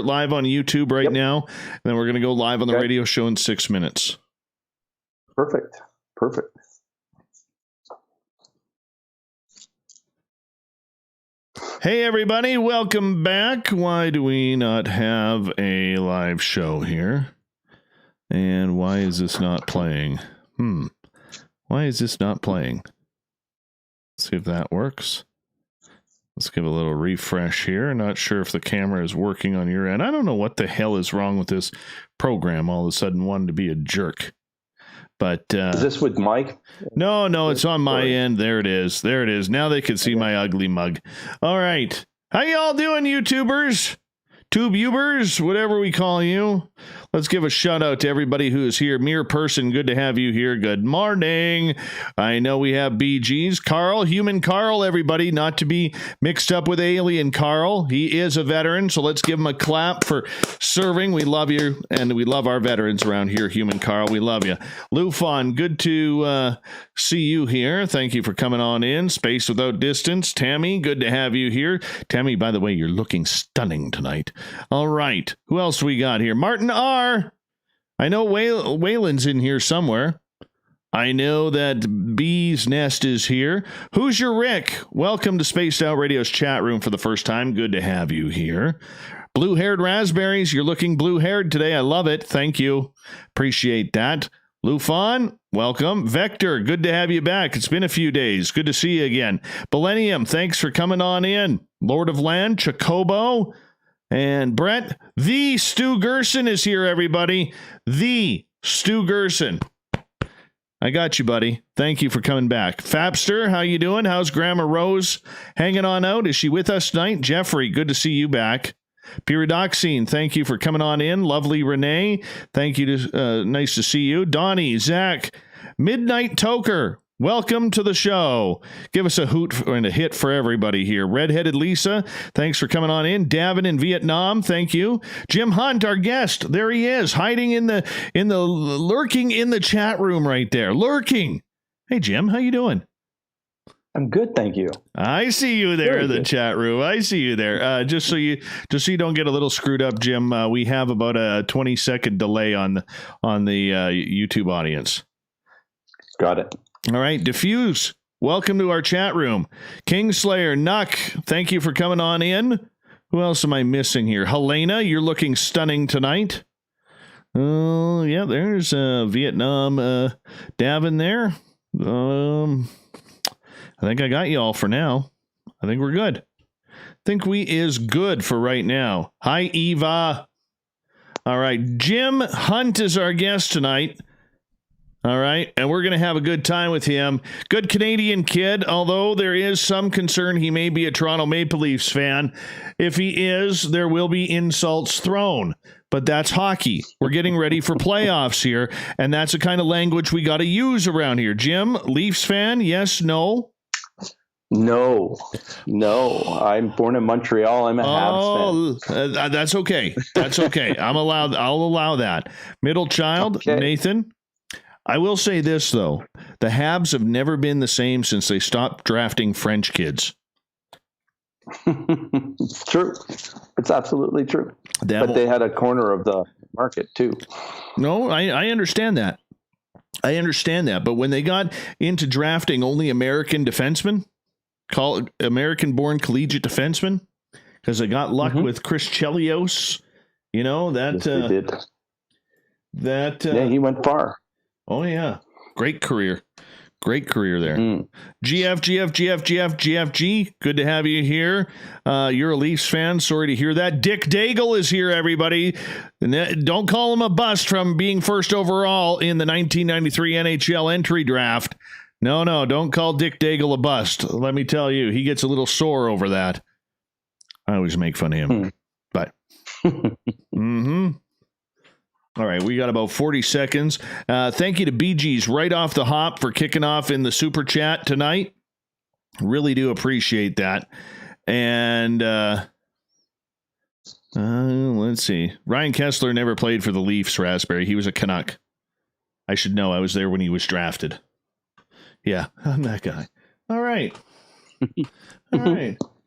live on YouTube right now, and then we're going to go live on the radio show in 6 minutes. Perfect. Hey, everybody. Welcome back. Why do we not have a live show here? And why is this not playing? Why is this not playing? Let's see if that works. Let's give a little refresh here. Not sure if the camera is working on your end. I don't know what the hell is wrong with this program. All of a sudden wanted to be a jerk. But is this with Mike? No, it's on my end. There it is. Now they can see my ugly mug. All right. How y'all doing, YouTubers? TubeUbers, whatever we call you. Let's give a shout out to everybody who is here. Mere person, good to have you here. Good morning. I know we have BGs. Carl, human Carl, everybody, not to be mixed up with alien Carl. He is a veteran, so let's give him a clap for serving. We love you, and we love our veterans around here, human Carl. We love you. Lufon, good to see you here. Thank you for coming on in. Space Without Distance. Tammy, good to have you here. Tammy, by the way, you're looking stunning tonight. All right. Who else we got here? Martin R. I know Waylon's in here somewhere. I know that Bee's Nest is here. Who's your Rick? Welcome to Spaced Out Radio's chat room for the first time. Good to have you here. Blue-haired raspberries. You're looking blue-haired today. I love it. Thank you. Appreciate that. Lufon, welcome. Vector, good to have you back. It's been a few days. Good to see you again. Millennium, thanks for coming on in. Lord of Land, Chocobo, and Brett. The Stu Gerson is here, everybody. The Stu Gerson. I got you, buddy. Thank you for coming back. Fapster, how you doing? How's Grandma Rose hanging on out? Is she with us tonight? Jeffrey, good to see you back. Pyridoxine, thank you for coming on in. Lovely Renee, thank you. Nice to see you. Donnie, Zach, Midnight Toker, welcome to the show. Give us a hoot and a hit for everybody here. Redheaded Lisa, thanks for coming on in. Davin in Vietnam, thank you. Jim Hunt, our guest, there he is, hiding lurking in the chat room right there, lurking. Hey Jim, how you doing? I'm good, thank you. I see you there in the chat room. I see you there. Just so you don't get a little screwed up, Jim. We have about a 20-second delay on the YouTube audience. Got it. All right, Diffuse. Welcome to our chat room. Kingslayer, Nuck, thank you for coming on in. Who else am I missing here? Helena, you're looking stunning tonight. Oh, yeah, there's Vietnam Davin there. I think I got you all for now. I think we're good. Think we is good for right now. Hi, Eva. All right, Jim Hunt is our guest tonight. All right, and we're going to have a good time with him. Good Canadian kid, although there is some concern he may be a Toronto Maple Leafs fan. If he is, there will be insults thrown. But that's hockey. We're getting ready for playoffs here, and that's the kind of language we got to use around here. Jim, Leafs fan, yes, no? No. I'm born in Montreal. I'm a Habs fan. That's okay. I'll allow that. Middle child, okay. Nathan. I will say this, though. The Habs have never been the same since they stopped drafting French kids. It's true. It's absolutely true. But they had a corner of the market, too. No, I understand that. But when they got into drafting only American defensemen, American-born collegiate defensemen, because they got luck with Chris Chelios, you know, that... Yes, they did. Yeah, he went far. Oh, yeah. Great career there. GFG, good to have you here. You're a Leafs fan. Sorry to hear that. Dick Daigle is here, everybody. Don't call him a bust from being first overall in the 1993 NHL entry draft. No, don't call Dick Daigle a bust. Let me tell you, he gets a little sore over that. I always make fun of him. But, All right, we got about 40 seconds. Thank you to BG's right off the hop for kicking off in the super chat tonight. Really do appreciate that. And let's see. Ryan Kessler never played for the Leafs, Raspberry. He was a Canuck. I should know. I was there when he was drafted. Yeah, I'm that guy. All right.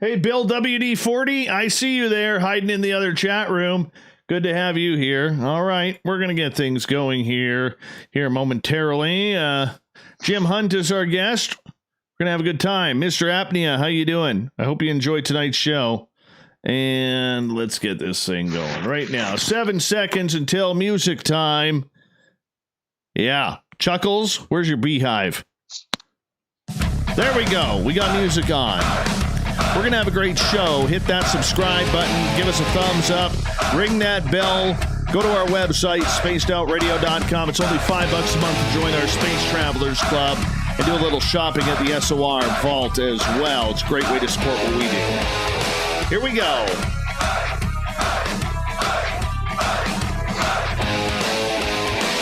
Hey, Bill WD-40, I see you there hiding in the other chat room. Good to have you here. All right, we're going to get things going here momentarily. Jim Hunt is our guest. We're going to have a good time. Mr. Apnea, how you doing? I hope you enjoyed tonight's show. And let's get this thing going right now. 7 seconds until music time. Yeah, Chuckles, where's your beehive? There we go. We got music on. We're going to have a great show. Hit that subscribe button. Give us a thumbs up. Ring that bell. Go to our website, spacedoutradio.com. It's only $5 a month to join our Space Travelers Club and do a little shopping at the SOR Vault as well. It's a great way to support what we do. Here we go.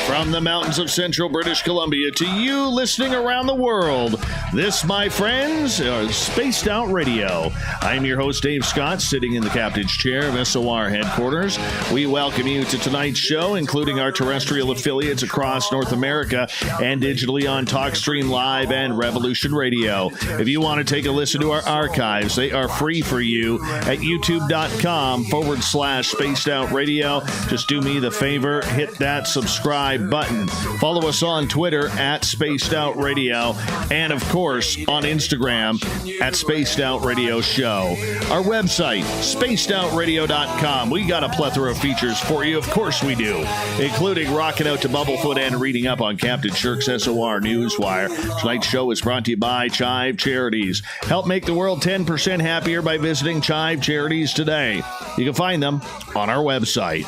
From the mountains of central British Columbia to you listening around the world, this, my friends, is Spaced Out Radio. I'm your host, Dave Scott, sitting in the captain's chair of SOR headquarters. We welcome you to tonight's show, including our terrestrial affiliates across North America and digitally on TalkStream Live and Revolution Radio. If you want to take a listen to our archives, they are free for you at youtube.com/Spaced Out Radio. Just do me the favor, hit that subscribe button. Follow us on Twitter at Spaced Out Radio, and of course on Instagram at Spaced Out Radio Show. Our website, spacedoutradio.com. We got a plethora of features for you. Of course we do, including rocking out to Bumblefoot and reading up on Captain Shirk's SOR Newswire. Tonight's show is brought to you by Chive Charities. Help make the world 10% happier by visiting Chive Charities today. You can find them on our website.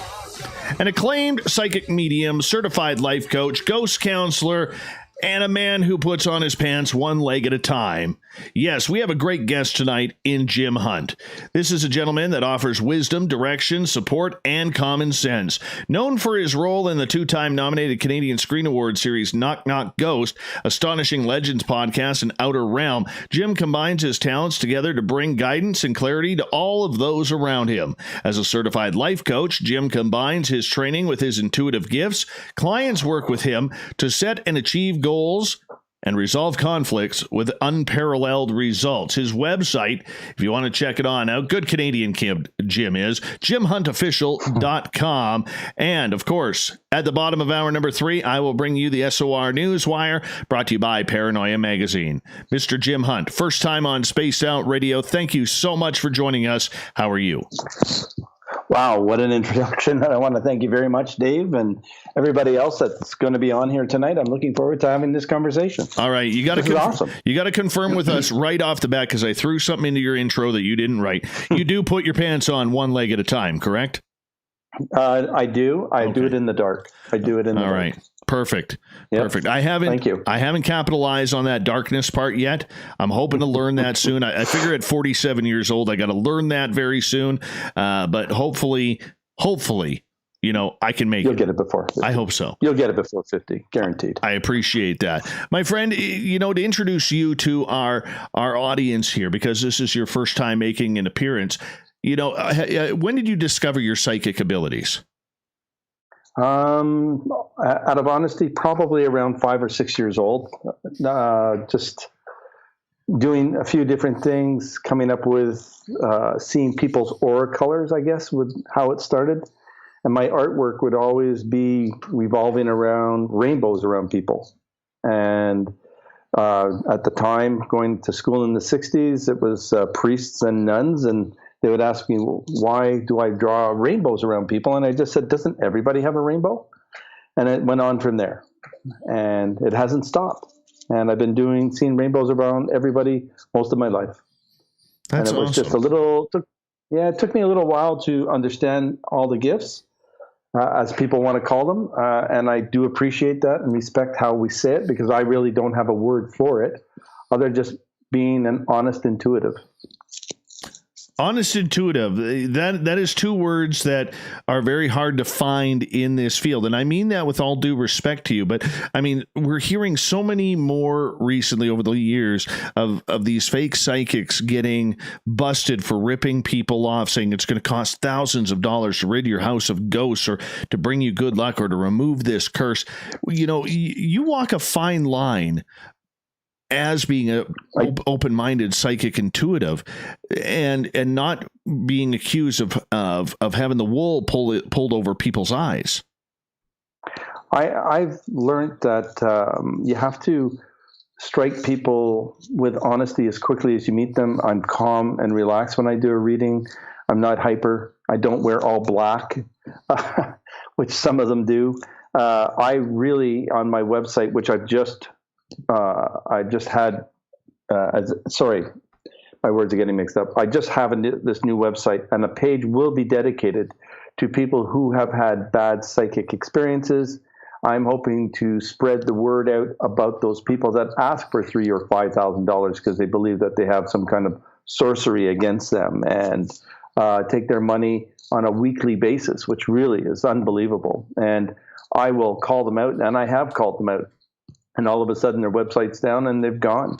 An acclaimed psychic medium, certified life coach, ghost counselor, and a man who puts on his pants one leg at a time. Yes, we have a great guest tonight in Jim Hunt. This is a gentleman that offers wisdom, direction, support, and common sense. Known for his role in the two-time nominated Canadian Screen Award series Knock Knock Ghost, Astonishing Legends Podcast, and Outer Realm, Jim combines his talents together to bring guidance and clarity to all of those around him. As a certified life coach, Jim combines his training with his intuitive gifts. Clients work with him to set and achieve goals and resolve conflicts with unparalleled results. His website, if you want to check it on out, good Canadian Jim is, jimhuntofficial.com. And, of course, at the bottom of hour number 3, I will bring you the SOR Newswire, brought to you by Paranoia Magazine. Mr. Jim Hunt, first time on Spaced Out Radio. Thank you so much for joining us. How are you? Wow, what an introduction. I want to thank you very much, Dave, and everybody else that's going to be on here tonight. I'm looking forward to having this conversation. All right, you got to awesome. You got to confirm with us right off the bat, because I threw something into your intro that you didn't write. You do put your pants on one leg at a time, correct? I do. I do it in the dark. I do it in the dark. All right. Perfect. Yep. Perfect. Thank you. I haven't capitalized on that darkness part yet. I'm hoping to learn that soon. I figure at 47 years old, I got to learn that very soon. But hopefully, you know, I can make You'll get it before 50. I hope so. You'll get it before 50, guaranteed. I appreciate that. My friend, you know, to introduce you to our audience here, because this is your first time making an appearance, you know, when did you discover your psychic abilities? Out of honesty, probably around 5 or 6 years old. Just doing a few different things, coming up with seeing people's aura colors, I guess, with how it started. And my artwork would always be revolving around rainbows around people. And at the time, going to school in the 60s, it was priests and nuns, and they would ask me, why do I draw rainbows around people? And I just said, doesn't everybody have a rainbow? And it went on from there. And it hasn't stopped. And I've been seeing rainbows around everybody most of my life. That's and it was awesome. Just it took me a little while to understand all the gifts, as people want to call them. And I do appreciate that and respect how we say it, because I really don't have a word for it, other than just being an honest intuitive. Honest intuitive, that is two words that are very hard to find in this field. And I mean that with all due respect to you. But I mean, we're hearing so many more recently over the years of these fake psychics getting busted for ripping people off, saying it's going to cost thousands of dollars to rid your house of ghosts, or to bring you good luck, or to remove this curse. You know, you walk a fine line as being a open-minded psychic intuitive, and not being accused of having the wool pulled over people's eyes. I've learned that you have to strike people with honesty as quickly as you meet them. I'm calm and relaxed when I do a reading. I'm not hyper. I don't wear all black, which some of them do. I really, on my website, which I just had, sorry, my words are getting mixed up. I just have this new website, and a page will be dedicated to people who have had bad psychic experiences. I'm hoping to spread the word out about those people that ask for $3,000 or $5,000 because they believe that they have some kind of sorcery against them, and take their money on a weekly basis, which really is unbelievable. And I will call them out, and I have called them out. And all of a sudden their website's down and they've gone.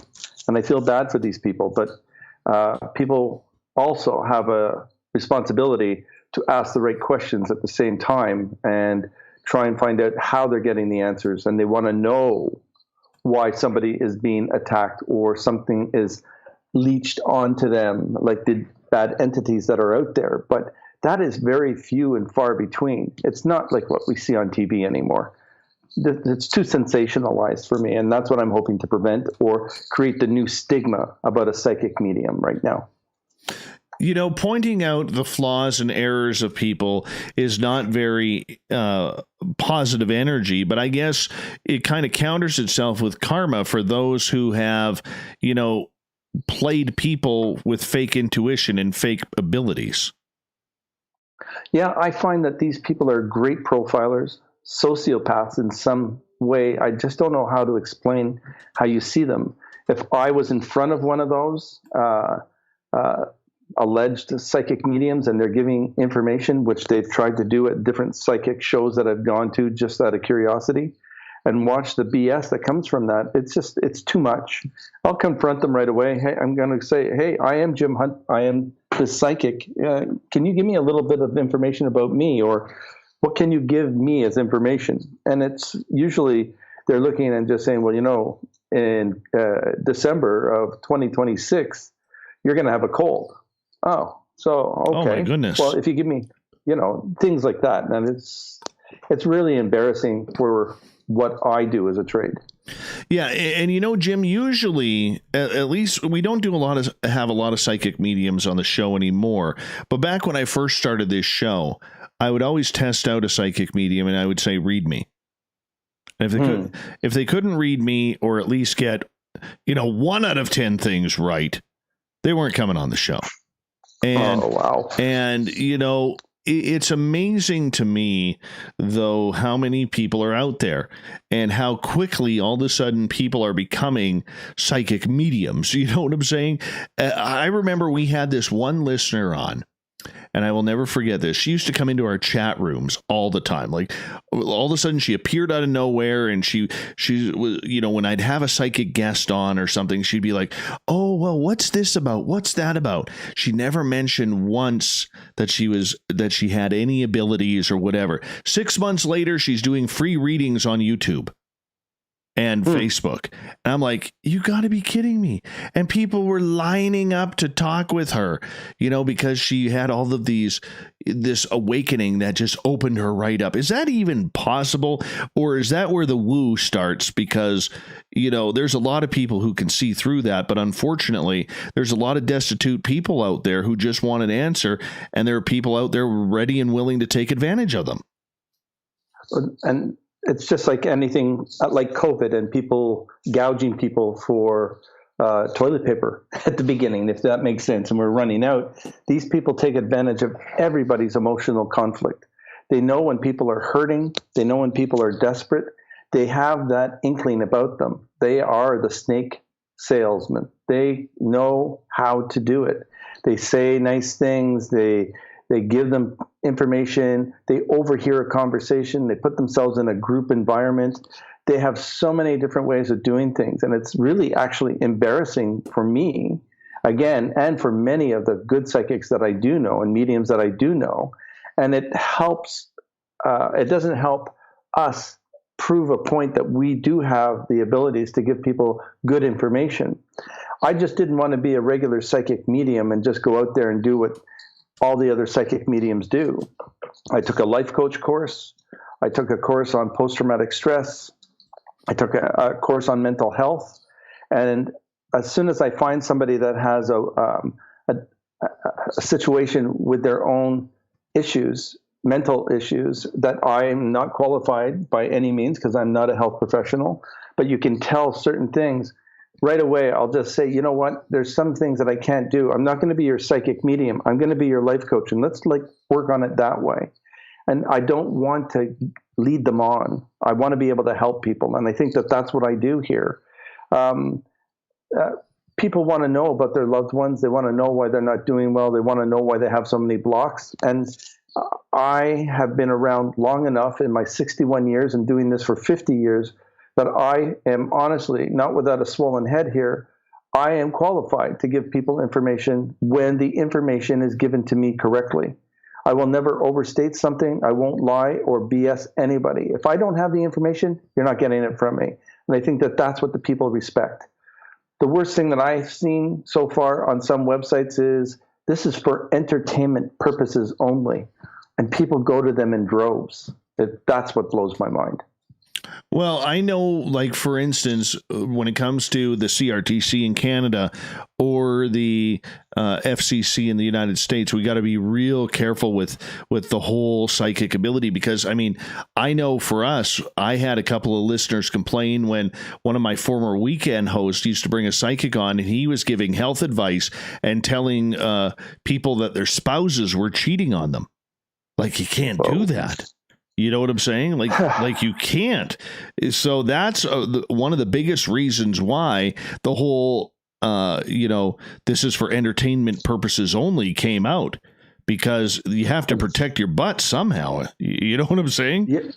And I feel bad for these people. But people also have a responsibility to ask the right questions at the same time and try and find out how they're getting the answers. And they want to know why somebody is being attacked or something is leached onto them, like the bad entities that are out there. But that is very few and far between. It's not like what we see on TV anymore. It's too sensationalized for me, and that's what I'm hoping to prevent or create the new stigma about a psychic medium right now. You know, pointing out the flaws and errors of people is not very positive energy, but I guess it kind of counters itself with karma for those who have, you know, played people with fake intuition and fake abilities. Yeah, I find that these people are great profilers, sociopaths in some way. I just don't know how to explain how you see them. If I was in front of one of those alleged psychic mediums and they're giving information, which they've tried to do at different psychic shows that I've gone to just out of curiosity, and watch the BS that comes from that, it's too much. I'll confront them right away. Hey, I'm going to say, hey, I am Jim Hunt. I am the psychic. Can you give me a little bit of information about me, or what can you give me as information? And it's usually they're looking and just saying, well, you know, in December of 2026, you're going to have a cold. Oh, so, okay. Oh, my goodness. Well, if you give me, you know, things like that. And it's really embarrassing for what I do as a trade. Yeah. And, you know, Jim, usually, at least we don't have a lot of psychic mediums on the show anymore. But back when I first started this show, I would always test out a psychic medium and I would say, read me. And if they couldn't read me or at least get, you know, 1 out of 10 things right, they weren't coming on the show. And, oh, wow. And, you know, it's amazing to me, though, how many people are out there and how quickly all of a sudden people are becoming psychic mediums. You know what I'm saying? I remember we had this one listener on, and I will never forget this. She used to come into our chat rooms all the time. Like all of a sudden she appeared out of nowhere, and she was, you know, when I'd have a psychic guest on or something, she'd be like, oh, well, what's this about? What's that about? She never mentioned once that she had any abilities or whatever. 6 months later, she's doing free readings on YouTube and Facebook. And I'm like, you got to be kidding me. And people were lining up to talk with her, you know, because she had all of this awakening that just opened her right up. Is that even possible? Or is that where the woo starts? Because, you know, there's a lot of people who can see through that. But unfortunately, there's a lot of destitute people out there who just want an answer. And there are people out there ready and willing to take advantage of them. And it's just like anything, like COVID and people gouging people for toilet paper at the beginning, if that makes sense, and we're running out. These people take advantage of everybody's emotional conflict. They know when people are hurting. They know when people are desperate. They have that inkling about them. They are the snake salesman. They know how to do it. They say nice things. They give them information. They overhear a conversation. They put themselves in a group environment. They have so many different ways of doing things. And it's really actually embarrassing for me, again, and for many of the good psychics that I do know and mediums that I do know. And it helps, it doesn't help us prove a point that we do have the abilities to give people good information. I just didn't want to be a regular psychic medium and just go out there and do what all the other psychic mediums do. I took a life coach course. I took a course on post-traumatic stress. I took a course on mental health. And as soon as I find somebody that has a situation with their own issues, mental issues, that I'm not qualified by any means because I'm not a health professional, but you can tell certain things. Right away, I'll just say, you know what, there's some things that I can't do. I'm not going to be your psychic medium. I'm going to be your life coach, and let's work on it that way. And I don't want to lead them on. I want to be able to help people, and I think that that's what I do here. People want to know about their loved ones. They want to know why they're not doing well. They want to know why they have so many blocks. And I have been around long enough in my 61 years and doing this for 50 years that I am honestly, not without a swollen head here, I am qualified to give people information when the information is given to me correctly. I will never overstate something. I won't lie or BS anybody. If I don't have the information, you're not getting it from me. And I think that that's what the people respect. The worst thing that I've seen so far on some websites is this is for entertainment purposes only. And people go to them in droves. That's what blows my mind. Well, I know, like, for instance, when it comes to the CRTC in Canada or the FCC in the United States, we got to be real careful with the whole psychic ability, because, I mean, I know for us, I had a couple of listeners complain when one of my former weekend hosts used to bring a psychic on, and he was giving health advice and telling people that their spouses were cheating on them. Like, you can't do that. You know what I'm saying? Like you can't. So that's one of the biggest reasons why the whole, this is for entertainment purposes only came out, because you have to protect your butt somehow. You know what I'm saying? Yeah.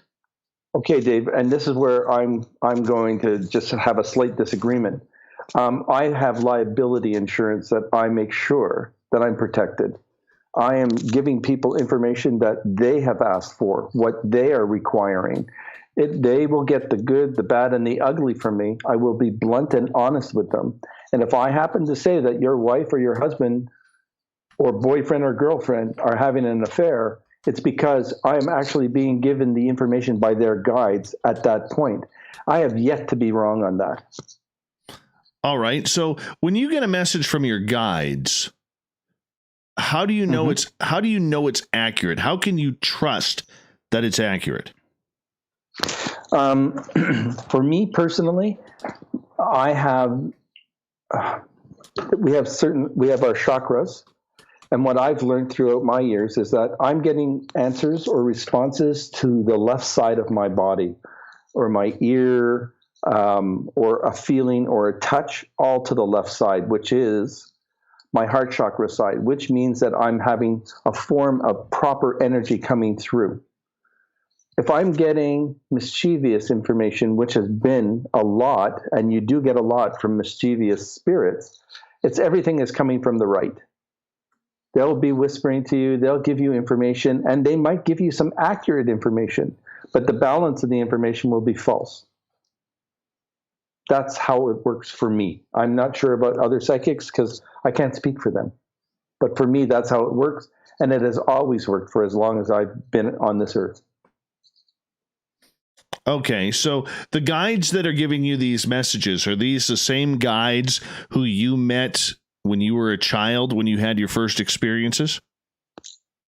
Okay, Dave. And this is where I'm going to just have a slight disagreement. I have liability insurance that I make sure that I'm protected. I am giving people information that they have asked for, what they are requiring. They will get the good, the bad, and the ugly from me. I will be blunt and honest with them. And if I happen to say that your wife or your husband or boyfriend or girlfriend are having an affair, it's because I am actually being given the information by their guides at that point. I have yet to be wrong on that. All right. So when you get a message from your guides, how do you know it's accurate? How can you trust that it's accurate? For me personally, we have our chakras, and what I've learned throughout my years is that I'm getting answers or responses to the left side of my body, or my ear, or a feeling or a touch, all to the left side, which is my heart chakra side, which means that I'm having a form of proper energy coming through. If I'm getting mischievous information, which has been a lot, and you do get a lot from mischievous spirits, everything is coming from the right. They'll be whispering to you, they'll give you information, and they might give you some accurate information, but the balance of the information will be false. That's how it works for me. I'm not sure about other psychics because I can't speak for them. But for me, that's how it works. And it has always worked for as long as I've been on this earth. Okay, so the guides that are giving you these messages, are these the same guides who you met when you were a child, when you had your first experiences?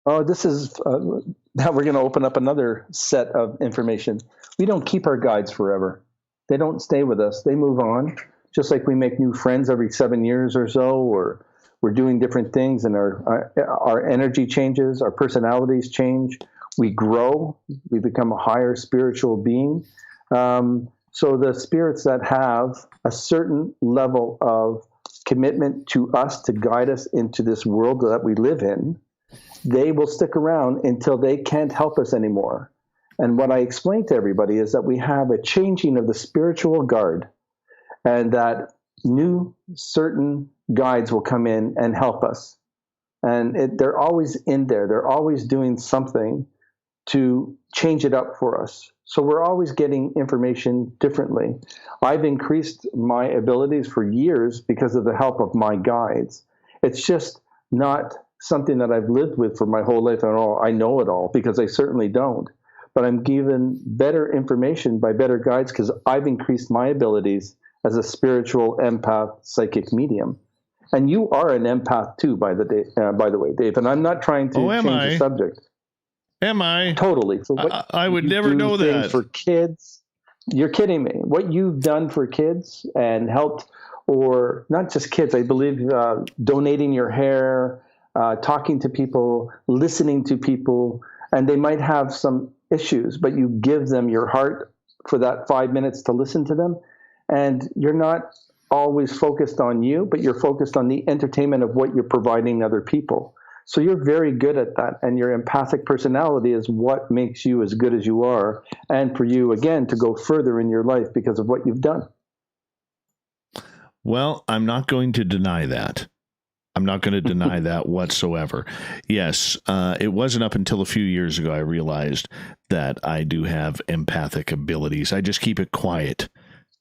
Oh, this is, now we're going to open up another set of information. We don't keep our guides forever. They don't stay with us. They move on, just like we make new friends every 7 years or so, or we're doing different things, and our energy changes, our personalities change. We grow. We become a higher spiritual being. So the spirits that have a certain level of commitment to us to guide us into this world that we live in, they will stick around until they can't help us anymore. And what I explain to everybody is that we have a changing of the spiritual guard, and that new certain guides will come in and help us. And they're always in there. They're always doing something to change it up for us. So we're always getting information differently. I've increased my abilities for years because of the help of my guides. It's just not something that I've lived with for my whole life at all. I know it all, because I certainly don't. But I'm given better information by better guides because I've increased my abilities as a spiritual empath, psychic medium. And you are an empath too, by the way, Dave. And I'm not trying to change the subject. Am I? Totally. For what I would never know that. For kids, you're kidding me. What you've done for kids and helped, or not just kids, I believe donating your hair, talking to people, listening to people, and they might have some issues, but you give them your heart for that 5 minutes to listen to them. And you're not always focused on you, but you're focused on the entertainment of what you're providing other people. So you're very good at that, and your empathic personality is what makes you as good as you are, and for you, again, to go further in your life because of what you've done. Well, I'm not going to deny that. I'm not going to deny that whatsoever. Yes, it wasn't up until a few years ago I realized that I do have empathic abilities. I just keep it quiet.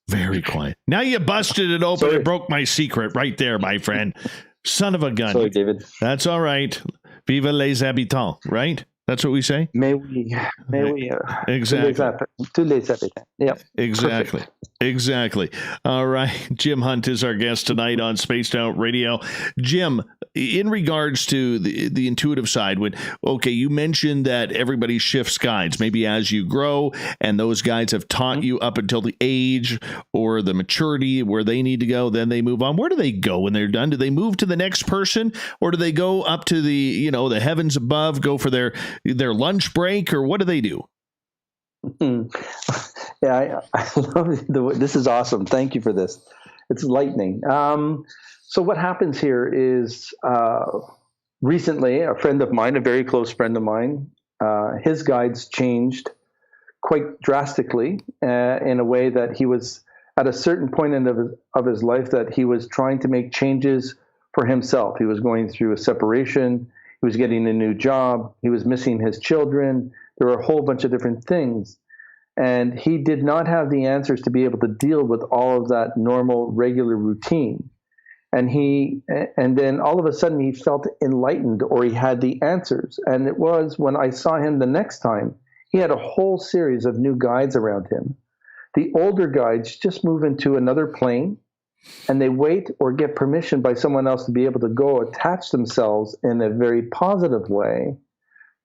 Very quiet. Now you busted it open and broke my secret right there, my friend. Son of a gun. Sorry, David. That's all right. Vive les habitants, right? That's what we say? May we. Exactly. Tous les habitants. Yeah. Exactly. Perfect. Exactly. All right. Jim Hunt is our guest tonight on Spaced Out Radio. Jim, in regards to the intuitive side, you mentioned that everybody shifts guides, maybe as you grow, and those guides have taught you up until the age or the maturity where they need to go, then they move on. Where do they go when they're done? Do they move to the next person, or do they go up to the heavens above, go for their lunch break, or what do they do? Yeah, I love this is awesome. Thank you for this. It's lightning. So what happens here is recently a friend of mine, a very close friend of mine, his guides changed quite drastically in a way that he was at a certain point of his life that he was trying to make changes for himself. He was going through a separation. He was getting a new job. He was missing his children. There were a whole bunch of different things. And he did not have the answers to be able to deal with all of that normal, regular routine. And then all of a sudden he felt enlightened, or he had the answers. And it was when I saw him the next time, he had a whole series of new guides around him. The older guides just move into another plane, and they wait or get permission by someone else to be able to go attach themselves in a very positive way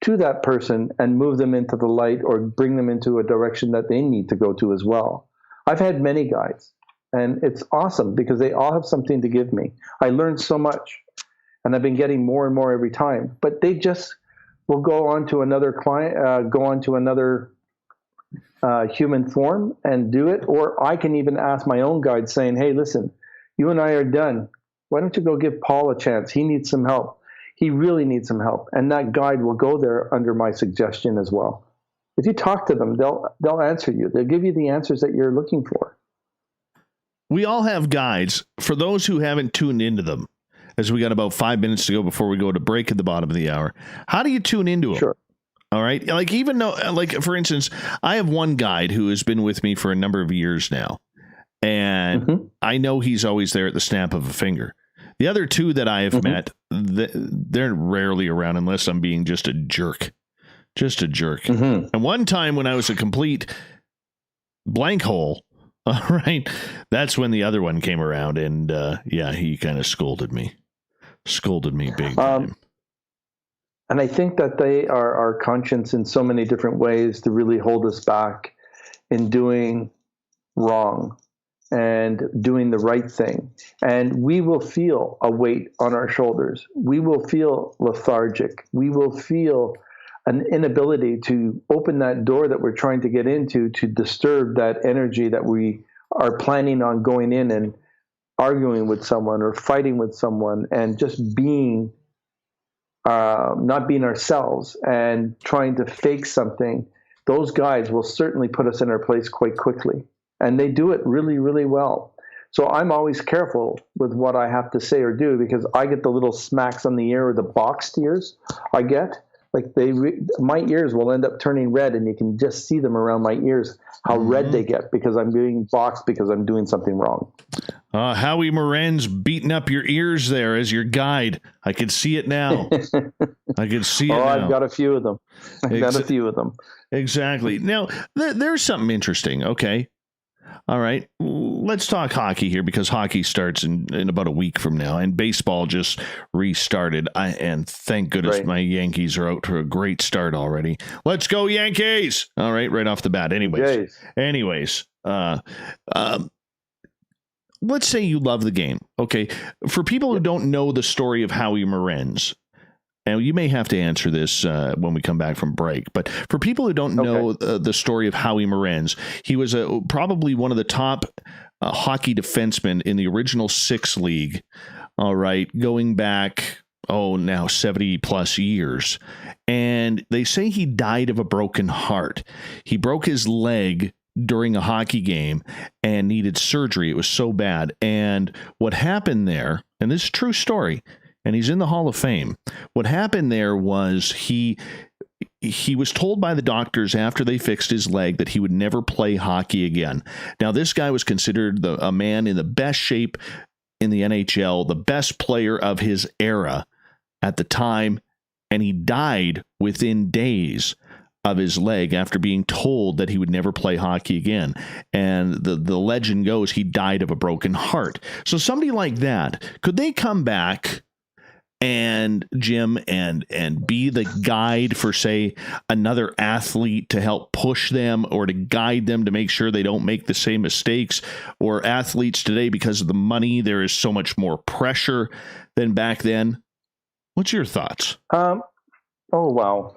to that person and move them into the light or bring them into a direction that they need to go to as well. I've had many guides, and it's awesome because they all have something to give me. I learned so much, and I've been getting more and more every time. But they just will go on to another client, go on to another human form and do it. Or I can even ask my own guide saying, hey, listen, you and I are done. Why don't you go give Paul a chance? He needs some help. He really needs some help. And that guide will go there under my suggestion as well. If you talk to them, they'll answer you. They'll give you the answers that you're looking for. We all have guides. For those who haven't tuned into them, as we got about 5 minutes to go before we go to break at the bottom of the hour, how do you tune into them? Sure. All right. Like, even though, like, for instance, I have one guide who has been with me for a number of years now, and I know he's always there at the snap of a finger. The other two that I have met, they're rarely around unless I'm being just a jerk. Just a jerk. And one time when I was a complete blank hole, all right, that's when the other one came around, and he kind of scolded me. Scolded me big time. And I think that they are our conscience in so many different ways to really hold us back in doing wrong and doing the right thing. And we will feel a weight on our shoulders. We will feel lethargic. We will feel an inability to open that door that we're trying to get into, to disturb that energy that we are planning on going in and arguing with someone or fighting with someone and just being, not being ourselves and trying to fake something. Those guides will certainly put us in our place quite quickly. And they do it really, really well. So I'm always careful with what I have to say or do because I get the little smacks on the ear or the boxed ears I get Like my ears will end up turning red, and you can just see them around my ears, how red they get because I'm being boxed because I'm doing something wrong. Howie Moren's beating up your ears there as your guide. I can see it now. I can see it now. I've got a few of them. Exactly. Now, there's something interesting, okay? All right, let's talk hockey here because hockey starts in about a week from now, and baseball just restarted. And thank goodness my Yankees are out to a great start already. Let's go Yankees! All right off the bat. Anyways, let's say you love the game. Okay, for people who don't know the story of Howie Morenz, and you may have to answer this when we come back from break, but for people who don't know the story of Howie Morenz, he was probably one of the top hockey defensemen in the original Six League, all right, going back, now 70 plus years. And they say he died of a broken heart. He broke his leg during a hockey game and needed surgery. It was so bad. And what happened there, and this is a true story, and he's in the Hall of Fame. What happened there was he was told by the doctors after they fixed his leg that he would never play hockey again. Now, this guy was considered a man in the best shape in the NHL, the best player of his era at the time, and he died within days of his leg after being told that he would never play hockey again. And the legend goes he died of a broken heart. So somebody like that, could they come back and Jim and be the guide for, say, another athlete to help push them or to guide them to make sure they don't make the same mistakes? Or athletes today, because of the money, there is so much more pressure than back then. What's your thoughts? Wow.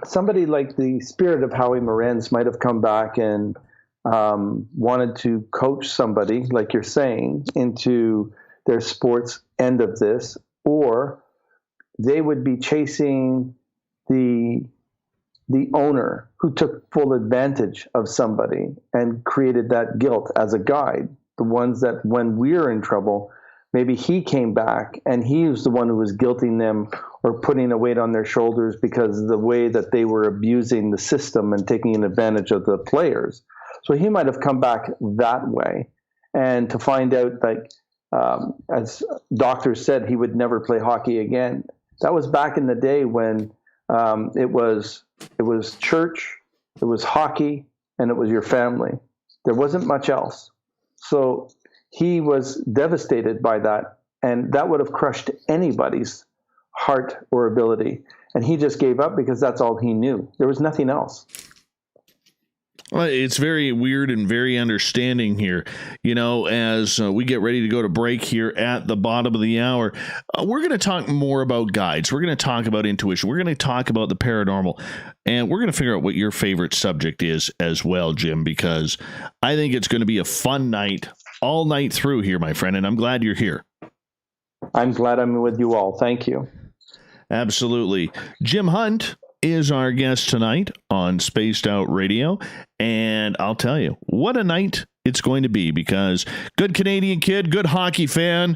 Somebody like the spirit of Howie Morenz might have come back and wanted to coach somebody, like you're saying, into their sports end of this, or they would be chasing the owner who took full advantage of somebody and created that guilt as a guide. The ones that when we're in trouble, maybe he came back and he was the one who was guilting them or putting a weight on their shoulders because of the way that they were abusing the system and taking advantage of the players. So he might have come back that way. And to find out that, as doctors said, he would never play hockey again. That was back in the day when it was church, it was hockey, and it was your family. There wasn't much else. So he was devastated by that, and that would have crushed anybody's heart or ability. And he just gave up because that's all he knew. There was nothing else. Well, it's very weird and very understanding here. You know, as we get ready to go to break here at the bottom of the hour, we're going to talk more about guides. We're going to talk about intuition. We're going to talk about the paranormal. And we're going to figure out what your favorite subject is as well, Jim, because I think it's going to be a fun night all night through here, my friend. And I'm glad you're here. I'm glad I'm with you all. Thank you. Absolutely. Jim Hunt is our guest tonight on Spaced Out Radio, and I'll tell you, what a night it's going to be, because good Canadian kid, good hockey fan,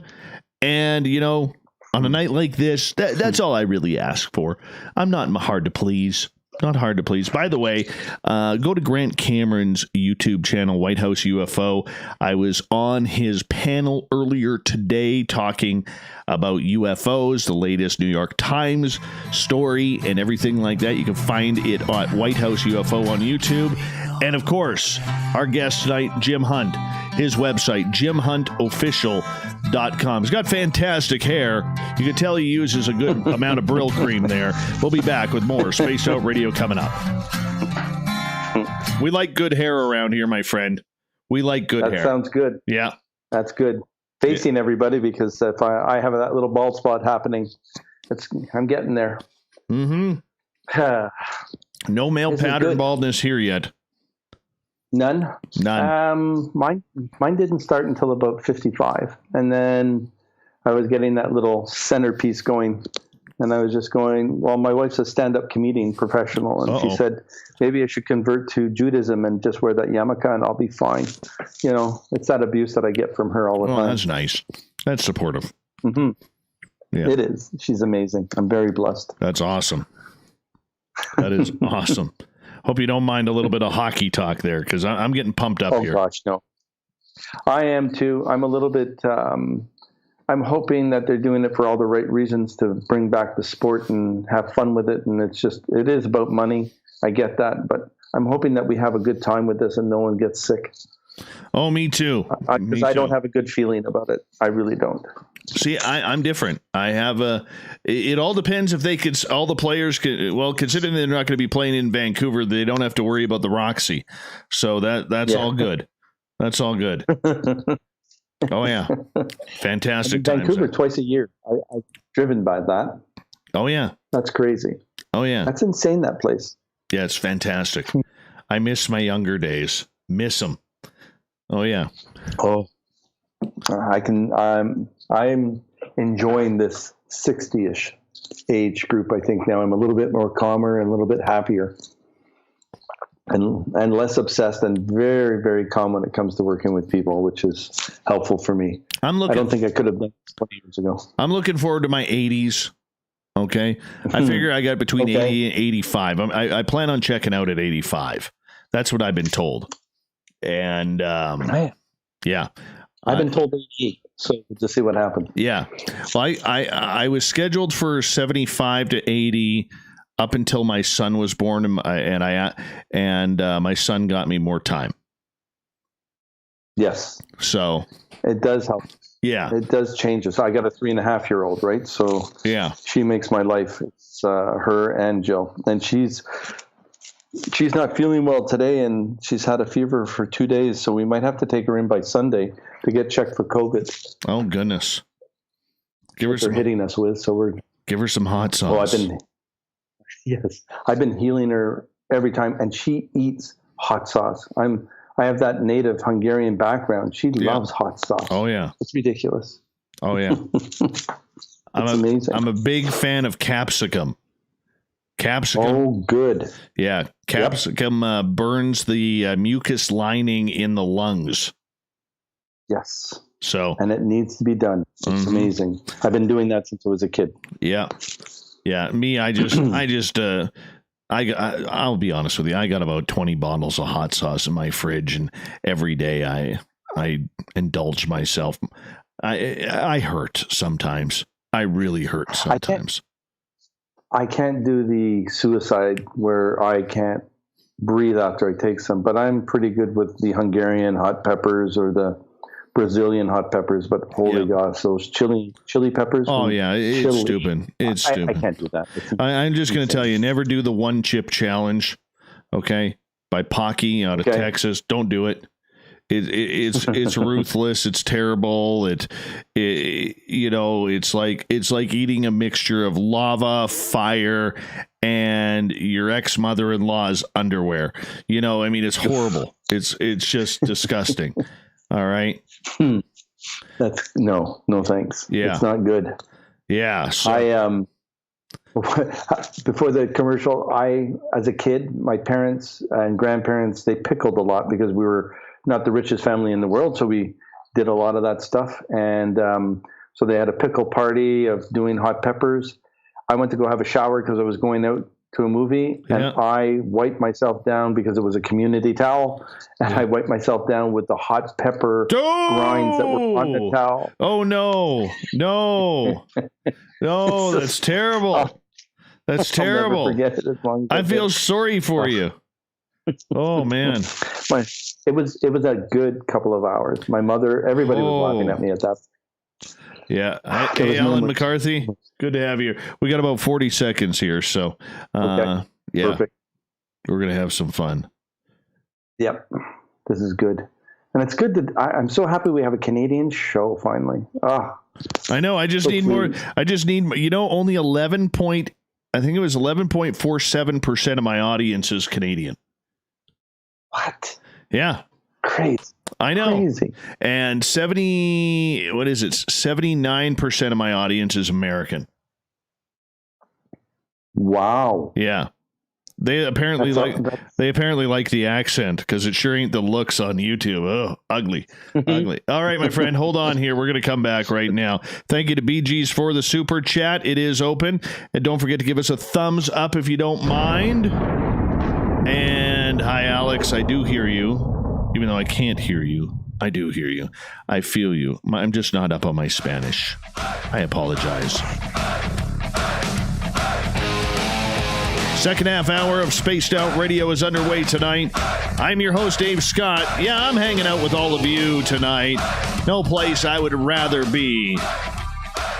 and, you know, on a night like this, that's all I really ask for. I'm not hard to please. Not hard to please. By the way, go to Grant Cameron's YouTube channel, White House UFO. I was on his panel earlier today talking about UFOs, the latest New York Times story, and everything like that. You can find it at White House UFO on YouTube. And, of course, our guest tonight, Jim Hunt, his website, jimhuntofficial.com. He's got fantastic hair. You can tell he uses a good amount of Brill cream there. We'll be back with more Spaced Out Radio coming up. We like good hair around here, my friend. We like good hair. That sounds good. Yeah. That's good. Facing everybody, because if I have that little bald spot happening, I'm getting there. Mm-hmm. No male pattern baldness here yet. None. Mine didn't start until about 55, and then I was getting that little centerpiece going, and I was just going, well, my wife's a stand-up comedian professional, and she said maybe I should convert to Judaism and just wear that yarmulke and I'll be fine. You know, it's that abuse that I get from her all the time. That's nice. That's supportive. Mm-hmm. Yeah. It is. She's amazing. I'm very blessed. That's awesome. That is awesome. Hope you don't mind a little bit of hockey talk there, because I'm getting pumped up here. Oh, gosh, no. I am too. I'm a little bit, I'm hoping that they're doing it for all the right reasons to bring back the sport and have fun with it. And it is about money. I get that. But I'm hoping that we have a good time with this and no one gets sick. Oh, me too. Because I don't have a good feeling about it. I really don't. See, I'm different. It all depends if they could, all the players could, well, considering they're not going to be playing in Vancouver, they don't have to worry about the Roxy. So that's all good. That's all good. Oh, yeah. Fantastic times. Vancouver twice a year. I'm driven by that. Oh, yeah. That's crazy. Oh, yeah. That's insane, that place. Yeah, it's fantastic. I miss my younger days. Miss them. Oh, yeah. Oh, I'm enjoying this 60-ish age group. I think now I'm a little bit more calmer and a little bit happier and less obsessed, and very, very calm when it comes to working with people, which is helpful for me. I don't think I could have done this 20 years ago. I'm looking forward to my 80s. Okay. I figure I got between 80 and 85. I plan on checking out at 85. That's what I've been told. And yeah. I've been told 88, so to see what happens. Yeah. Well, I was scheduled for 75 to 80 up until my son was born, and my son got me more time. Yes. So it does help. Yeah. It does change us. I got a 3.5-year-old, right? So yeah, she makes my life. It's her and Jill, and she's not feeling well today, and she's had a fever for 2 days. So we might have to take her in by Sunday to get checked for COVID. Oh goodness! They're hitting us with, so give her some hot sauce. I've been healing her every time, and she eats hot sauce. I have that native Hungarian background. She loves hot sauce. Oh yeah, it's ridiculous. Oh yeah, amazing. I'm a big fan of capsicum. Capsicum. Oh, good. Yeah, capsicum burns the mucus lining in the lungs. Yes. So, and it needs to be done. It's amazing. I've been doing that since I was a kid. Yeah. Yeah. Me, I'll be honest with you. I got about 20 bottles of hot sauce in my fridge, and every day I indulge myself. I hurt sometimes. I really hurt sometimes. I can't do the suicide where I can't breathe after I take some, but I'm pretty good with the Hungarian hot peppers or the Brazilian hot peppers. But holy gosh, those chili peppers. Oh yeah, it's stupid. It's stupid. I can't do that. I'm just going to tell you, never do the one chip challenge. Okay, by Pocky out of Texas. Don't do it. It's ruthless. It's terrible. It's like eating a mixture of lava, fire, and your ex-mother-in-law's underwear. I mean, it's horrible. It's just disgusting. All right. That's no thanks. Yeah. It's not good. Yeah. So. Before the commercial, as a kid, my parents and grandparents, they pickled a lot because we were not the richest family in the world. So we did a lot of that stuff. And so they had a pickle party of doing hot peppers. I went to go have a shower because I was going out to a movie, and I wiped myself down because it was a community towel, and I wiped myself down with the hot pepper grinds that were on the towel. Oh no, that's terrible. That's terrible. I'll never forget it as long as I feel sorry for you. Oh man. It was a good couple of hours. My mother, everybody was laughing at me at that. Yeah. Hey, Alan McCarthy, good to have you. We got about 40 seconds here, so perfect. We're gonna have some fun. Yep, this is good, and it's good that I'm so happy we have a Canadian show finally. I know. I just need more. I just need only 11.47% of my audience is Canadian. What? Yeah. Crazy. I know. Crazy. And 79% of my audience is American. Wow. Yeah. They apparently like the accent, because it sure ain't the looks on YouTube. Oh, ugly. Ugly. All right, my friend, hold on here. We're going to come back right now. Thank you to BG's for the super chat. It is open. And don't forget to give us a thumbs up if you don't mind. And hi, Alex. I do hear you, even though I can't hear you. I do hear you. I feel you. I'm just not up on my Spanish. I apologize. Second half hour of Spaced Out Radio is underway tonight. I'm your host, Dave Scott. Yeah, I'm hanging out with all of you tonight. No place I would rather be,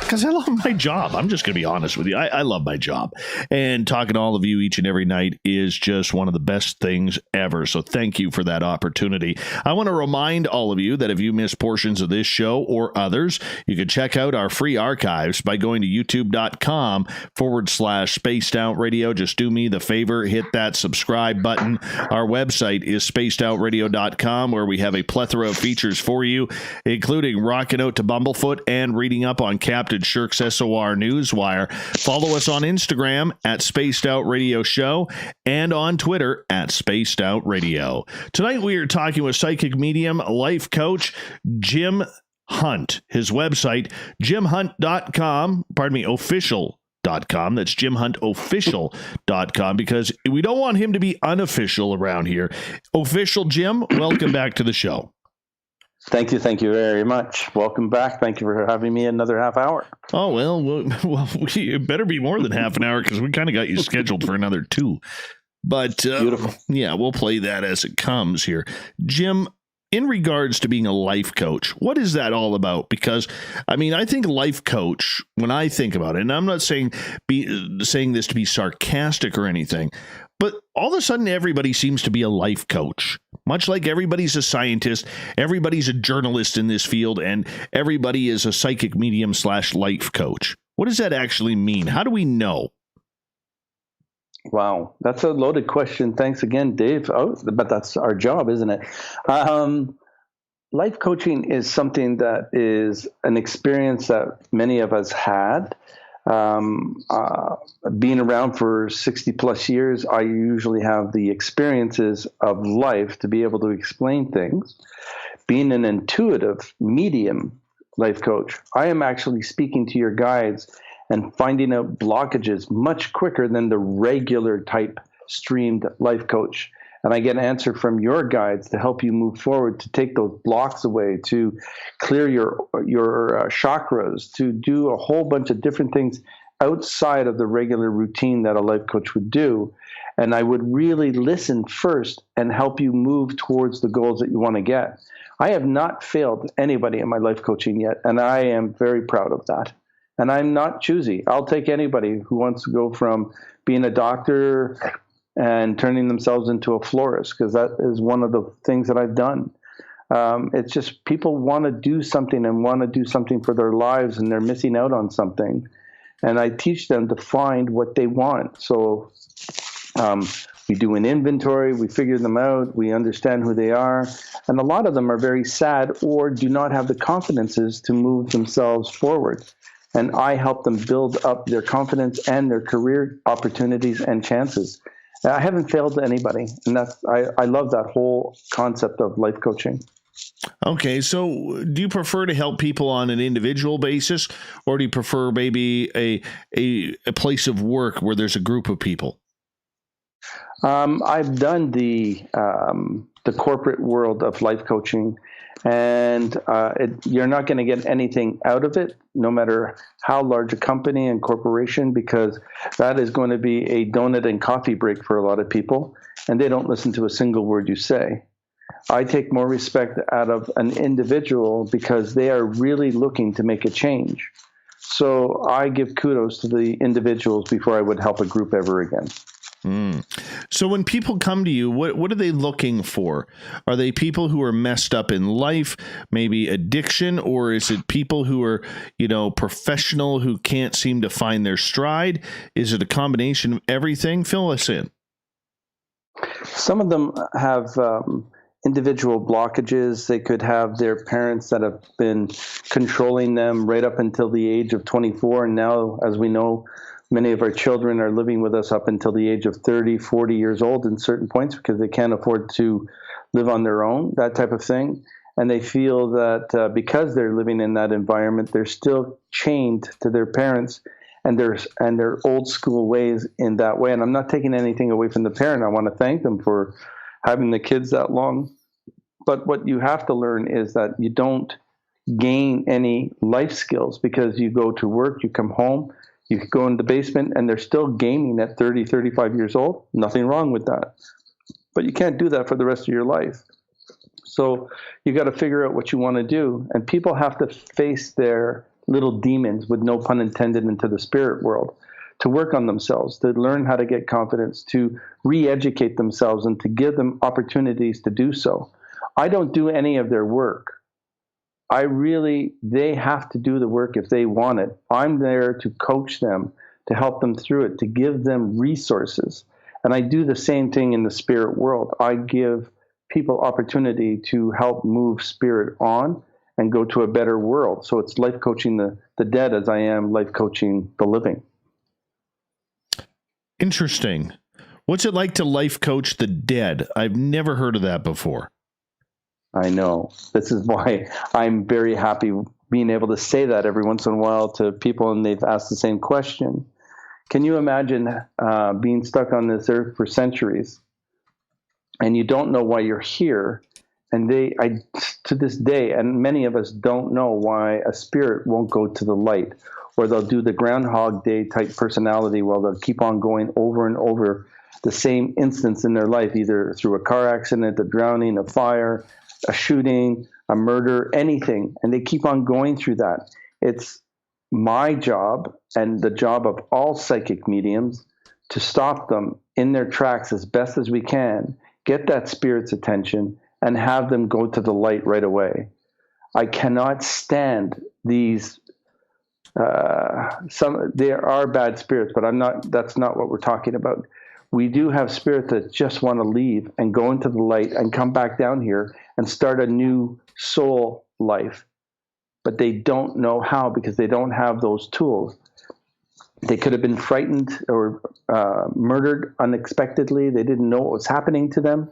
because I love my job. I'm just going to be honest with you. I love my job. And talking to all of you each and every night is just one of the best things ever. So thank you for that opportunity. I want to remind all of you that if you miss portions of this show or others, you can check out our free archives by going to youtube.com/Spaced Out Radio. Just do me the favor, hit that subscribe button. Our website is spacedoutradio.com, where we have a plethora of features for you, including rocking out to Bumblefoot and reading up on Captain Shirk's SOR Newswire. Follow us on Instagram at Spaced Out Radio Show and on Twitter at Spaced Out Radio. Tonight we are talking with psychic medium, life coach, Jim Hunt. His website, jimhunt.com, official.com. That's jimhuntofficial.com, because we don't want him to be unofficial around here. Official Jim, welcome back to the show. Thank you very much. Welcome back. Thank you for having me another half hour. Oh, well, it better be more than half an hour, because we kind of got you scheduled for another 2. But beautiful. Yeah, we'll play that as it comes here. Jim, in regards to being a life coach, what is that all about? Because, I mean, I think life coach, when I think about it, and I'm not saying this to be sarcastic or anything, but all of a sudden everybody seems to be a life coach. Much like everybody's a scientist, everybody's a journalist in this field, and everybody is a psychic medium / life coach. What does that actually mean? How do we know? Wow, that's a loaded question. Thanks again, Dave. Oh, but that's our job, isn't it? Life coaching is something that is an experience that many of us had. Being around for 60 plus years, I usually have the experiences of life to be able to explain things. Being an intuitive medium life coach, I am actually speaking to your guides and finding out blockages much quicker than the regular type streamed life coach. And I get an answer from your guides to help you move forward, to take those blocks away, to clear your chakras, to do a whole bunch of different things outside of the regular routine that a life coach would do. And I would really listen first and help you move towards the goals that you want to get. I have not failed anybody in my life coaching yet, and I am very proud of that. And I'm not choosy. I'll take anybody who wants to go from being a doctor and turning themselves into a florist, because that is one of the things that I've done. It's just people want to do something and want to do something for their lives, and they're missing out on something. And I teach them to find what they want. So we do an inventory, we figure them out, we understand who they are. And a lot of them are very sad or do not have the confidences to move themselves forward. And I help them build up their confidence and their career opportunities and chances. I haven't failed anybody, and I love that whole concept of life coaching. Okay, so do you prefer to help people on an individual basis, or do you prefer maybe a place of work where there's a group of people? I've done the corporate world of life coaching, and you're not going to get anything out of it, no matter how large a company and corporation, because that is going to be a donut and coffee break for a lot of people, and they don't listen to a single word you say. I take more respect out of an individual because they are really looking to make a change. So I give kudos to the individuals before I would help a group ever again. So when people come to you, what are they looking for? Are they people who are messed up in life, maybe addiction, or is it people who are, professional who can't seem to find their stride? Is it a combination of everything? Fill us in. Some of them have individual blockages. They could have their parents that have been controlling them right up until the age of 24. And now, as we know, Many of our children are living with us up until the age of 30, 40 years old in certain points because they can't afford to live on their own, that type of thing. And they feel that because they're living in that environment, they're still chained to their parents and their old school ways in that way. And I'm not taking anything away from the parent. I want to thank them for having the kids that long. But what you have to learn is that you don't gain any life skills because you go to work, you come home, you could go in the basement, and they're still gaming at 30, 35 years old. Nothing wrong with that. But you can't do that for the rest of your life. So you got to figure out what you want to do. And people have to face their little demons, with no pun intended, into the spirit world, to work on themselves, to learn how to get confidence, to re-educate themselves, and to give them opportunities to do so. I don't do any of their work. They have to do the work if they want it. I'm there to coach them, to help them through it, to give them resources. And I do the same thing in the spirit world. I give people opportunity to help move spirit on and go to a better world. So it's life coaching the dead as I am life coaching the living. Interesting. What's it like to life coach the dead? I've never heard of that before. I know. This is why I'm very happy being able to say that every once in a while to people, and they've asked the same question. Can you imagine being stuck on this earth for centuries, and you don't know why you're here? And to this day, and many of us don't know why a spirit won't go to the light, or they'll do the Groundhog Day type personality where they'll keep on going over and over the same instance in their life, either through a car accident, a drowning, a fire, a shooting, a murder, anything. And they keep on going through that. It's my job and the job of all psychic mediums to stop them in their tracks as best as we can, get that spirit's attention, and have them go to the light right away. I cannot stand these. There are bad spirits, but that's not what we're talking about. We do have spirits that just want to leave and go into the light and come back down here and start a new soul life. But they don't know how because they don't have those tools. They could have been frightened or murdered unexpectedly. They didn't know what was happening to them.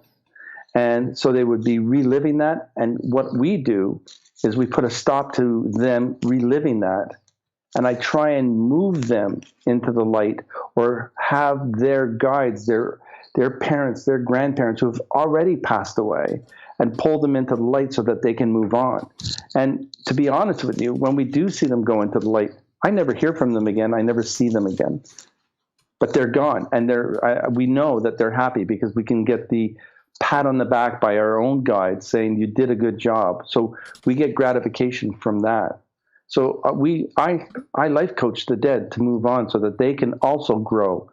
And so they would be reliving that. And what we do is we put a stop to them reliving that. And I try and move them into the light, or have their guides, their parents, their grandparents who have already passed away, and pull them into the light so that they can move on. And to be honest with you, when we do see them go into the light, I never hear from them again. I never see them again. But they're gone, and we know that they're happy because we can get the pat on the back by our own guides saying you did a good job. So we get gratification from that. So I life coach the dead to move on so that they can also grow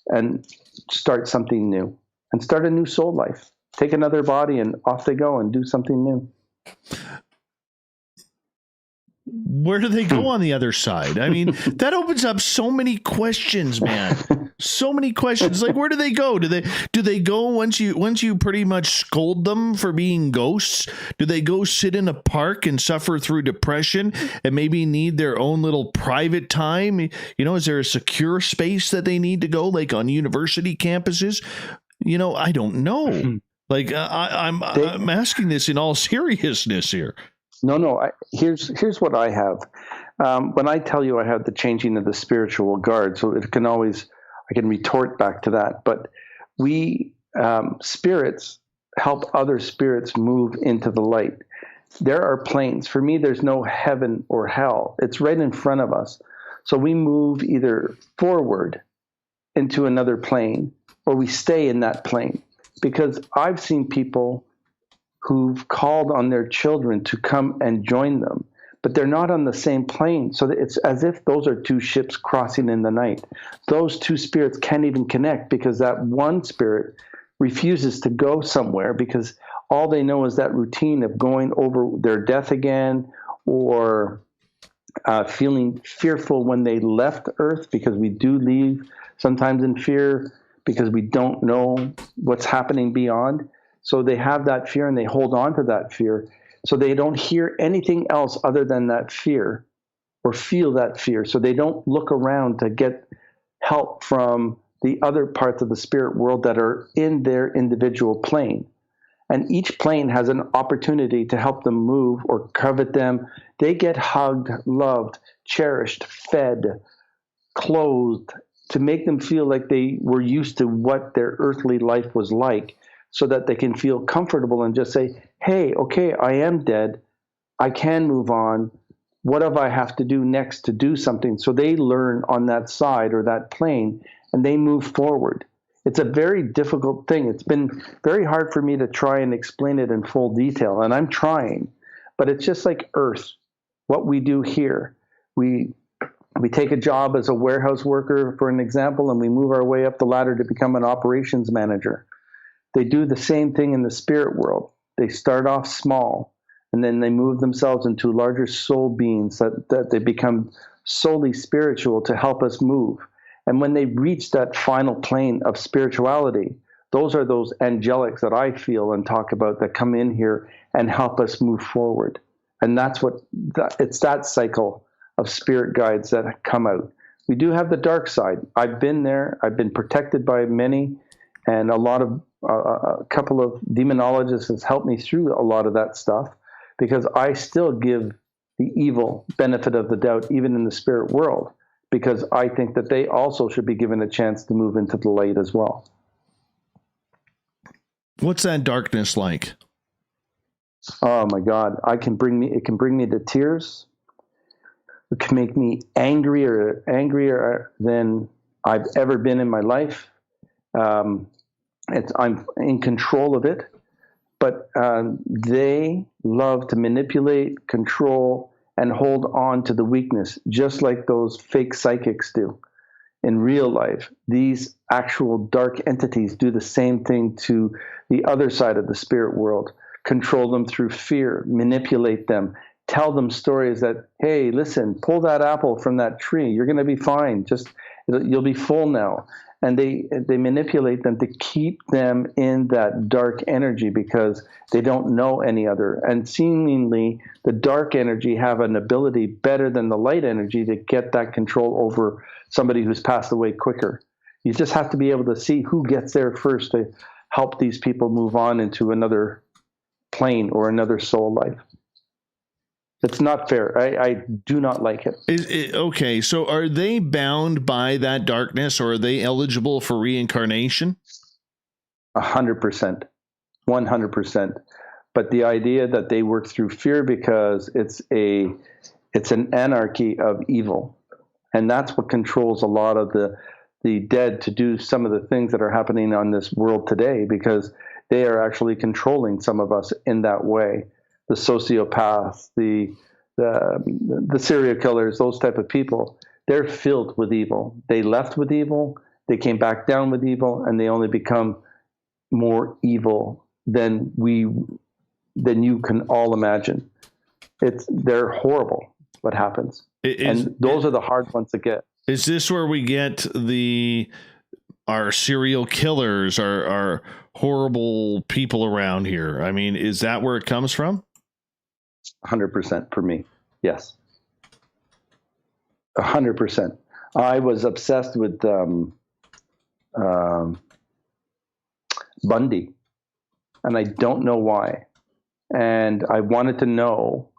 and start something new and start a new soul life. Take another body and off they go and do something new. Where do they go on the other side? I mean, that opens up so many questions, man. So many questions. Like, where do they go? Do they go once you pretty much scold them for being ghosts? Do they go sit in a park and suffer through depression and maybe need their own little private time? You know, is there a secure space that they need to go, like on university campuses? You know, I don't know. Like, I'm asking this in all seriousness here. No. Here's what I have. When I tell you I have the changing of the spiritual guard, so I can retort back to that. But we spirits help other spirits move into the light. There are planes. For me, there's no heaven or hell. It's right in front of us. So we move either forward into another plane or we stay in that plane. Because I've seen people who've called on their children to come and join them, but they're not on the same plane. So it's as if those are two ships crossing in the night. Those two spirits can't even connect because that one spirit refuses to go somewhere because all they know is that routine of going over their death again, or feeling fearful when they left Earth, because we do leave sometimes in fear because we don't know what's happening beyond. So they have that fear and they hold on to that fear. So they don't hear anything else other than that fear or feel that fear. So they don't look around to get help from the other parts of the spirit world that are in their individual plane. And each plane has an opportunity to help them move or covet them. They get hugged, loved, cherished, fed, clothed, to make them feel like they were used to what their earthly life was like, so that they can feel comfortable and just say, hey, okay, I am dead. I can move on. What do I have to do next to do something? So they learn on that side or that plane, and they move forward. It's a very difficult thing. It's been very hard for me to try and explain it in full detail, and I'm trying. But it's just like Earth, what we do here. We take a job as a warehouse worker, for an example, and we move our way up the ladder to become an operations manager. They do the same thing in the spirit world. They start off small, and then they move themselves into larger soul beings that they become solely spiritual to help us move. And when they reach that final plane of spirituality, those are those angelics that I feel and talk about that come in here and help us move forward. And it's that cycle of spirit guides that come out. We do have the dark side. I've been there. I've been protected by many, and a couple of demonologists has helped me through a lot of that stuff, because I still give the evil benefit of the doubt, even in the spirit world, because I think that they also should be given a chance to move into the light as well. What's that darkness like? Oh my God. It can bring me to tears. It can make me angrier than I've ever been in my life. I'm in control of it, but they love to manipulate, control, and hold on to the weakness, just like those fake psychics do. In real life, these actual dark entities do the same thing to the other side of the spirit world. Control them through fear, manipulate them, tell them stories that, hey, listen, pull that apple from that tree. You're going to be fine. You'll be full now. And they manipulate them to keep them in that dark energy, because they don't know any other. And seemingly, the dark energy have an ability better than the light energy to get that control over somebody who's passed away quicker. You just have to be able to see who gets there first to help these people move on into another plane or another soul life. It's not fair. I do not like it. Okay, so are they bound by that darkness, or are they eligible for reincarnation? 100%. 100%. But the idea that they work through fear, because it's an anarchy of evil. And that's what controls a lot of the dead to do some of the things that are happening on this world today, because they are actually controlling some of us in that way. The sociopaths, the serial killers, those type of people, they're filled with evil. They left with evil, they came back down with evil, and they only become more evil than you can all imagine. They're horrible what happens. And those are the hard ones to get. Is this where we get our serial killers, our horrible people around here? I mean, is that where it comes from? 100% for me. Yes. 100%. I was obsessed with Bundy, and I don't know why. And I wanted to know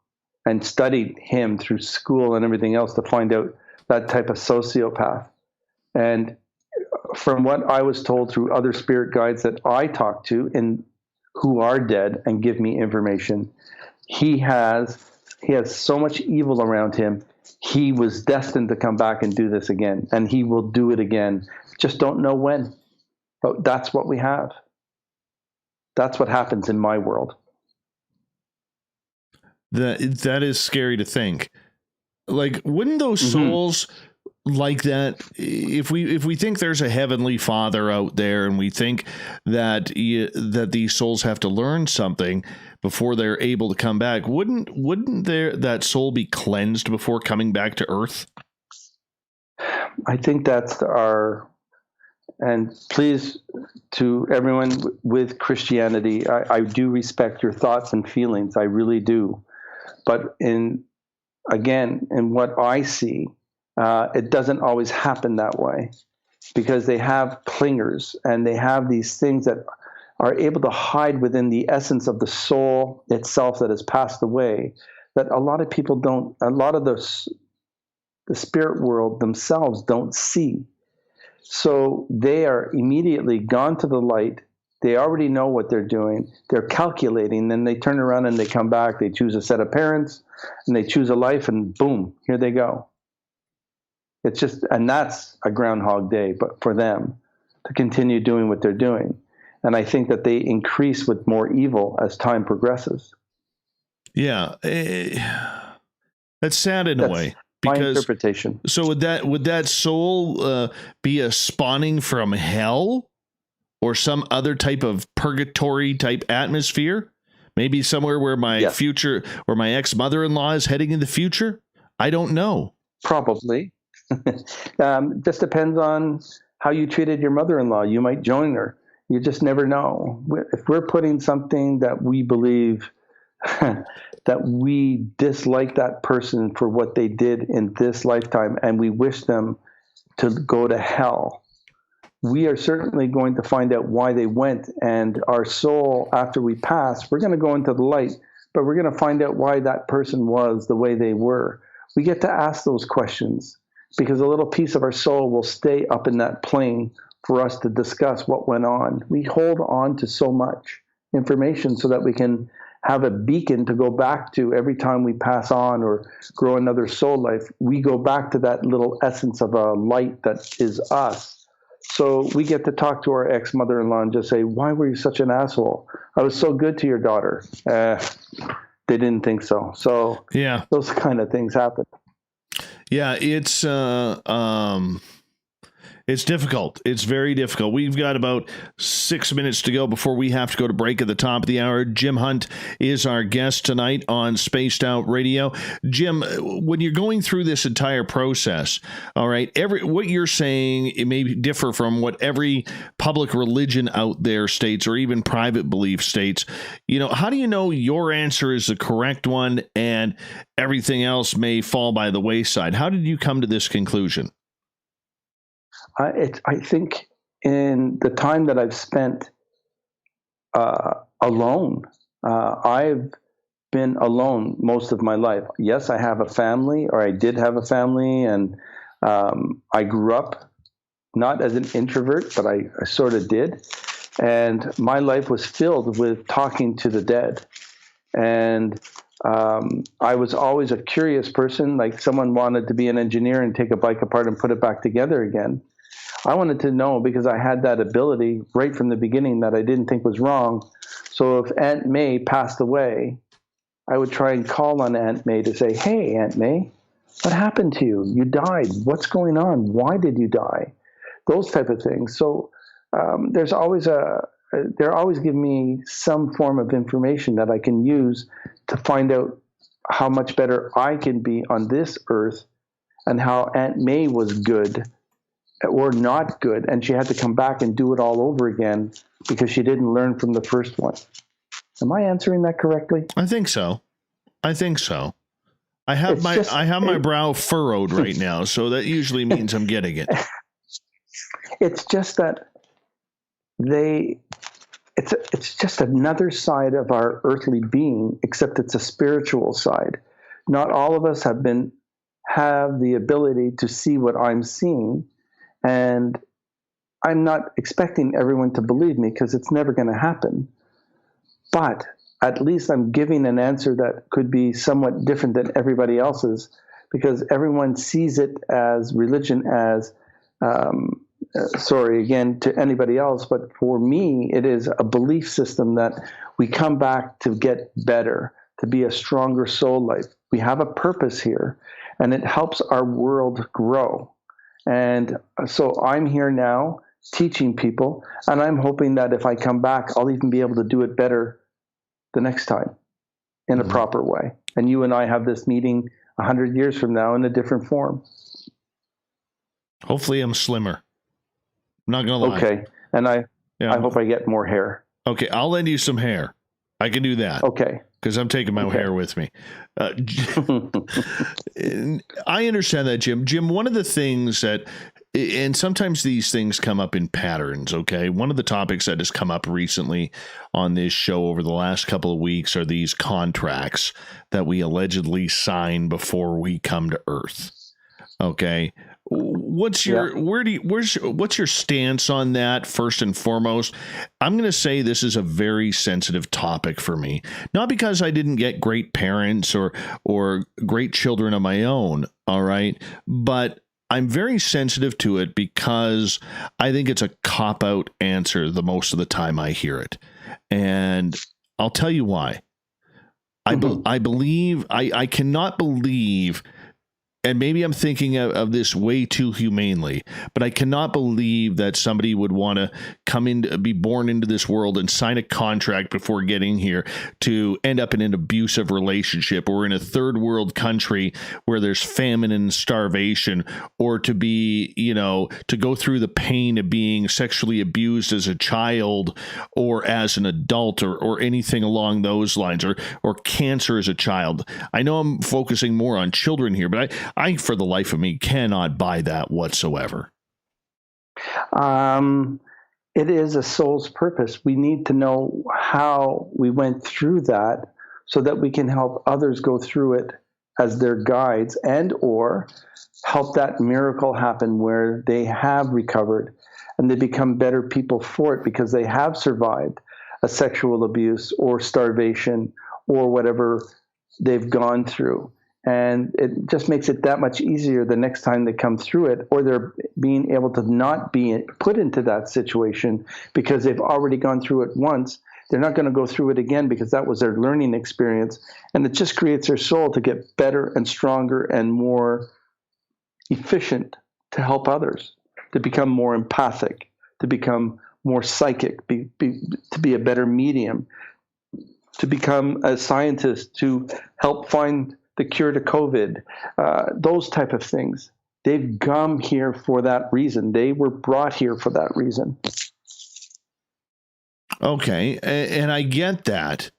and studied him through school and everything else to find out that type of sociopath. And from what I was told through other spirit guides that I talk to and who are dead and give me information, he has so much evil around him. He was destined to come back and do this again, and he will do it again. Just don't know when. But that's what we have. That's what happens in my world. That is scary to think. Like, wouldn't those souls like that, if we think there's a heavenly Father out there, and we think that these souls have to learn something before they're able to come back, wouldn't that soul be cleansed before coming back to Earth? I think that's and please, to everyone with Christianity, I do respect your thoughts and feelings. I really do. But in what I see, it doesn't always happen that way. because they have clingers and they have these things that are able to hide within the essence of the soul itself that has passed away, that a lot of people don't, a lot of the spirit world themselves don't see. So they are immediately gone to the light. They already know what they're doing. They're calculating. Then they turn around and they come back. They choose a set of parents and they choose a life, and boom, here they go. It's just, and that's a Groundhog Day, but for them to continue doing what they're doing. And I think that they increase with more evil as time progresses. Yeah. That's sad in a way. My interpretation. So would that soul be a spawning from hell or some other type of purgatory type atmosphere? Maybe somewhere where my future, where my ex-mother-in-law is heading in the future? I don't know. Probably. Just depends on how you treated your mother-in-law. You might join her. You just never know. If we're putting something that we believe that we dislike that person for what they did in this lifetime, and we wish them to go to hell, we are certainly going to find out why they went. And our soul, after we pass, we're going to go into the light, but we're going to find out why that person was the way they were. We get to ask those questions because a little piece of our soul will stay up in that plane for us to discuss what went on. We hold on to so much information so that we can have a beacon to go back to every time we pass on or grow another soul life. We go back to that little essence of a light that is us. So we get to talk to our ex-mother-in-law and just say, why were you such an asshole? I was so good to your daughter. They didn't think so. So yeah, those kind of things happen. Yeah, it's difficult. It's very difficult. We've got about 6 minutes to go before we have to go to break at the top of the hour. Jim Hunt is our guest tonight on Spaced Out Radio. Jim, when you're going through this entire process, all right, what you're saying, it may differ from what every public religion out there states or even private belief states. You know, how do you know your answer is the correct one and everything else may fall by the wayside? How did you come to this conclusion? I think in the time that I've spent alone, I've been alone most of my life. Yes, I have a family, or I did have a family, and I grew up not as an introvert, but I sort of did. And my life was filled with talking to the dead. And I was always a curious person, like someone wanted to be an engineer and take a bike apart and put it back together again. I wanted to know because I had that ability right from the beginning that I didn't think was wrong. So if Aunt May passed away, I would try and call on Aunt May to say, hey, Aunt May, what happened to you? You died. What's going on? Why did you die? Those type of things. So they're always giving me some form of information that I can use to find out how much better I can be on this earth and how Aunt May was good or not good, and she had to come back and do it all over again because she didn't learn from the first one. Am I answering that correctly? I think so. I have my brow furrowed right now, so that usually means I'm getting it. It's just that it's just another side of our earthly being, except it's a spiritual side. Not all of us have the ability to see what I'm seeing. And I'm not expecting everyone to believe me because it's never going to happen. But at least I'm giving an answer that could be somewhat different than everybody else's, because everyone sees it as religion as, to anybody else. But for me, it is a belief system that we come back to get better, to be a stronger soul life. We have a purpose here, and it helps our world grow. And so I'm here now teaching people, and I'm hoping that if I come back, I'll even be able to do it better the next time in a proper way. And you and I have this meeting 100 years from now in a different form. Hopefully I'm slimmer. I'm not going to lie. Okay. And I hope I get more hair. Okay. I'll lend you some hair. I can do that. Okay. Because I'm taking my hair with me. I understand that, Jim. Jim, one of the things that and sometimes these things come up in patterns, okay? One of the topics that has come up recently on this show over the last couple of weeks are these contracts that we allegedly sign before we come to Earth, okay? What's your what's your stance on that first and foremost? I'm going to say this is a very sensitive topic for me, not because I didn't get great parents or great children of my own, all right, but I'm very sensitive to it because I think it's a cop-out answer the most of the time I hear it. And I'll tell you why. I cannot believe, and maybe I'm thinking of this way too humanely, but I cannot believe that somebody would want to be born into this world and sign a contract before getting here to end up in an abusive relationship or in a third world country where there's famine and starvation, or to be, to go through the pain of being sexually abused as a child or as an adult or anything along those lines, or cancer as a child. I know I'm focusing more on children here, but I, for the life of me, cannot buy that whatsoever. It is a soul's purpose. We need to know how we went through that so that we can help others go through it as their guides, and or help that miracle happen where they have recovered and they become better people for it because they have survived a sexual abuse or starvation or whatever they've gone through. And it just makes it that much easier the next time they come through it, or they're being able to not be put into that situation because they've already gone through it once. They're not going to go through it again because that was their learning experience. And it just creates their soul to get better and stronger and more efficient to help others, to become more empathic, to become more psychic, to be a better medium, to become a scientist, to help find the cure to COVID, those type of things. They've come here for that reason. They were brought here for that reason. Okay, and I get that.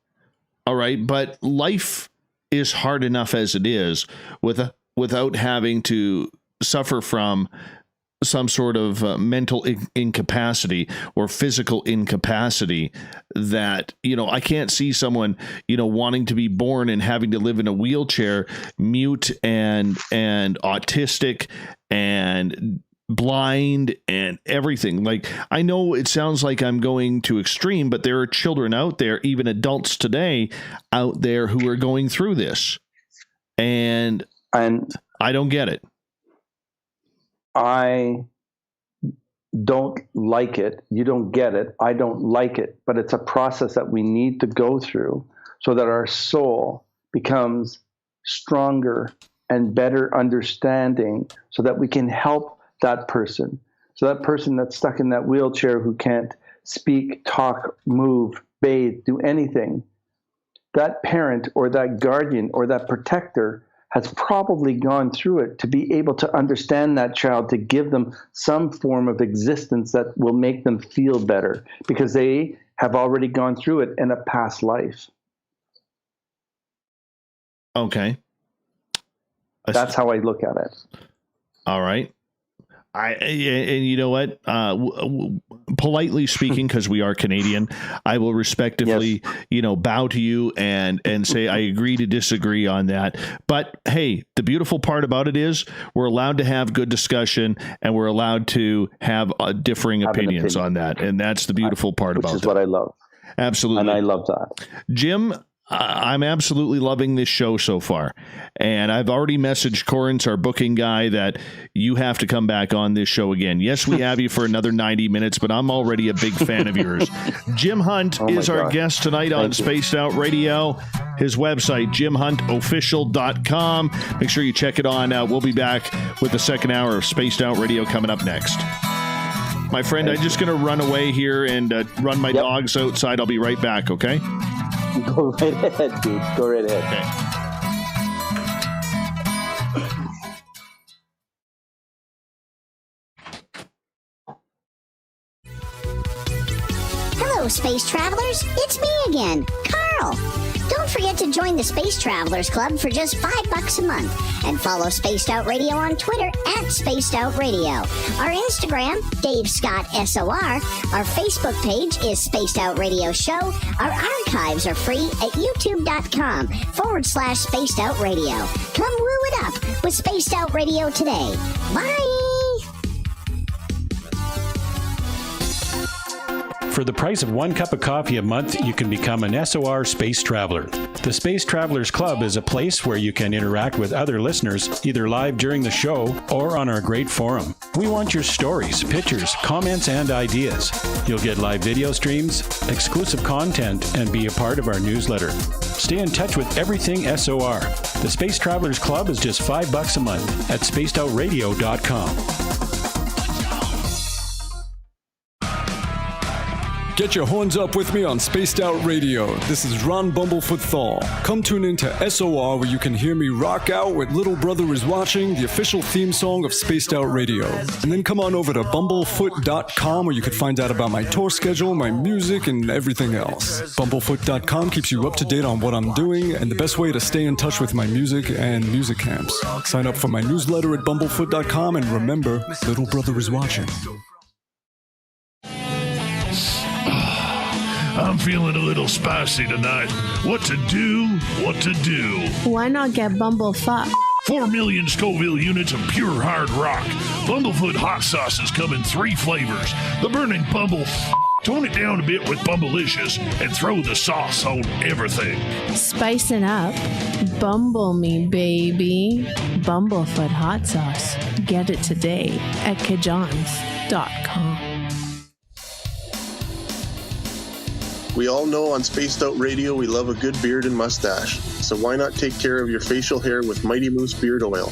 All right, but life is hard enough as it is without having to suffer from some sort of mental incapacity or physical incapacity that, I can't see someone, wanting to be born and having to live in a wheelchair, mute and autistic and blind and everything. Like, I know it sounds like I'm going to extreme, but there are children out there, even adults today out there, who are going through this. And I don't get it. I don't like it. You don't get it. I don't like it. But it's a process that we need to go through so that our soul becomes stronger and better understanding so that we can help that person. So that person that's stuck in that wheelchair who can't speak, talk, move, bathe, do anything, that parent or that guardian or that protector has probably gone through it to be able to understand that child, to give them some form of existence that will make them feel better because they have already gone through it in a past life. Okay. That's how I look at it. All right. And you know what? Politely speaking, because we are Canadian, I will respectively, bow to you and say I agree to disagree on that. But hey, the beautiful part about it is we're allowed to have good discussion and we're allowed to have differing opinions on that, and that's the beautiful part about it. Which is what I love. Absolutely, and I love that, Jim. I'm absolutely loving this show so far. And I've already messaged Corrins, our booking guy, that you have to come back on this show again. Yes, we have you for another 90 minutes, but I'm already a big fan of yours. Jim Hunt is our guest tonight on Spaced Out Radio. His website, jimhuntofficial.com. Make sure you check it on. We'll be back with the second hour of Spaced Out Radio coming up next. My friend, I'm just going to run away here and run my dogs outside. I'll be right back, okay? Go right ahead, dude. Go right ahead. Okay. Hello, space travelers. It's me again, Carl. Don't forget to join the Space Travelers Club for just $5 a month and follow Spaced Out Radio on Twitter at Spaced Out Radio. Our Instagram, Dave Scott SOR. Our Facebook page is Spaced Out Radio Show. Our archives are free at youtube.com/Spaced Out Radio. Come woo it up with Spaced Out Radio today. Bye! For the price of 1 cup of coffee a month, you can become an SOR Space Traveler. The Space Travelers Club is a place where you can interact with other listeners, either live during the show or on our great forum. We want your stories, pictures, comments, and ideas. You'll get live video streams, exclusive content, and be a part of our newsletter. Stay in touch with everything SOR. The Space Travelers Club is just $5 a month at spacedoutradio.com. Get your horns up with me on Spaced Out Radio. This is Ron Bumblefoot Thal. Come tune in to SOR where you can hear me rock out with Little Brother Is Watching, the official theme song of Spaced Out Radio. And then come on over to bumblefoot.com where you can find out about my tour schedule, my music, and everything else. Bumblefoot.com keeps you up to date on what I'm doing and the best way to stay in touch with my music and music camps. Sign up for my newsletter at bumblefoot.com and remember, Little Brother Is Watching. I'm feeling a little spicy tonight. What to do? What to do? Why not get Bumblefuck? 4 million Scoville units of pure hard rock. Bumblefoot hot sauces come in 3 flavors. The burning Bumble. Tone it down a bit with Bumblicious and throw the sauce on everything. Spicing up. Bumble me, baby. Bumblefoot hot sauce. Get it today at kajans.com. We all know on Spaced Out Radio we love a good beard and mustache, so why not take care of your facial hair with Mighty Moose Beard Oil?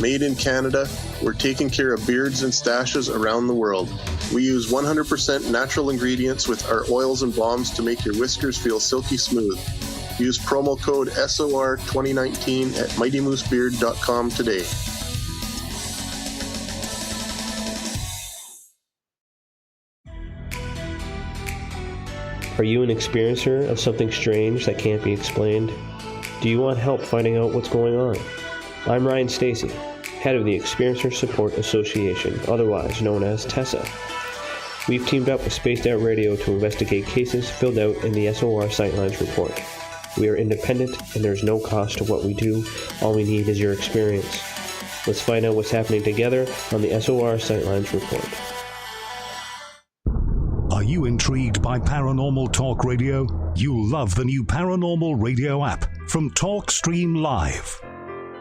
Made in Canada, we're taking care of beards and stashes around the world. We use 100% natural ingredients with our oils and balms to make your whiskers feel silky smooth. Use promo code SOR2019 at mightymoosebeard.com today. Are you an experiencer of something strange that can't be explained? Do you want help finding out what's going on? I'm Ryan Stacy, head of the Experiencer Support Association, otherwise known as TESSA. We've teamed up with Spaced Out Radio to investigate cases filled out in the SOR Sightlines report. We are independent and there's no cost to what we do. All we need is your experience. Let's find out what's happening together on the SOR Sightlines report. Are you intrigued by Paranormal Talk Radio? You'll love the new Paranormal Radio app from TalkStream Live.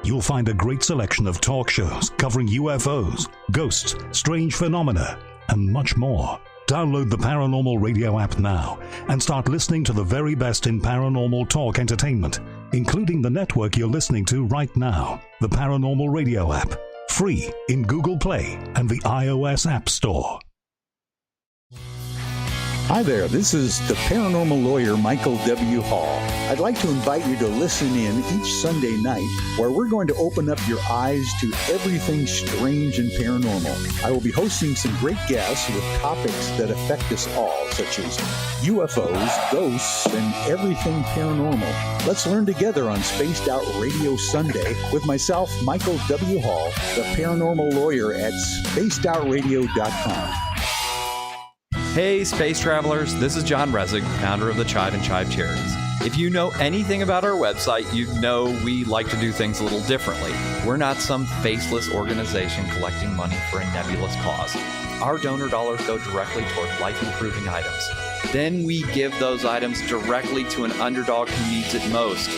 You'll find a great selection of talk shows covering UFOs, ghosts, strange phenomena, and much more. Download the Paranormal Radio app now and start listening to the very best in paranormal talk entertainment, including the network you're listening to right now, the Paranormal Radio app, free in Google Play and the iOS App Store. Hi there, this is the paranormal lawyer Michael W. Hall. I'd like to invite you to listen in each Sunday night where we're going to open up your eyes to everything strange and paranormal. I will be hosting some great guests with topics that affect us all, such as UFOs, ghosts, and everything paranormal. Let's learn together on Spaced Out Radio Sunday with myself, Michael W. Hall, the paranormal lawyer at spacedoutradio.com. Hey, space travelers, this is John Resig, founder of the Chive and Chive Charities. If you know anything about our website, you know we like to do things a little differently. We're not some faceless organization collecting money for a nebulous cause. Our donor dollars go directly toward life-improving items. Then we give those items directly to an underdog who needs it most.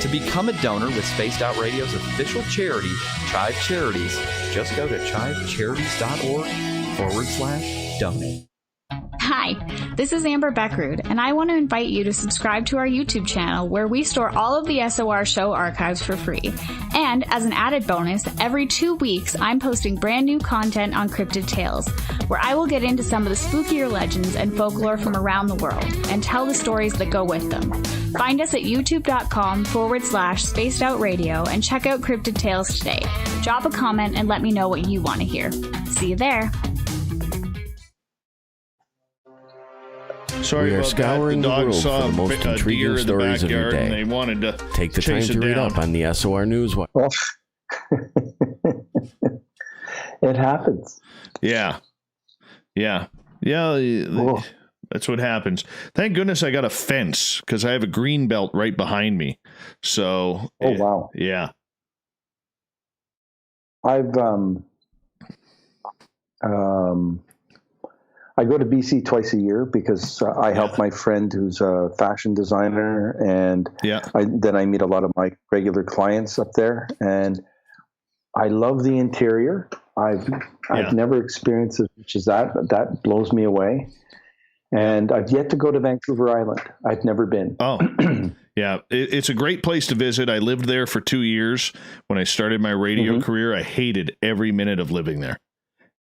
To become a donor with Spaced Out Radio's official charity, Chive Charities, just go to chivecharities.org/donate. Hi, this is Amber Beckrud, and I want to invite you to subscribe to our YouTube channel where we store all of the SOR show archives for free. And as an added bonus, every 2 weeks I'm posting brand new content on Cryptid Tales, where I will get into some of the spookier legends and folklore from around the world and tell the stories that go with them. Find us at youtube.com/Spaced Out Radio and check out Cryptid Tales today. Drop a comment and let me know what you want to hear. See you there. Sorry We are about scouring that. the world saw for the most a intriguing deer in the stories of your backyard and day. they wanted to Take the time chase to it read down. up on the SOR Newswire. It happens. Yeah. That's what happens. Thank goodness I got a fence because I have a green belt right behind me. So, wow. Yeah. I've I go to BC twice a year because I help my friend who's a fashion designer, and then I meet a lot of my regular clients up there, and I love the interior. I've never experienced as much as that, but that blows me away. And I've yet to go to Vancouver Island. I've never been. Oh, yeah. It's a great place to visit. I lived there for 2 years when I started my radio career. I hated every minute of living there.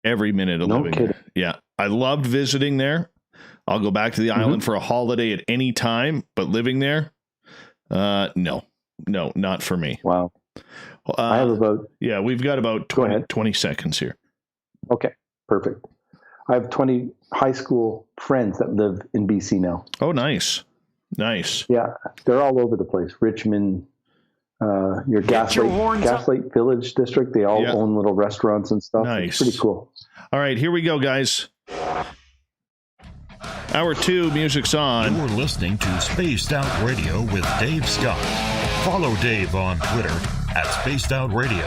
Every minute of living there. Yeah. I loved visiting there. I'll go back to the island for a holiday at any time, but living there, no, not for me. Wow. I have about... Yeah, we've got about 20 seconds here. Okay, perfect. I have 20 high school friends that live in BC now. Oh, nice. Yeah, they're all over the place. Richmond, your Gaslight Village district, they all own little restaurants and stuff. Nice. It's pretty cool. All right, here we go, guys. Hour 2, music's on. You're listening to Spaced Out Radio with Dave Scott. Follow Dave on Twitter at Spaced Out Radio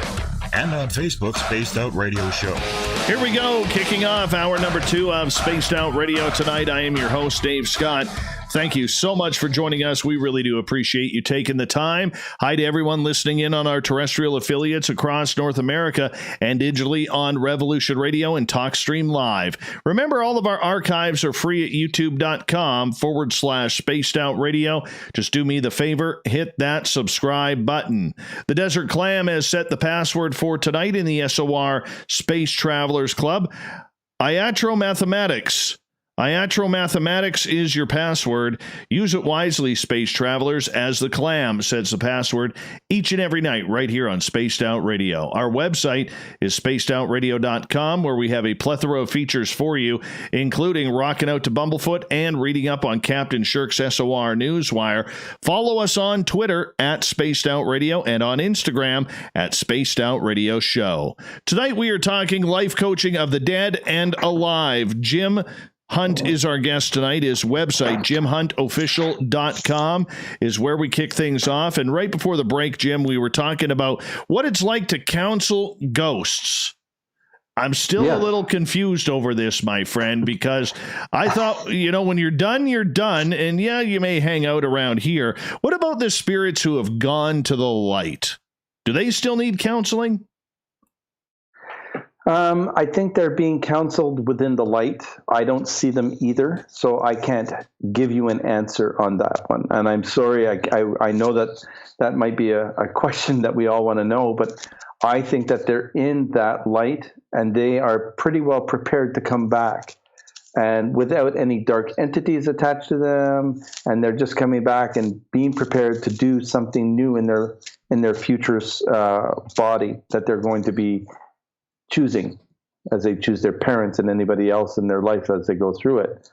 and on Facebook, Spaced Out Radio Show. Here we go, kicking off hour number 2 of Spaced Out Radio tonight. I am your host, Dave Scott. Thank you so much for joining us. We really do appreciate you taking the time. Hi to everyone listening in on our terrestrial affiliates across North America and digitally on Revolution Radio and TalkStream Live. Remember, all of our archives are free at youtube.com/Spaced Out Radio. Just do me the favor, hit that subscribe button. The Desert Clam has set the password for tonight in the SOR Space Travelers Club. Iatromathematics. Iatromathematics is your password. Use it wisely, space travelers, as the Clam sets the password each and every night right here on Spaced Out Radio. Our website is spacedoutradio.com, where we have a plethora of features for you, including rocking out to Bumblefoot and reading up on Captain Shirk's SOR Newswire. Follow us on Twitter at Spaced Out Radio and on Instagram at Spaced Out Radio Show. Tonight we are talking life coaching of the dead and alive. Jim Hunt is our guest tonight. His website, JimHuntOfficial.com, is where we kick things off. And right before the break, Jim, we were talking about what it's like to counsel ghosts. I'm still a little confused over this, my friend, because I thought, when you're done, you're done. And yeah, you may hang out around here. What about the spirits who have gone to the light? Do they still need counseling? I think they're being counseled within the light. I don't see them either, so I can't give you an answer on that one. And I'm sorry, I know that might be a question that we all want to know, but I think that they're in that light and they are pretty well prepared to come back, and without any dark entities attached to them, and they're just coming back and being prepared to do something new in their future body that they're going to be choosing as they choose their parents and anybody else in their life as they go through it.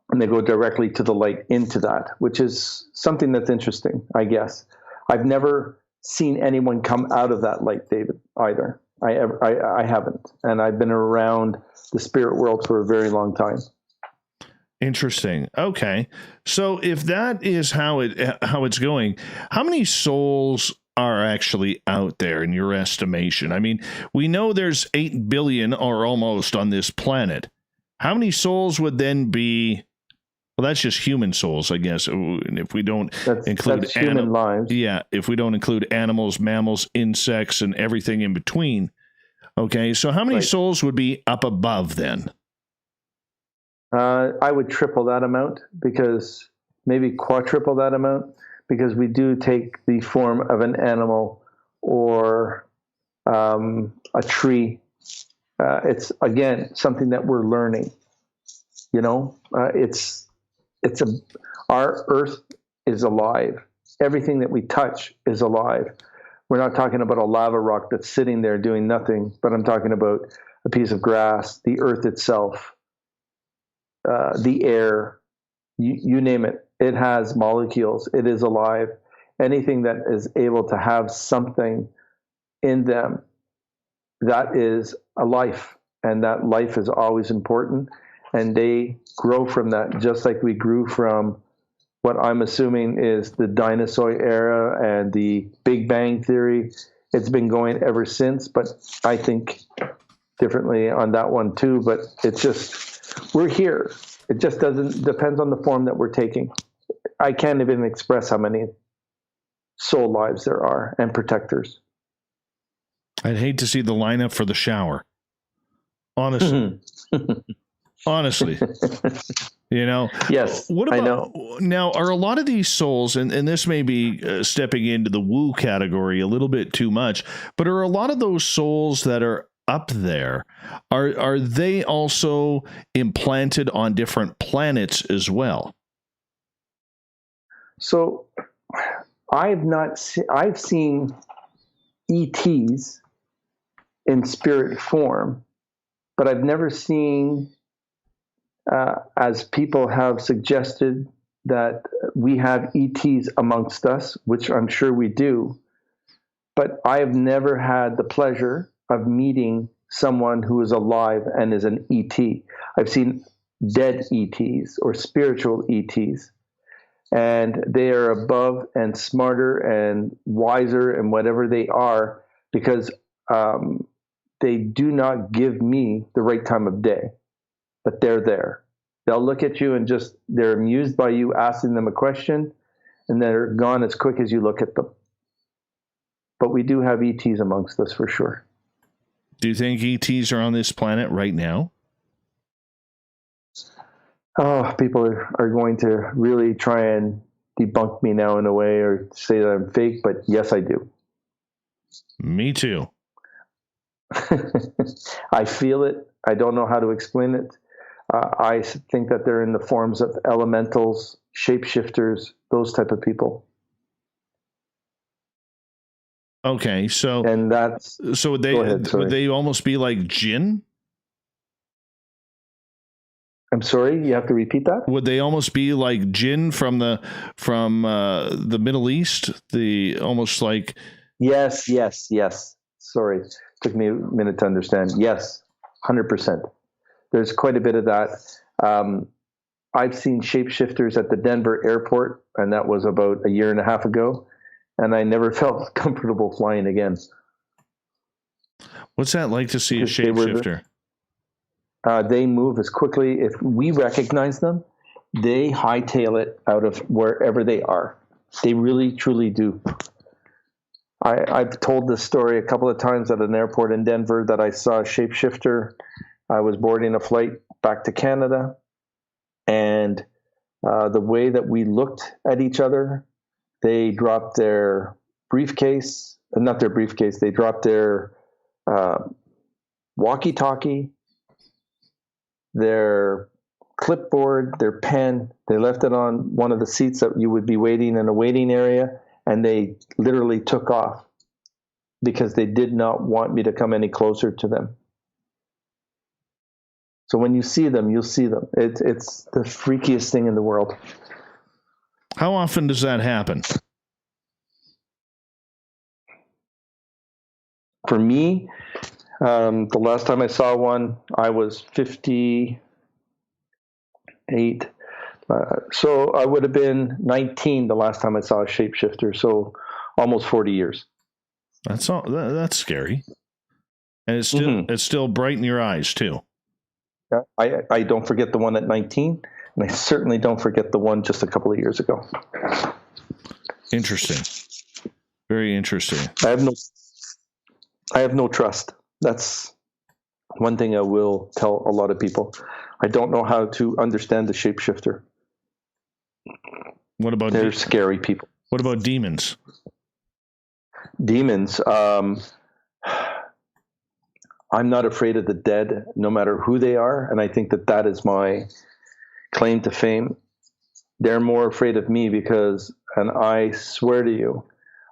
And they go directly to the light into that, which is something that's interesting, I guess. I've never seen anyone come out of that light, David, either. I haven't. And I've been around the spirit world for a very long time. Interesting. Okay. So if that is how it's going, how many souls are actually out there in your estimation? I mean, we know there's 8 billion or almost on this planet. How many souls would then be? Well, that's just human souls, I guess. If we don't include human lives. Yeah. If we don't include animals, mammals, insects, and everything in between. Okay. So how many souls would be up above then? I would triple that amount, because maybe quadruple that amount, because we do take the form of an animal or a tree. It's, again, something that we're learning. Our earth is alive. Everything that we touch is alive. We're not talking about a lava rock that's sitting there doing nothing, but I'm talking about a piece of grass, the earth itself, the air, you name it. It has molecules. It is alive. Anything that is able to have something in them, that is a life. And that life is always important. And they grow from that, just like we grew from what I'm assuming is the dinosaur era and the Big Bang Theory. It's been going ever since, but I think differently on that one too. But it's just, we're here. It just depends on the form that we're taking. I can't even express how many soul lives there are and protectors. I'd hate to see the lineup for the shower. Honestly. Honestly. You know? Yes, what about, I know. Now, are a lot of these souls, and this may be stepping into the woo category a little bit too much, but are a lot of those souls that are up there, are they also implanted on different planets as well? So I've seen ETs in spirit form, but I've never seen, as people have suggested, that we have ETs amongst us, which I'm sure we do. But I have never had the pleasure of meeting someone who is alive and is an ET. I've seen dead ETs or spiritual ETs, and they are above and smarter and wiser and whatever they are, because they do not give me the right time of day, but they're there. They'll look at you and they're amused by you asking them a question, and they're gone as quick as you look at them. But we do have ETs amongst us for sure. Do you think ETs are on this planet right now? Oh, people are going to really try and debunk me now in a way, or say that I'm fake, but yes, I do. Me too. I feel it. I don't know how to explain it. I think that they're in the forms of elementals, shapeshifters, those type of people. Okay, so and that's so would they almost be like jinn? I'm sorry, you have to repeat that. Would they almost be like jinn from the Middle East? The almost like yes. Sorry, took me a minute to understand. Yes, 100%. There's quite a bit of that. I've seen shapeshifters at the Denver airport, and that was about a year and a half ago, and I never felt comfortable flying again. What's that like to see a shapeshifter? They move as quickly. If we recognize them, they hightail it out of wherever they are. They really, truly do. I've told this story a couple of times at an airport in Denver that I saw a shapeshifter. I was boarding a flight back to Canada, and the way that we looked at each other, they dropped their briefcase, not their briefcase, they dropped their walkie-talkie, their clipboard, their pen. They left it on one of the seats that you would be waiting in a waiting area, and they literally took off because they did not want me to come any closer to them. So when you see them, you'll see them. It's the freakiest thing in the world. How often does that happen? For me, the last time I saw one, I was 58. So I would have been 19 the last time I saw a shapeshifter. So almost 40 years. That's scary. And it's still bright in your eyes too. Yeah, I don't forget the one at 19, and I certainly don't forget the one just a couple of years ago. Interesting. Very interesting. I have no trust. That's one thing I will tell a lot of people. I don't know how to understand the shapeshifter. What about they're scary people? What about demons? Demons. I'm not afraid of the dead, no matter who they are, and I think that is my claim to fame. They're more afraid of me because, and I swear to you,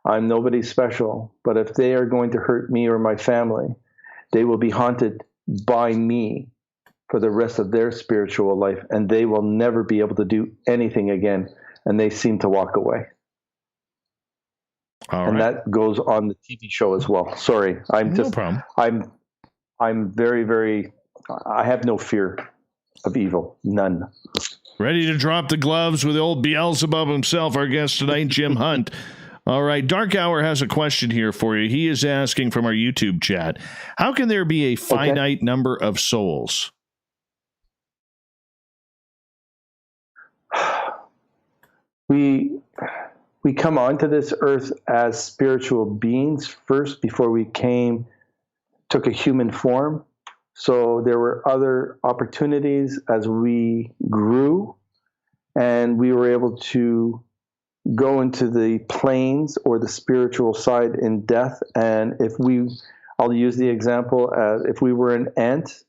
I'm nobody special, but if they are going to hurt me or my family, they will be haunted by me for the rest of their spiritual life, and they will never be able to do anything again. And they seem to walk away. That goes on the TV show as well. Sorry, No problem. I'm very, very. I have no fear of evil, none. Ready to drop the gloves with old Beelzebub himself, our guest tonight, Jim Hunt. All right, Dark Hour has a question here for you. He is asking from our YouTube chat, how can there be a finite number of souls? We come onto this earth as spiritual beings first before we took a human form. So there were other opportunities as we grew, and we were able to go into the planes or the spiritual side in death. And I'll use the example as if we were an ant,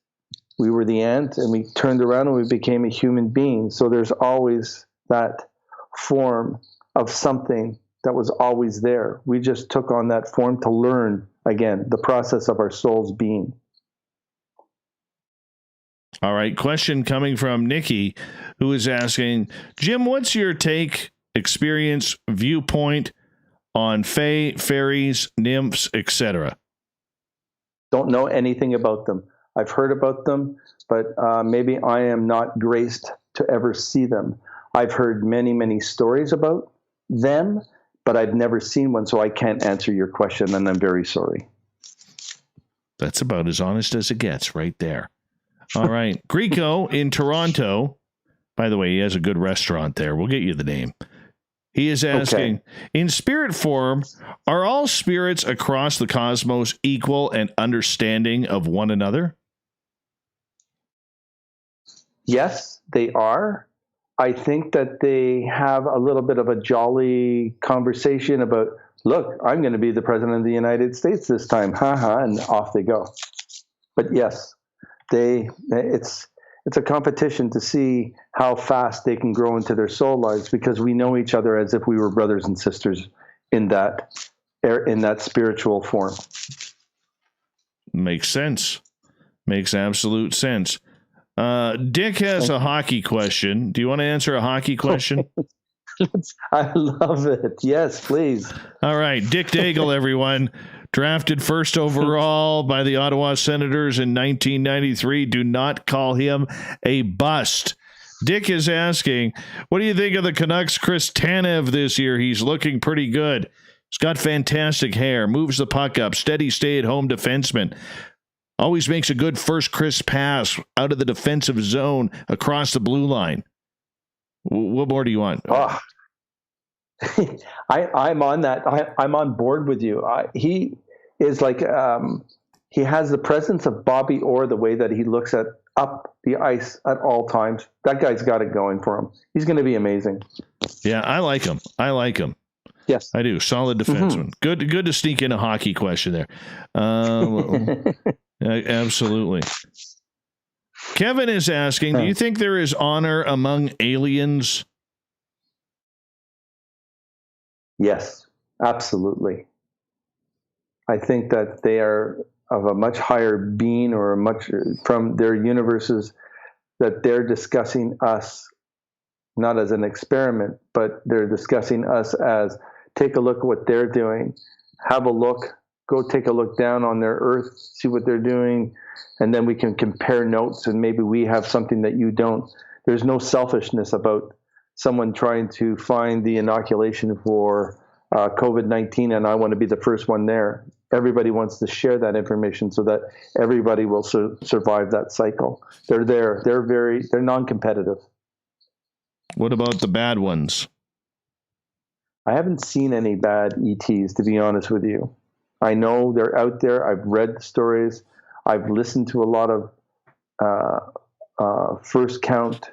we were the ant, and we turned around and we became a human being. So there's always that form of something that was always there. We just took on that form to learn, again, the process of our soul's being. All right, question coming from Nikki, who is asking, Jim, what's your take, experience, viewpoint on fae, fairies, nymphs, etc.? Don't know anything about them. I've heard about them, but maybe I am not graced to ever see them. I've heard many, many stories about them, but I've never seen one, so I can't answer your question, and I'm very sorry. That's about as honest as it gets right there. All right. Greco in Toronto. By the way, he has a good restaurant there. We'll get you the name. He is asking, in spirit form, are all spirits across the cosmos equal and understanding of one another? Yes, they are. I think that they have a little bit of a jolly conversation about, look, I'm going to be the president of the United States this time, and off they go. But yes, it's a competition to see how fast they can grow into their soul lives, because we know each other as if we were brothers and sisters in that spiritual form. Makes sense. Makes absolute sense. Dick has a hockey question. Do you want to answer a hockey question? I love it. Yes, please. All right. Dick Daigle, everyone. Drafted first overall by the Ottawa Senators in 1993. Do not call him a bust. Dick is asking, what do you think of the Canucks' Chris Tanev this year? He's looking pretty good. He's got fantastic hair, moves the puck up, steady stay-at-home defenseman. Always makes a good first crisp pass out of the defensive zone across the blue line. What more do you want? Oh. I'm on that. I'm on board with you. He is like, he has the presence of Bobby Orr, the way that he looks up the ice at all times. That guy's got it going for him. He's going to be amazing. Yeah, I like him. Yes, I do. Solid defenseman. Mm-hmm. Good to sneak in a hockey question there. Absolutely. Kevin is asking, do you think there is honor among aliens? Yes, absolutely. I think that they are of a much higher being, or much from their universes, that they're discussing us not as an experiment, but they're discussing us as, take a look at what they're doing, have a look, go take a look down on their earth, see what they're doing, and then we can compare notes, and maybe we have something that you don't. There's no selfishness about someone trying to find the inoculation for COVID-19, and I want to be the first one there. Everybody wants to share that information so that everybody will survive that cycle. They're there. They're non-competitive. What about the bad ones? I haven't seen any bad ETs, to be honest with you. I know they're out there. I've read the stories. I've listened to a lot of first count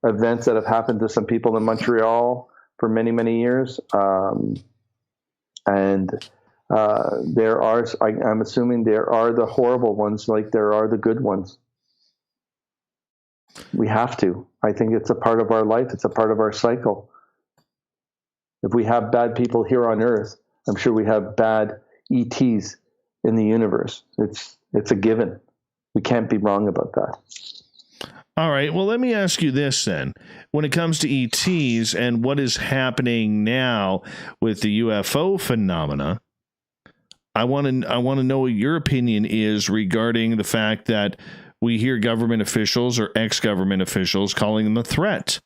events that have happened to some people in Montreal for many, many years. There are, I'm assuming there are the horrible ones like there are the good ones. We have to. I think it's a part of our life. It's a part of our cycle. If we have bad people here on Earth, I'm sure we have bad ETs in the universe. It's a given. We can't be wrong about that. All right. Well, let me ask you this then. When it comes to ETs and what is happening now with the UFO phenomena, I want to know what your opinion is regarding the fact that we hear government officials or ex-government officials calling them a threat.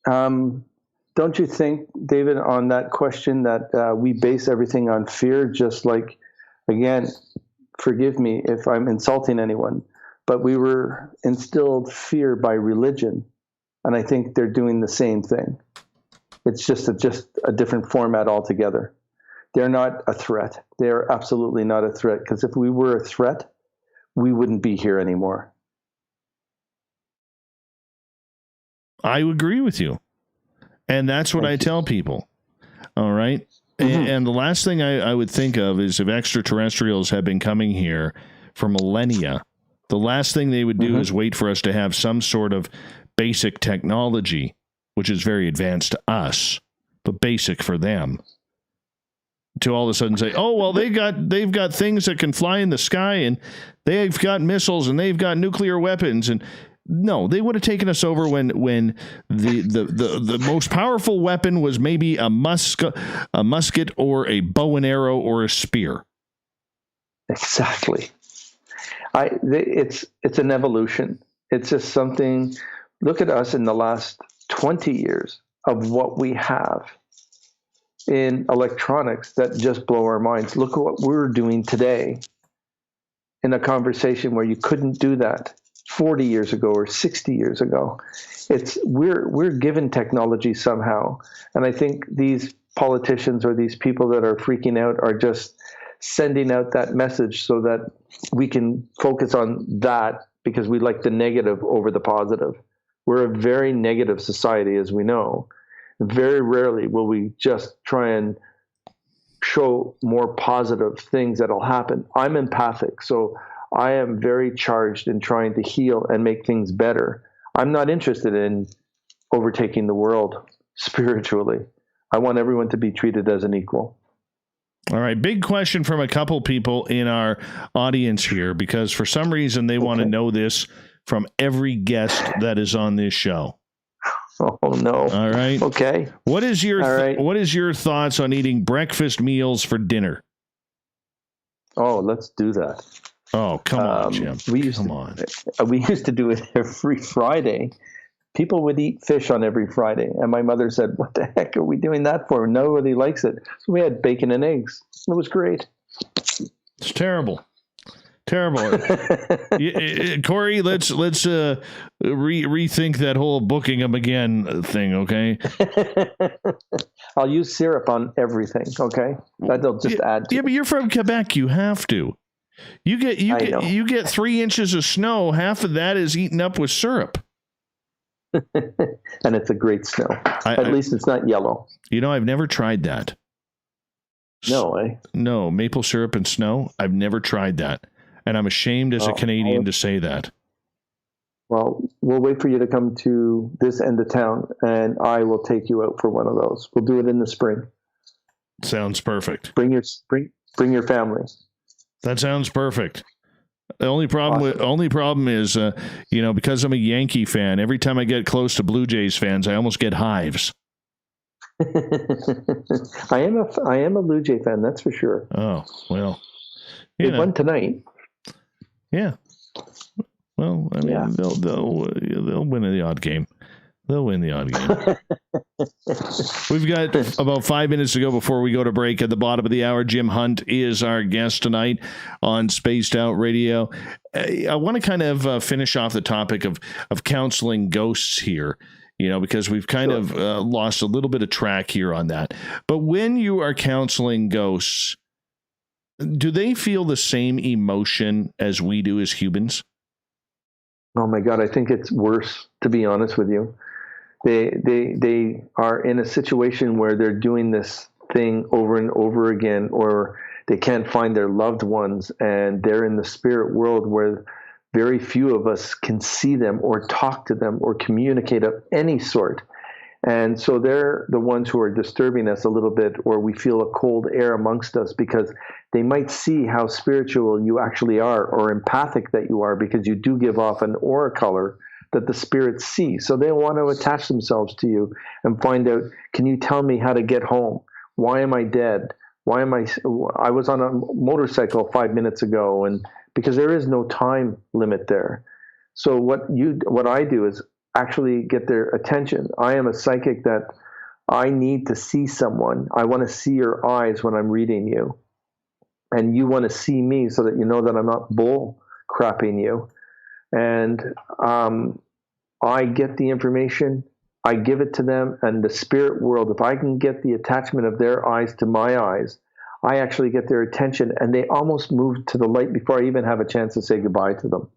Don't you think, David, on that question that we base everything on fear, just like, again, forgive me if I'm insulting anyone, but we were instilled fear by religion, and I think they're doing the same thing. It's just a different format altogether. They're not a threat. They're absolutely not a threat, because if we were a threat, we wouldn't be here anymore. I agree with you. And that's what I tell people. All right. Mm-hmm. And the last thing I would think of is if extraterrestrials have been coming here for millennia, the last thing they would do is wait for us to have some sort of basic technology, which is very advanced to us, but basic for them, to all of a sudden say, oh, well, they've got things that can fly in the sky, and they've got missiles, and they've got nuclear weapons. And no, they would have taken us over when the most powerful weapon was maybe a musket or a bow and arrow or a spear. Exactly. It's an evolution. It's just something. Look at us in the last 20 years of what we have in electronics that just blow our minds. Look at what we're doing today in a conversation where you couldn't do that 40 years ago or 60 years ago. We're given technology somehow. And I think these politicians or these people that are freaking out are just sending out that message so that we can focus on that, because we like the negative over the positive. We're a very negative society, as we know. Very rarely will we just try and show more positive things that'll happen. I'm empathic, so I am very charged in trying to heal and make things better. I'm not interested in overtaking the world spiritually. I want everyone to be treated as an equal. All right. Big question from a couple people in our audience here, because for some reason they want to know this from every guest that is on this show. Oh, no. All right. Okay. What is your thoughts on eating breakfast meals for dinner? Oh, let's do that. Oh, come on, Jim. We used to do it every Friday. People would eat fish on every Friday. And my mother said, what the heck are we doing that for? Nobody likes it. So we had bacon and eggs. It was great. It's terrible. Terrible. Corey, let's rethink that whole booking them again thing, okay? I'll use syrup on everything, okay? That'll just add to but you're from Quebec. You have to. You get 3 inches of snow. Half of that is eaten up with syrup. And it's a great snow. At least it's not yellow. I've never tried that. No, eh? No, maple syrup and snow. I've never tried that. And I'm ashamed as a Canadian to say that. Well, we'll wait for you to come to this end of town, and I will take you out for one of those. We'll do it in the spring. Sounds perfect. Bring your family. That sounds perfect. The only problem is, because I'm a Yankee fan, every time I get close to Blue Jays fans, I almost get hives. I am a Blue Jay fan, that's for sure. Oh, well. They won tonight. Yeah. Well, I mean, they'll win the odd game. They'll win the odd game. We've got about 5 minutes to go before we go to break. At the bottom of the hour, Jim Hunt is our guest tonight on Spaced Out Radio. I want to kind of finish off the topic of counseling ghosts here, because we've kind of lost a little bit of track here on that. But when you are counseling ghosts, do they feel the same emotion as we do as humans? Oh my God, I think it's worse, to be honest with you. They are in a situation where they're doing this thing over and over again, or they can't find their loved ones, and they're in the spirit world where very few of us can see them or talk to them or communicate of any sort. And so they're the ones who are disturbing us a little bit, or we feel a cold air amongst us, because they might see how spiritual you actually are, or empathic that you are, because you do give off an aura color that the spirits see. So they want to attach themselves to you and find out, can you tell me how to get home? Why am I dead? I was on a motorcycle 5 minutes ago, and because there is no time limit there. So what I do is actually get their attention. I am a psychic that I need to see someone. I want to see your eyes when I'm reading you. And you want to see me so that you know that I'm not bull crapping you. And I get the information, I give it to them, and the spirit world, if I can get the attachment of their eyes to my eyes, I actually get their attention, and they almost move to the light before I even have a chance to say goodbye to them.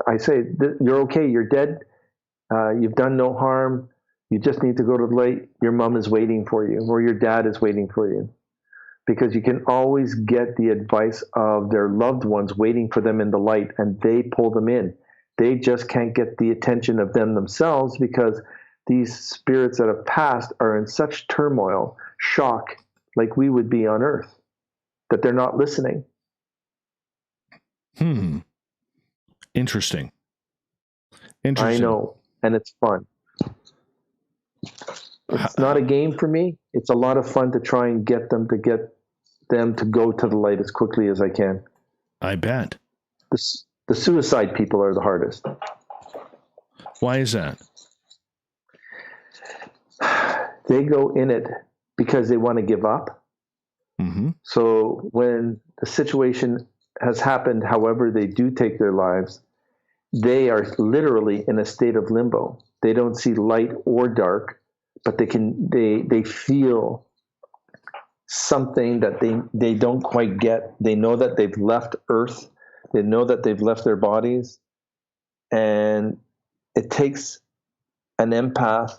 I say, you're okay, you're dead, you've done no harm, you just need to go to the light, your mom is waiting for you, or your dad is waiting for you. Because you can always get the advice of their loved ones waiting for them in the light, and they pull them in. They just can't get the attention of them themselves, because these spirits that have passed are in such turmoil, shock, like we would be on Earth, that they're not listening. Interesting. I know, and it's fun. It's not a game for me. It's a lot of fun to try and get them to go to the light as quickly as I can. I bet. The suicide people are the hardest. Why is that? They go in it because they want to give up. Mm-hmm. So when the situation has happened, however they do take their lives, they are literally in a state of limbo. They don't see light or dark, but they feel something that they don't quite get. They know that they've left Earth. They know that they've left their bodies. And it takes an empath,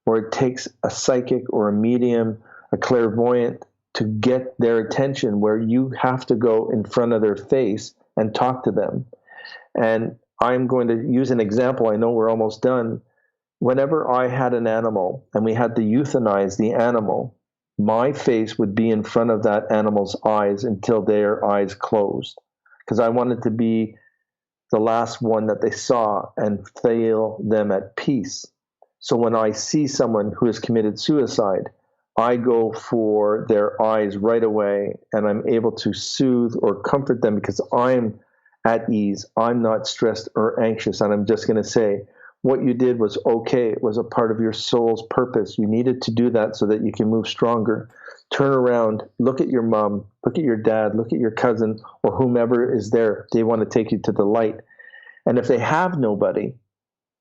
or it takes a psychic or a medium, a clairvoyant, to get their attention, where you have to go in front of their face and talk to them. And I'm going to use an example. I know we're almost done. Whenever I had an animal and we had to euthanize the animal, my face would be in front of that animal's eyes until their eyes closed, because I wanted to be the last one that they saw and feel them at peace. So when I see someone who has committed suicide, I go for their eyes right away, and I'm able to soothe or comfort them because I'm at ease. I'm not stressed or anxious, and I'm just going to say, what you did was okay. It was a part of your soul's purpose. You needed to do that so that you can move stronger. Turn around, look at your mom, look at your dad, look at your cousin, or whomever is there. They want to take you to the light. And if they have nobody,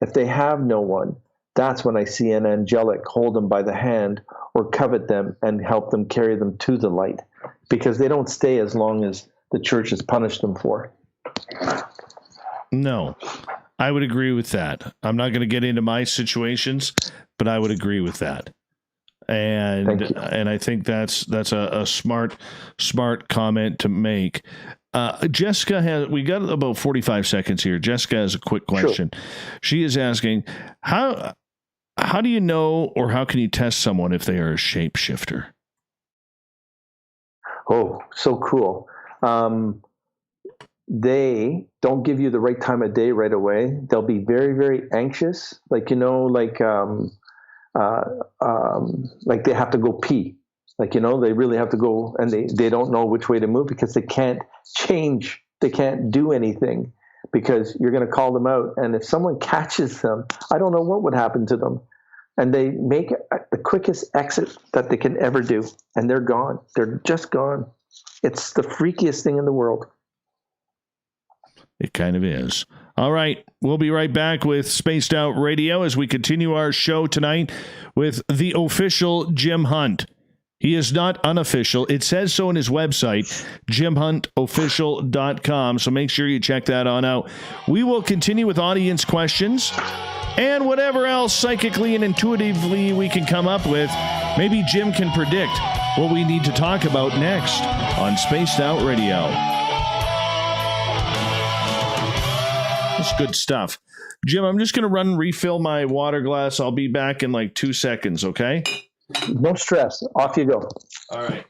if they have no one, that's when I see an angelic hold them by the hand or covet them and help them carry them to the light, because they don't stay as long as the church has punished them for. No, I would agree with that. I'm not going to get into my situations, but I would agree with that. And I think that's a smart comment to make. Jessica we got about 45 seconds here. Jessica has a quick question. Sure. She is asking, how do you know, or how can you test someone if they are a shapeshifter? Oh, so cool. They don't give you the right time of day right away. They'll be very, very anxious. Like they have to go pee. They really have to go, and they don't know which way to move because they can't change. They can't do anything because you're going to call them out. And if someone catches them, I don't know what would happen to them. And they make the quickest exit that they can ever do. And they're gone. They're just gone. It's the freakiest thing in the world. It kind of is. All right. We'll be right back with Spaced Out Radio as we continue our show tonight with the official Jim Hunt. He is not unofficial. It says so in his website, jimhuntofficial.com. So make sure you check that on out. We will continue with audience questions and whatever else psychically and intuitively we can come up with. Maybe Jim can predict what we need to talk about next on Spaced Out Radio. That's good stuff. Jim, I'm just going to run and refill my water glass. I'll be back in like 2 seconds, okay? No stress. Off you go. All right.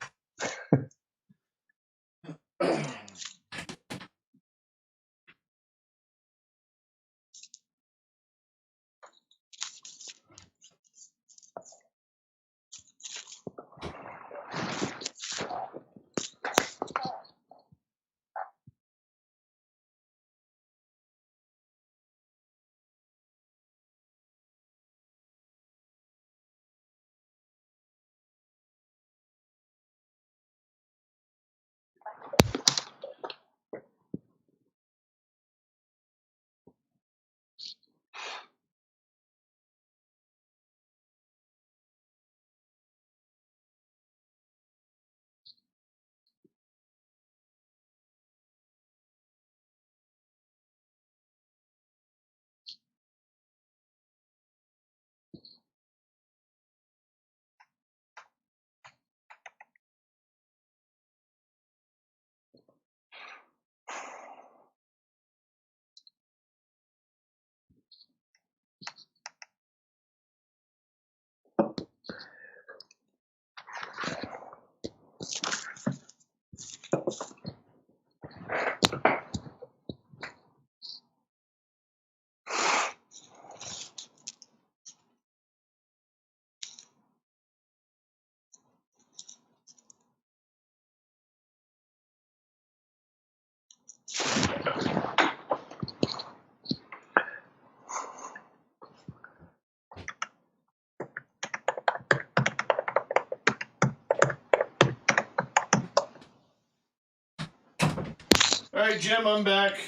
All right, Jim, I'm back.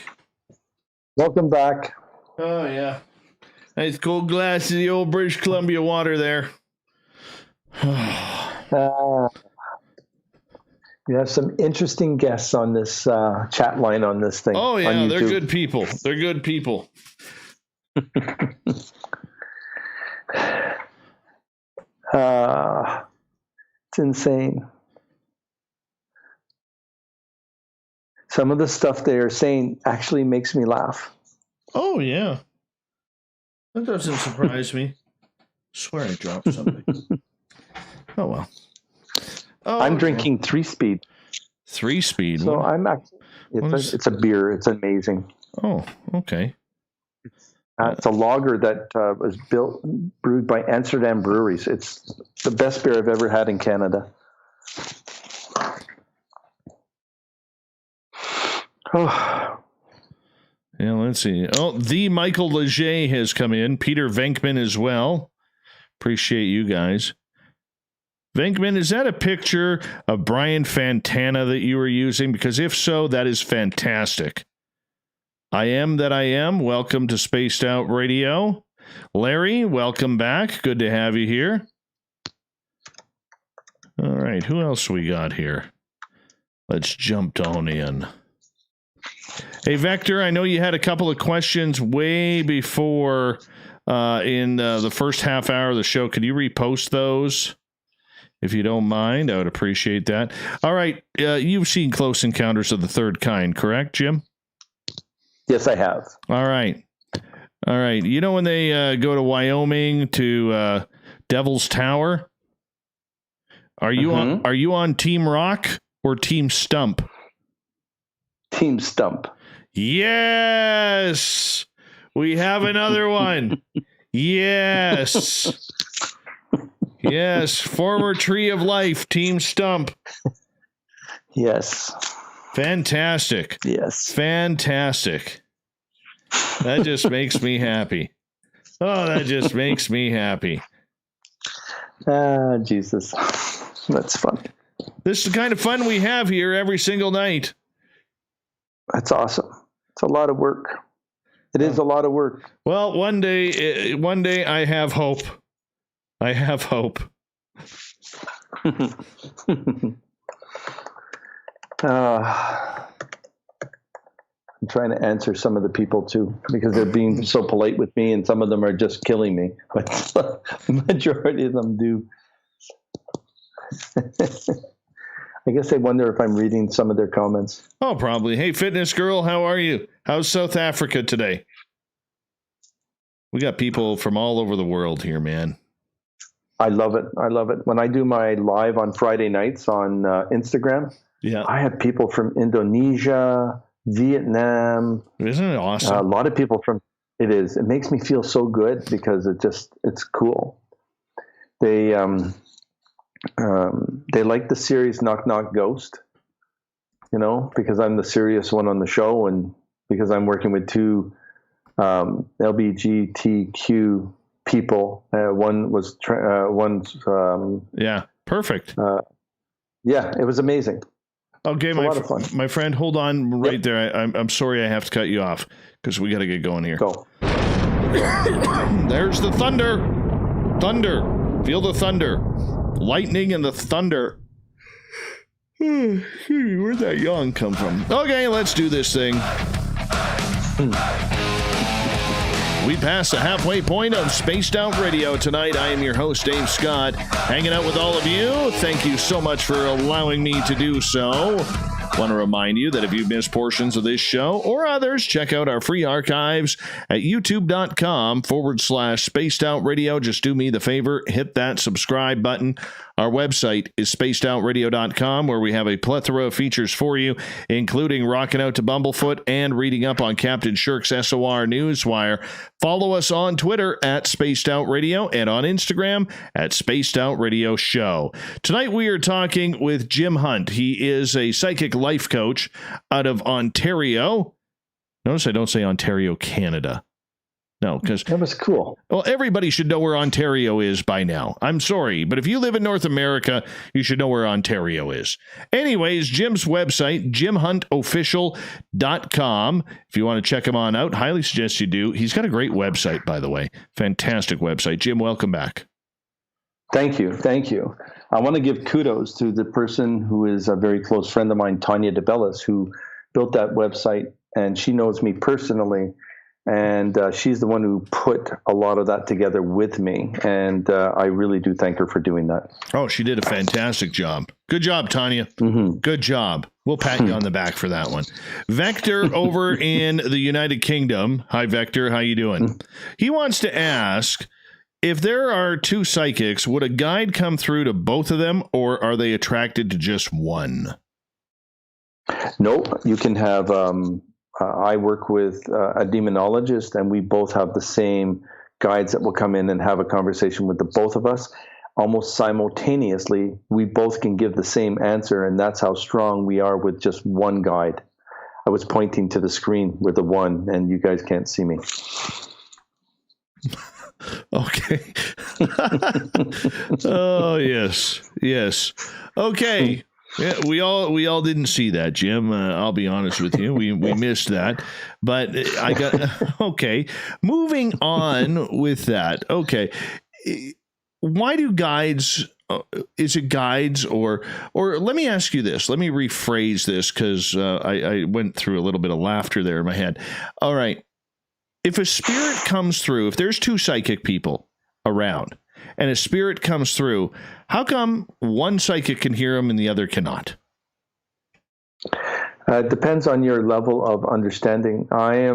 Welcome back. Oh, yeah. Nice cold glass of the old British Columbia water there. You have some interesting guests on this chat line on this thing. Oh, yeah, they're good people. They're good people. It's insane. Some of the stuff they are saying actually makes me laugh. Oh, yeah. That doesn't surprise me. Swear I dropped something. Oh, well. Oh, I'm drinking 3-Speed. 3-Speed? So I'm actually, it's a beer. It's amazing. Oh, okay. It's a lager that was brewed by Amsterdam Breweries. It's the best beer I've ever had in Canada. Oh. Yeah, let's see. Oh, the Michael Leger has come in. Peter Venkman as well. Appreciate you guys. Venkman, is that a picture of Brian Fantana that you were using? Because if so, that is fantastic. I am that I am. Welcome to Spaced Out Radio. Larry, welcome back. Good to have you here. All right, who else we got here? Let's jump on in. Hey, Vector, I know you had a couple of questions way before in the first half hour of the show. Could you repost those? If you don't mind, I would appreciate that. All right, you've seen Close Encounters of the Third Kind, correct, Jim? Yes, I have. All right. You know when they go to Wyoming to Devil's Tower? Are you on Team Rock or Team Stump? Team Stump. Yes, we have another one. Yes. Yes, former Tree of Life, Team Stump. Yes. Fantastic. Yes. Fantastic. That just makes me happy. Oh, that just makes me happy. Jesus. That's fun. This is the kind of fun we have here every single night. That's awesome. It's a lot of work. It is a lot of work. Well, one day I have hope. I have hope. I'm trying to answer some of the people too, because they're being so polite with me, and some of them are just killing me, but the majority of them do. I guess they wonder if I'm reading some of their comments. Oh, probably. Hey, Fitness Girl, how are you? How's South Africa today? We got people from all over the world here, man. I love it. I love it. When I do my live on Friday nights on Instagram, I have people from Indonesia, Vietnam. Isn't it awesome? A lot of people from, it is. It makes me feel so good because it's cool. They like the series Knock Knock Ghost, because I'm the serious one on the show, and because I'm working with two LGBTQ people. One's perfect. It was amazing. Okay, a lot of fun. My friend, hold on right there. I'm sorry I have to cut you off because we got to get going here. Go. There's the thunder. Thunder. Feel the thunder. Lightning and the thunder. Where'd that yawn come from? Okay, let's do this thing. We passed the halfway point of Spaced Out Radio tonight. I am your host, Dave Scott, hanging out with all of you. Thank you so much for allowing me to do so. Want to remind you that if you've missed portions of this show or others, check out our free archives at youtube.com/Spaced Out Radio. Just do me the favor, hit that subscribe button. Our website is spacedoutradio.com, where we have a plethora of features for you, including rocking out to Bumblefoot and reading up on Captain Shirk's SOR Newswire. Follow us on Twitter at Spaced Out Radio and on Instagram at Spaced Out Radio Show. Tonight we are talking with Jim Hunt. He is a psychic life coach out of Ontario. Notice I don't say Ontario, Canada. No, because that was cool. Well, everybody should know where Ontario is by now. I'm sorry, but if you live in North America, you should know where Ontario is. Anyways, Jim's website, jimhuntofficial.com. If you want to check him on out, highly suggest you do. He's got a great website, by the way. Fantastic website. Jim, welcome back. Thank you. Thank you. I want to give kudos to the person who is a very close friend of mine, Tanya DeBellis, who built that website, and she knows me personally. And she's the one who put a lot of that together with me. And I really do thank her for doing that. Oh, she did a fantastic job. Good job, Tanya. Mm-hmm. Good job. We'll pat you on the back for that one. Vector over in the United Kingdom. Hi, Vector. How you doing? He wants to ask, if there are two psychics, would a guide come through to both of them, or are they attracted to just one? Nope. You can have... I work with a demonologist, and we both have the same guides that will come in and have a conversation with the both of us. Almost simultaneously, we both can give the same answer, and that's how strong we are with just one guide. I was pointing to the screen with the one, and you guys can't see me. Okay. Oh, yes. Okay. Yeah, we all didn't see that, Jim. I'll be honest with you. We missed that. But I got okay. Moving on with that. Okay. Why do guides is it guides or let me ask you this. Let me rephrase this because I went through a little bit of laughter there in my head. All right. If a spirit comes through, if there's two psychic people around and a spirit comes through, how come one psychic can hear him and the other cannot? It depends on your level of understanding. I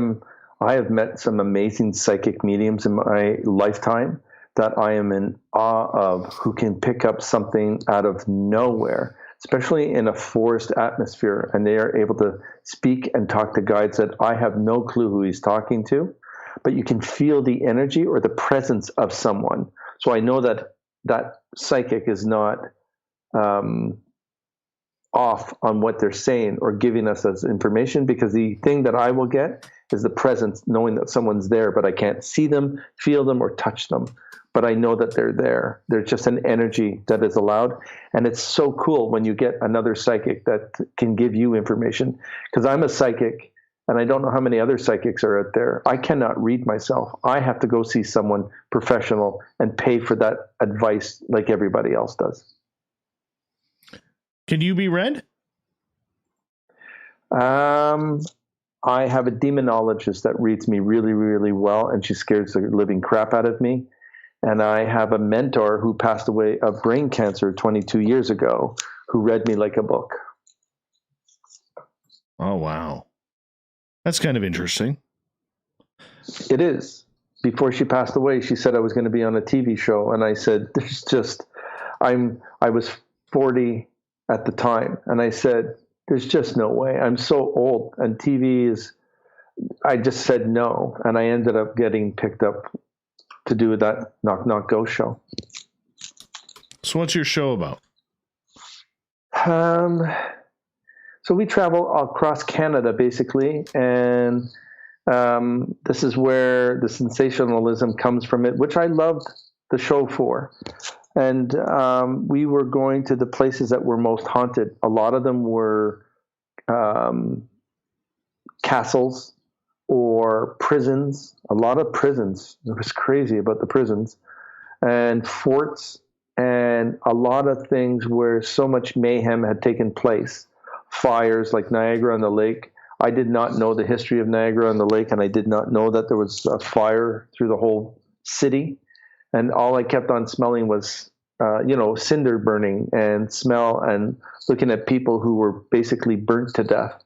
have met some amazing psychic mediums in my lifetime that I am in awe of, who can pick up something out of nowhere, especially in a forest atmosphere, and they are able to speak and talk to guides that I have no clue who he's talking to, but you can feel the energy or the presence of someone. So I know that that psychic is not off on what they're saying or giving us as information, because the thing that I will get is the presence, knowing that someone's there, but I can't see them, feel them, or touch them. But I know that they're there. There's just an energy that is allowed. And it's so cool when you get another psychic that can give you information, because I'm a psychic and I don't know how many other psychics are out there. I cannot read myself. I have to go see someone professional and pay for that advice like everybody else does. Can you be read? I have a demonologist that reads me really, really well, and she scares the living crap out of me. And I have a mentor who passed away of brain cancer 22 years ago, who read me like a book. Oh, wow. That's kind of interesting. It is. before she passed away, she said I was going to be on a TV show. And I said, I was 40 at the time. And I said, there's just no way. I'm so old. And I just said no. And I ended up getting picked up to do that Knock Knock Ghost show. So what's your show about? So we travel across Canada, basically. And this is where the sensationalism comes from it, which I loved the show for. And we were going to the places that were most haunted. A lot of them were castles or prisons. A lot of prisons. It was crazy about the prisons. And forts, and a lot of things where so much mayhem had taken place. Fires like Niagara-on-the-Lake. I did not know the history of Niagara-on-the-Lake, and I did not know that there was a fire through the whole city. And all I kept on smelling was, cinder burning and smell, and looking at people who were basically burnt to death.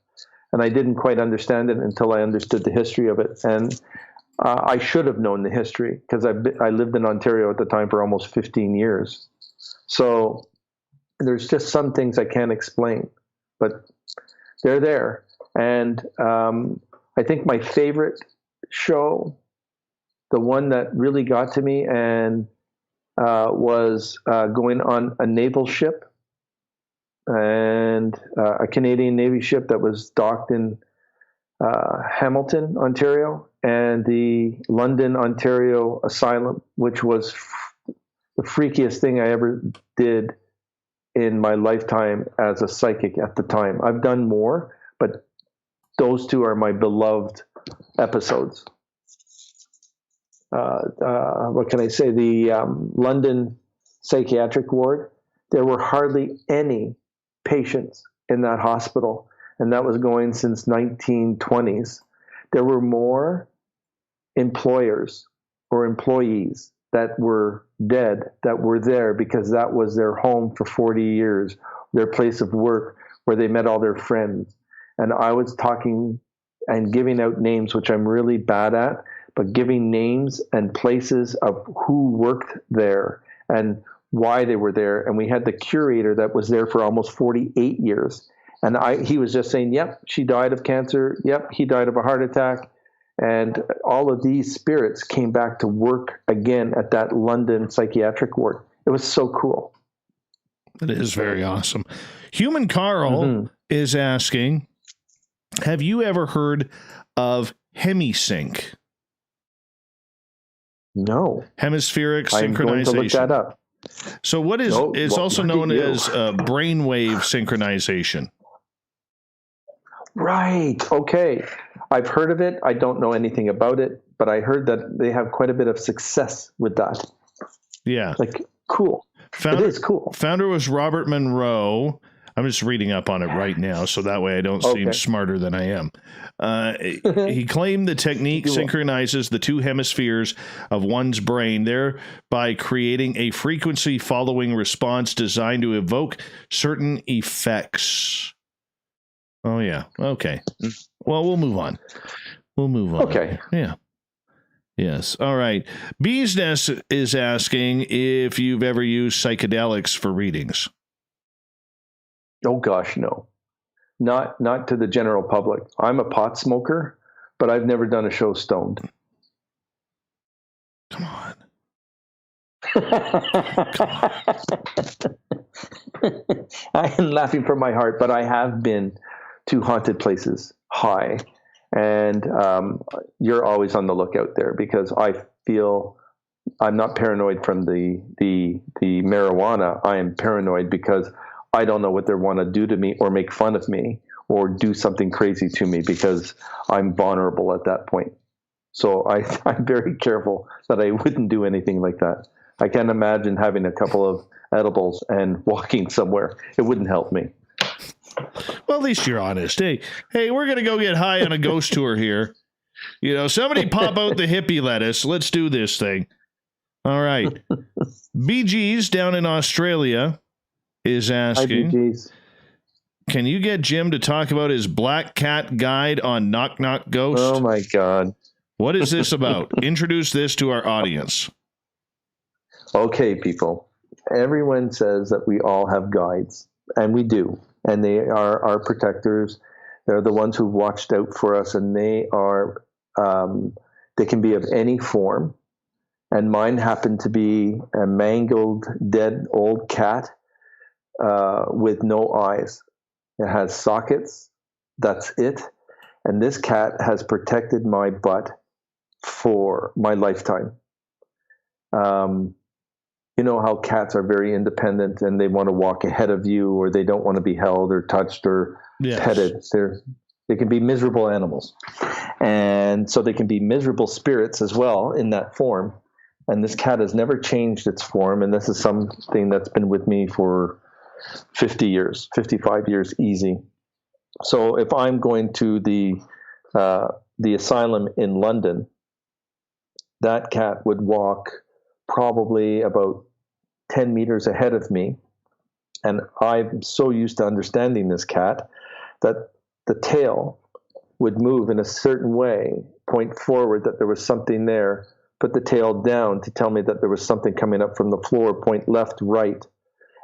And I didn't quite understand it until I understood the history of it. And I should have known the history, because I lived in Ontario at the time for almost 15 years. So there's just some things I can't explain, but they're there. And I think my favorite show, the one that really got to me, and was going on a naval ship, and a Canadian Navy ship that was docked in Hamilton, Ontario, and the London, Ontario Asylum, which was the freakiest thing I ever did in my lifetime as a psychic at the time. I've done more, but those two are my beloved episodes. What can I say? The London psychiatric ward, there were hardly any patients in that hospital, and that was going since 1920s. There were more employers or employees that were dead that were there because that was their home for 40 years, their place of work where they met all their friends. And I was talking and giving out names, which I'm really bad at, but giving names and places of who worked there and why they were there. And we had the curator that was there for almost 48 years. And he was just saying, yep, she died of cancer. Yep, he died of a heart attack. And all of these spirits came back to work again at that London psychiatric ward. It was so cool. It is very awesome. Human Carl is asking, have you ever heard of hemisync? No. Hemispheric synchronization. I'm going to look that up. So what is is also known as brainwave synchronization. Right. Okay. I've heard of it. I don't know anything about it, but I heard that they have quite a bit of success with that. Yeah. Like, cool. It is cool. Founder was Robert Monroe. I'm just reading up on it right now, so that way I don't seem smarter than I am. He claimed the technique synchronizes the two hemispheres of one's brain, thereby creating a frequency-following response designed to evoke certain effects. Oh, yeah. Okay. Well, we'll move on. Okay. Yeah. Yes. All right. Bee's Nest is asking if you've ever used psychedelics for readings. Oh gosh, no. Not to the general public. I'm a pot smoker, but I've never done a show stoned. Come on. I am laughing from my heart, but I have been to haunted places high. And you're always on the lookout there, because I feel I'm not paranoid from the marijuana. I am paranoid because I don't know what they want to do to me or make fun of me or do something crazy to me, because I'm vulnerable at that point. So I'm very careful that I wouldn't do anything like that. I can't imagine having a couple of edibles and walking somewhere. It wouldn't help me. Well, at least you're honest. Hey, we're going to go get high on a ghost tour here. You know, somebody pop out the hippie lettuce. Let's do this thing. All right. BG's down in Australia is asking, can you get Jim to talk about his Black Cat guide on Knock Knock Ghost? Oh, my God. What is this about? Introduce this to our audience. Okay, people. Everyone says that we all have guides, and we do. And they are our protectors. They're the ones who watched out for us, and they are, they can be of any form. And mine happened to be a mangled, dead old cat with no eyes. It has sockets. That's it. And this cat has protected my butt for my lifetime. You know how cats are very independent and they want to walk ahead of you, or they don't want to be held or touched or petted. They can be miserable animals. And so they can be miserable spirits as well in that form. And this cat has never changed its form. And this is something that's been with me for 50 years, 55 years easy. So if I'm going to the asylum in London, that cat would walk probably about 10 meters ahead of me. And I'm so used to understanding this cat that the tail would move in a certain way, point forward that there was something there, put the tail down to tell me that there was something coming up from the floor, point left, right,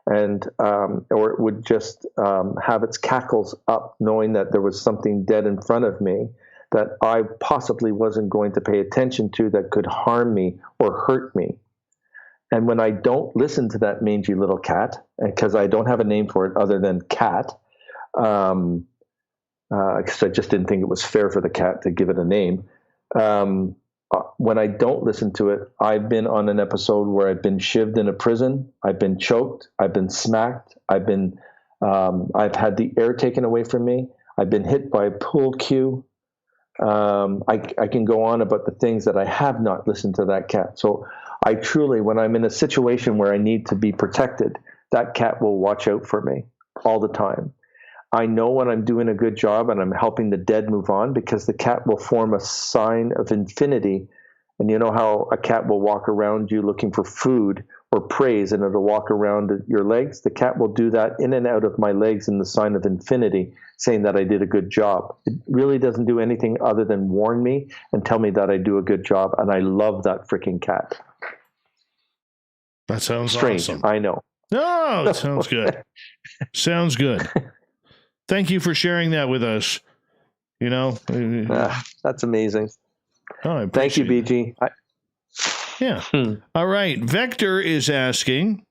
and or it would just have its cackles up, knowing that there was something dead in front of me that I possibly wasn't going to pay attention to that could harm me or hurt me. And when I don't listen to that mangy little cat, because I don't have a name for it other than cat, because I just didn't think it was fair for the cat to give it a name. When I don't listen to it, I've been on an episode where I've been shivved in a prison. I've been choked. I've been smacked. I've had the air taken away from me. I've been hit by a pool cue. I can go on about the things that I have not listened to that cat. So I truly, when I'm in a situation where I need to be protected, that cat will watch out for me all the time. I know when I'm doing a good job and I'm helping the dead move on, because the cat will form a sign of infinity. And you know how a cat will walk around you looking for food or praise, and it'll walk around your legs? The cat will do that in and out of my legs in the sign of infinity, saying that I did a good job. It really doesn't do anything other than warn me and tell me that I do a good job. And I love that freaking cat. That sounds strange. Awesome. I know. No, it sounds good. Sounds good. Thank you for sharing that with us. You know, that's amazing. Oh, thank you, BG. All right. Vector is asking,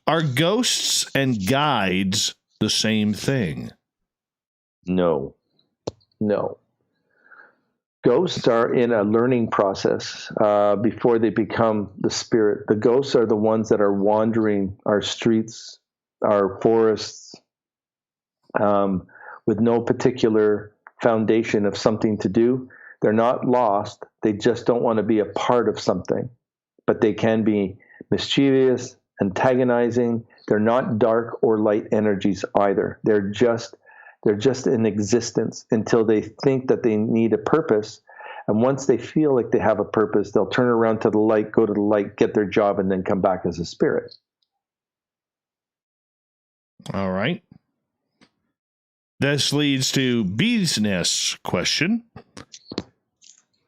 are ghosts and guides the same thing? No. Ghosts are in a learning process before they become the spirit. The ghosts are the ones that are wandering our streets, our forests, with no particular foundation of something to do. They're not lost. They just don't want to be a part of something. But they can be mischievous, antagonizing. They're not dark or light energies either. They're just in existence until they think that they need a purpose. And once they feel like they have a purpose, they'll turn around to the light, go to the light, get their job, and then come back as a spirit. All right. This leads to Bee's Nest's question.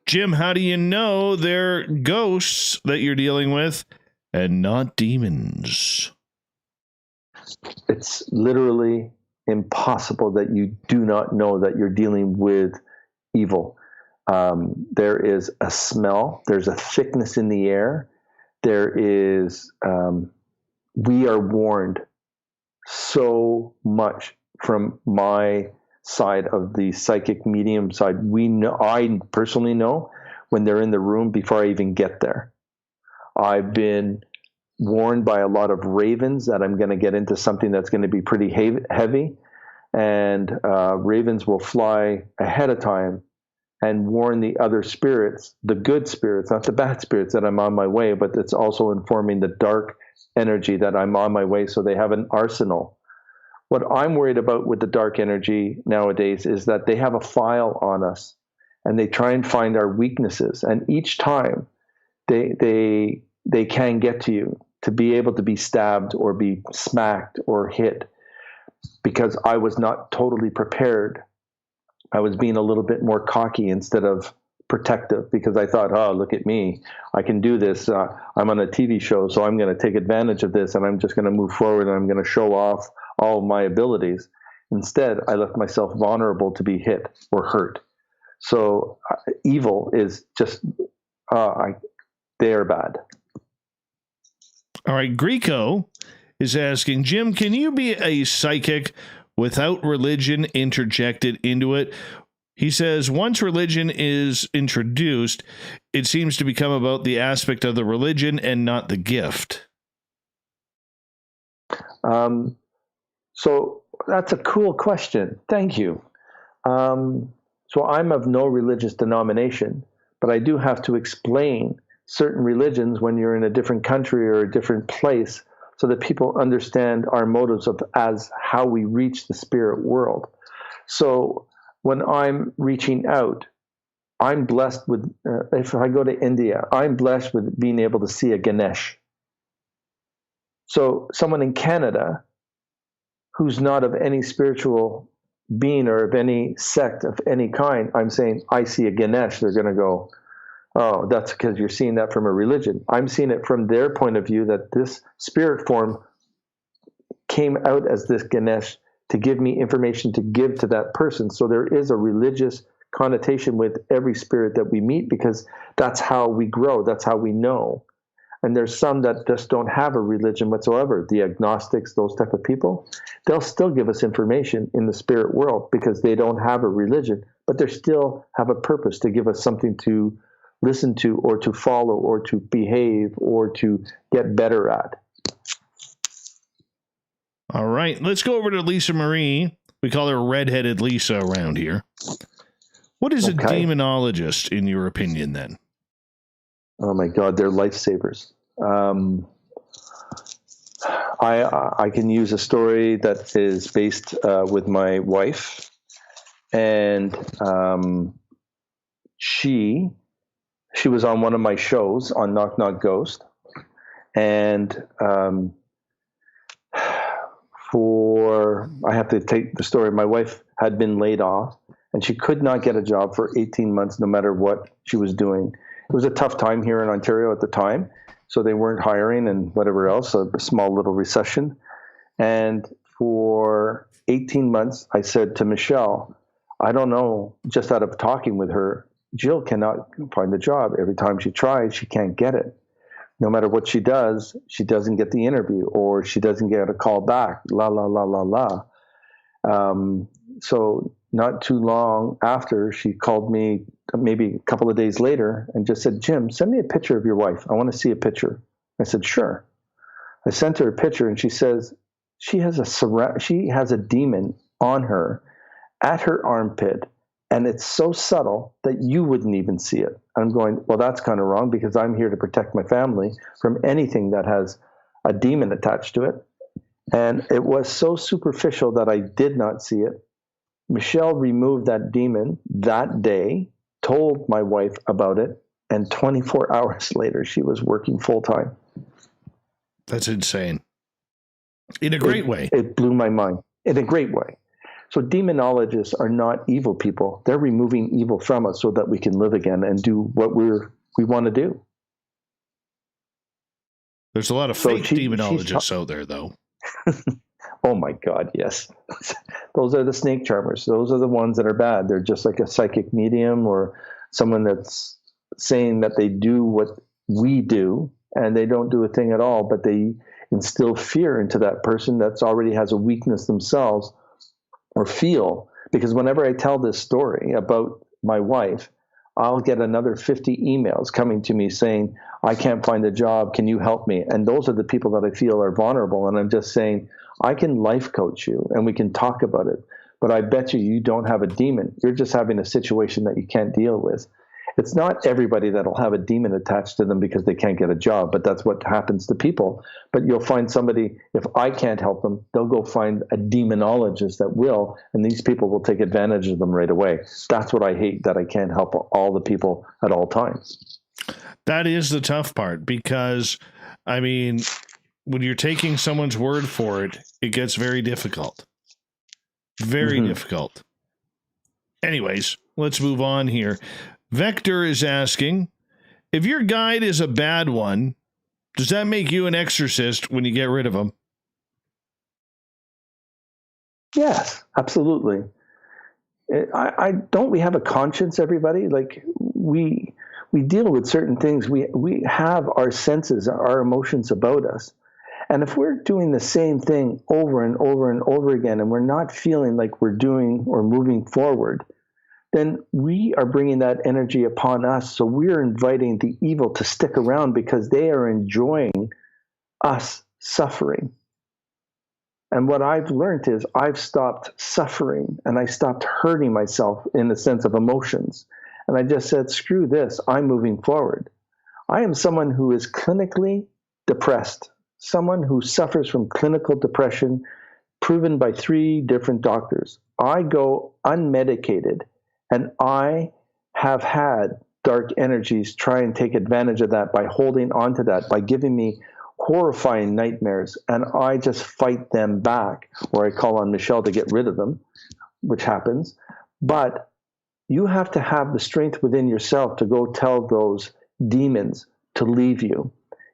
Jim, how do you know they're ghosts that you're dealing with and not demons? It's literally impossible that you do not know that you're dealing with evil. There is a smell. There's a thickness in the air. There is, we are warned so much from my side of the psychic medium side. We know, I personally know when they're in the room before I even get there. I've been warned by a lot of ravens that I'm going to get into something that's going to be pretty heavy. And ravens will fly ahead of time and warn the other spirits, the good spirits, not the bad spirits, that I'm on my way, but it's also informing the dark energy that I'm on my way, so they have an arsenal. What I'm worried about with the dark energy nowadays is that they have a file on us, and they try and find our weaknesses. And each time they can get to you, to be able to be stabbed or be smacked or hit, because I was not totally prepared. I was being a little bit more cocky instead of protective because I thought, oh, look at me. I can do this. I'm on a TV show, so I'm going to take advantage of this, and I'm just going to move forward, and I'm going to show off all of my abilities. Instead, I left myself vulnerable to be hit or hurt. So evil is just, they are bad. All right, Greco is asking, Jim, can you be a psychic without religion interjected into it? He says, once religion is introduced, it seems to become about the aspect of the religion and not the gift. So that's a cool question. Thank you. So I'm of no religious denomination, but I do have to explain certain religions when you're in a different country or a different place so that people understand our motives as how we reach the spirit world. So when I'm reaching out, I'm blessed with, if I go to India, I'm blessed with being able to see a Ganesh. So someone in Canada who's not of any spiritual being or of any sect of any kind, I'm saying, I see a Ganesh. They're going to go, oh, that's because you're seeing that from a religion. I'm seeing it from their point of view that this spirit form came out as this Ganesh to give me information to give to that person. So there is a religious connotation with every spirit that we meet because that's how we grow. That's how we know. And there's some that just don't have a religion whatsoever. The agnostics, those type of people, they'll still give us information in the spirit world because they don't have a religion, but they still have a purpose to give us something to listen to or to follow or to behave or to get better at. All right, let's go over to Lisa Marie. We call her Redheaded Lisa around here. What is a demonologist, in your opinion, then? Oh, my God, they're lifesavers. I can use a story that is based with my wife. And she was on one of my shows on Knock Knock Ghost. And I have to take the story. My wife had been laid off and she could not get a job for 18 months, no matter what she was doing. It was a tough time here in Ontario at the time. So they weren't hiring and whatever else, a small little recession. And for 18 months, I said to Michelle, I don't know, just out of talking with her, Jill cannot find a job. Every time she tries, she can't get it. No matter what she does, she doesn't get the interview or she doesn't get a call back, la, la, la, la, la. So not too long after, she called me maybe a couple of days later and just said, Jim, send me a picture of your wife. I want to see a picture. I said, sure. I sent her a picture and she says she has a demon on her at her armpit. And it's so subtle that you wouldn't even see it. I'm going, well, that's kind of wrong because I'm here to protect my family from anything that has a demon attached to it. And it was so superficial that I did not see it. Michelle removed that demon that day, told my wife about it, and 24 hours later, she was working full time. That's insane. In a great way. It blew my mind. In a great way. So demonologists are not evil people. They're removing evil from us so that we can live again and do what we want to do. There's a lot of fake demonologists out there, though. Oh, my God, yes. Those are the snake charmers. Those are the ones that are bad. They're just like a psychic medium or someone that's saying that they do what we do, and they don't do a thing at all, but they instill fear into that person that's already has a weakness themselves or feel. Because whenever I tell this story about my wife, I'll get another 50 emails coming to me saying, I can't find a job. Can you help me? And those are the people that I feel are vulnerable. And I'm just saying, I can life coach you and we can talk about it. But I bet you don't have a demon. You're just having a situation that you can't deal with. It's not everybody that'll have a demon attached to them because they can't get a job, but that's what happens to people. But you'll find somebody, if I can't help them, they'll go find a demonologist that will, and these people will take advantage of them right away. That's what I hate, that I can't help all the people at all times. That is the tough part because, I mean, when you're taking someone's word for it, it gets very difficult. Very difficult. Anyways, let's move on here. Vector is asking, if your guide is a bad one, does that make you an exorcist when you get rid of him? Yes, absolutely. I don't we have a conscience, everybody? Like we deal with certain things. We have our senses, our emotions about us. And if we're doing the same thing over and over and over again, and we're not feeling like we're doing or moving forward, then we are bringing that energy upon us. So we're inviting the evil to stick around because they are enjoying us suffering. And what I've learned is I've stopped suffering and I stopped hurting myself in the sense of emotions. And I just said, screw this, I'm moving forward. I am someone who is clinically depressed, someone who suffers from clinical depression, proven by 3 different doctors. I go unmedicated, and I have had dark energies try and take advantage of that by holding on to that, by giving me horrifying nightmares, and I just fight them back, or I call on Michelle to get rid of them, which happens. But you have to have the strength within yourself to go tell those demons to leave you.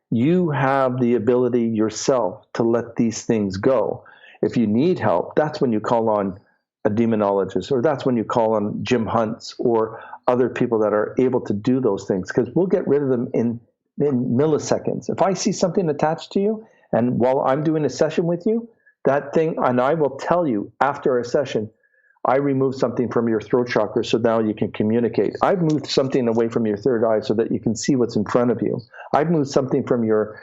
You have the ability yourself to let these things go. If you need help, that's when you call on a demonologist, or that's when you call on Jim Hunts or other people that are able to do those things, because we'll get rid of them in milliseconds. If I see something attached to you, and while I'm doing a session with you, that thing, and I will tell you after a session, I removed something from your throat chakra so now you can communicate. I've moved something away from your third eye so that you can see what's in front of you. I've moved something from your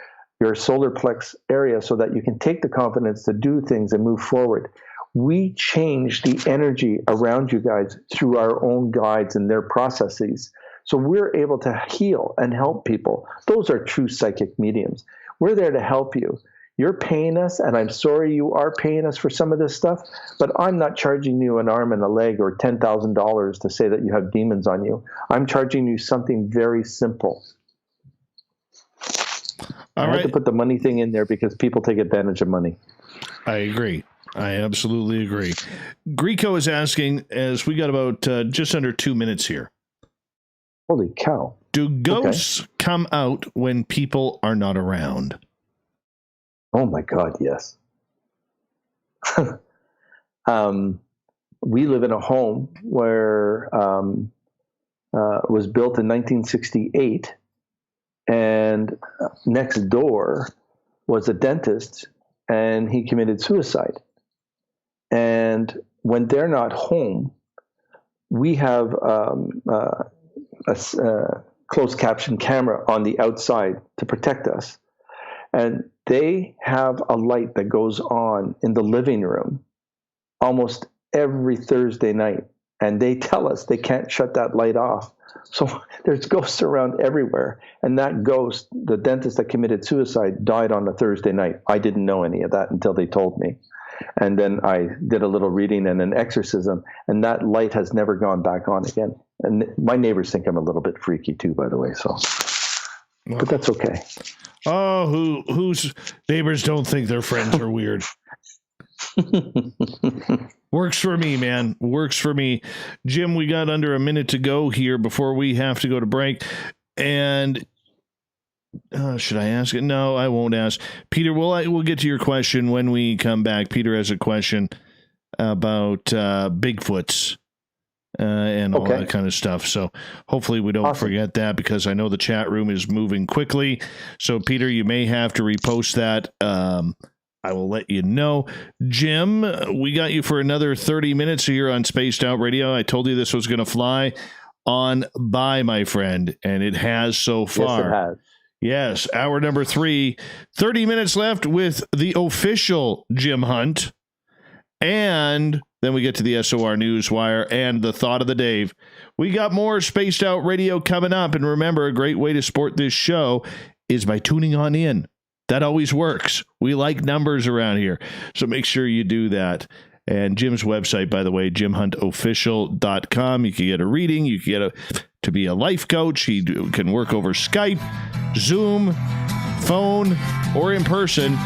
solar plex area so that you can take the confidence to do things and move forward. We change the energy around you guys through our own guides and their processes. So we're able to heal and help people. Those are true psychic mediums. We're there to help you. You're paying us, and I'm sorry you are paying us for some of this stuff, but I'm not charging you an arm and a leg or $10,000 to say that you have demons on you. I'm charging you something very simple. I had to put the money thing in there because people take advantage of money. I agree. I absolutely agree. Greco is asking, as we got about just under 2 minutes here. Holy cow. Do ghosts come out when people are not around? Oh my God, yes. We live in a home where it was built in 1968, and next door was a dentist, and he committed suicide. And when they're not home, we have a closed caption camera on the outside to protect us. And they have a light that goes on in the living room almost every Thursday night. And they tell us they can't shut that light off. So there's ghosts around everywhere. And that ghost, the dentist that committed suicide, died on a Thursday night. I didn't know any of that until they told me. And then I did a little reading and an exorcism, and that light has never gone back on again. And my neighbors think I'm a little bit freaky too, by the way. So, but that's okay. Oh, whose neighbors don't think their friends are weird? Works for me, man. Works for me. Jim, we got under a minute to go here before we have to go to break. And should I ask it? No, I won't ask. Peter, we'll get to your question when we come back. Peter has a question about Bigfoots and all that kind of stuff. So hopefully we don't forget that, because I know the chat room is moving quickly. So, Peter, you may have to repost that. I will let you know. Jim, we got you for another 30 minutes here on Spaced Out Radio. I told you this was going to fly on by, my friend, and it has so far. Yes, it has. Yes, hour number 3, 30 minutes left with the official Jim Hunt. And then we get to the SOR Newswire and the thought of the Dave. We got more Spaced Out Radio coming up. And remember, a great way to support this show is by tuning on in. That always works. We like numbers around here. So make sure you do that. And Jim's website, by the way, jimhuntofficial.com. You can get a reading. You can get to be a life coach. He can work over Skype, Zoom, phone, or in person.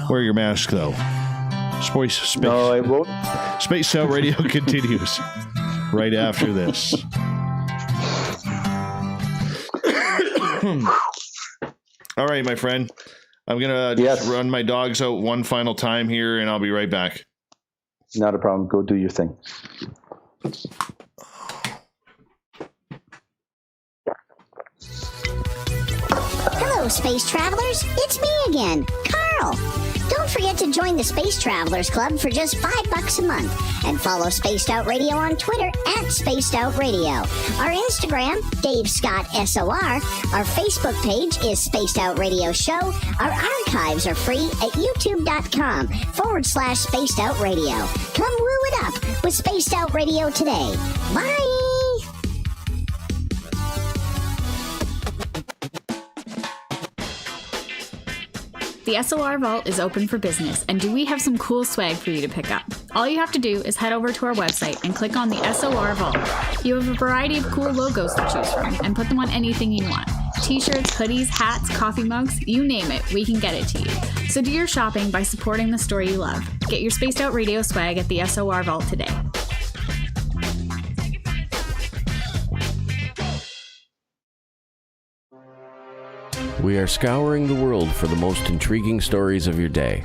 Wear your mask, though. No, I won't. Spaced Out Radio continues right after this. All right, my friend. I'm going to just run my dogs out one final time here, and I'll be right back. Not a problem. Go do your thing. Hello, space travelers. It's me again, Carl. Don't forget to join the Space Travelers Club for just $5 a month and follow Spaced Out Radio on Twitter at Spaced Out Radio. Our Instagram, Dave Scott SOR. Our Facebook page is Spaced Out Radio Show. Our archives are free at youtube.com/Spaced Out Radio. Come woo it up with Spaced Out Radio today. Bye. The SOR Vault is open for business, and do we have some cool swag for you to pick up? All you have to do is head over to our website and click on the SOR Vault. You have a variety of cool logos to choose from, and put them on anything you want. T-shirts, hoodies, hats, coffee mugs, you name it, we can get it to you. So do your shopping by supporting the store you love. Get your Spaced Out Radio swag at the SOR Vault today. We are scouring the world for the most intriguing stories of your day.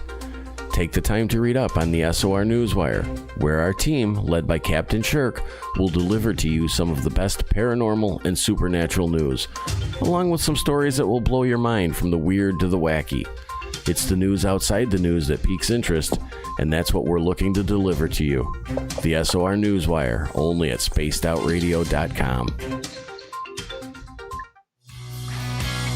Take the time to read up on the SOR Newswire, where our team, led by Captain Shirk, will deliver to you some of the best paranormal and supernatural news, along with some stories that will blow your mind from the weird to the wacky. It's the news outside the news that piques interest, and that's what we're looking to deliver to you. The SOR Newswire, only at spacedoutradio.com.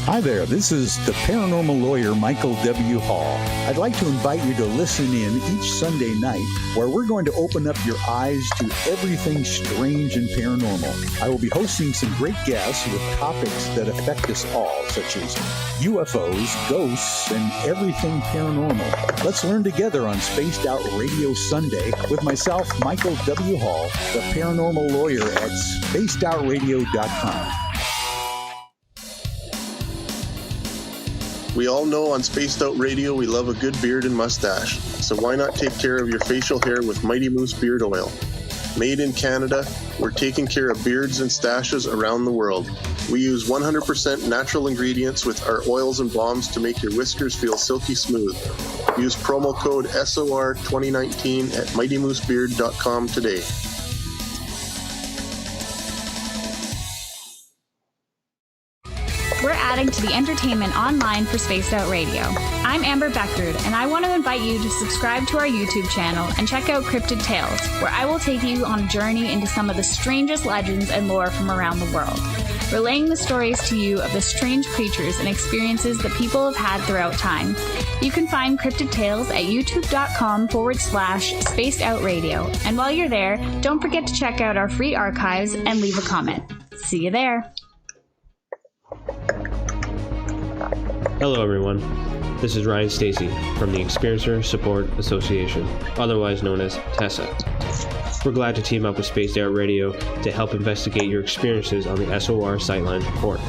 Hi there, this is the paranormal lawyer Michael W. Hall. I'd like to invite you to listen in each Sunday night where we're going to open up your eyes to everything strange and paranormal. I will be hosting some great guests with topics that affect us all, such as UFOs, ghosts, and everything paranormal. Let's learn together on Spaced Out Radio Sunday with myself, Michael W. Hall, the paranormal lawyer at spacedoutradio.com. We all know on Spaced Out Radio we love a good beard and mustache, so why not take care of your facial hair with Mighty Moose Beard Oil? Made in Canada, we're taking care of beards and stashes around the world. We use 100% natural ingredients with our oils and balms to make your whiskers feel silky smooth. Use promo code SOR2019 at mightymoosebeard.com today. We're adding to the entertainment online for Spaced Out Radio. I'm Amber Beckrud, and I want to invite you to subscribe to our YouTube channel and check out Cryptid Tales, where I will take you on a journey into some of the strangest legends and lore from around the world, relaying the stories to you of the strange creatures and experiences that people have had throughout time. You can find Cryptid Tales at youtube.com/Spaced Out Radio. And while you're there, don't forget to check out our free archives and leave a comment. See you there. Hello everyone, this is Ryan Stacy from the Experiencer Support Association, otherwise known as TESSA. We're glad to team up with Spaced Out Radio to help investigate your experiences on the SOR Sightlines report.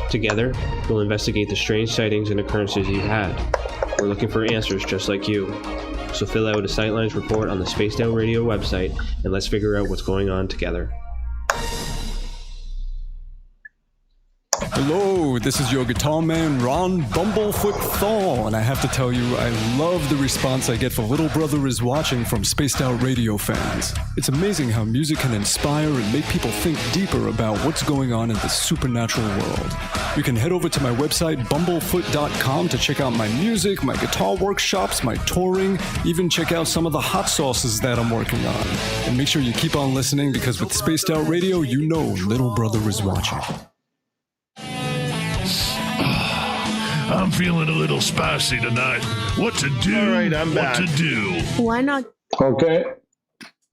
Together, we'll investigate the strange sightings and occurrences you've had. We're looking for answers just like you. So fill out a Sightlines report on the Spaced Out Radio website and let's figure out what's going on together. Hello, this is your guitar man, Ron Bumblefoot Thal, and I have to tell you, I love the response I get for Little Brother is Watching from Spaced Out Radio fans. It's amazing how music can inspire and make people think deeper about what's going on in the supernatural world. You can head over to my website, bumblefoot.com, to check out my music, my guitar workshops, my touring, even check out some of the hot sauces that I'm working on. And make sure you keep on listening, because with Spaced Out Radio, you know Little Brother is watching. I'm feeling a little spicy tonight. What to do? All right, I'm back. What to do? Why not? Okay.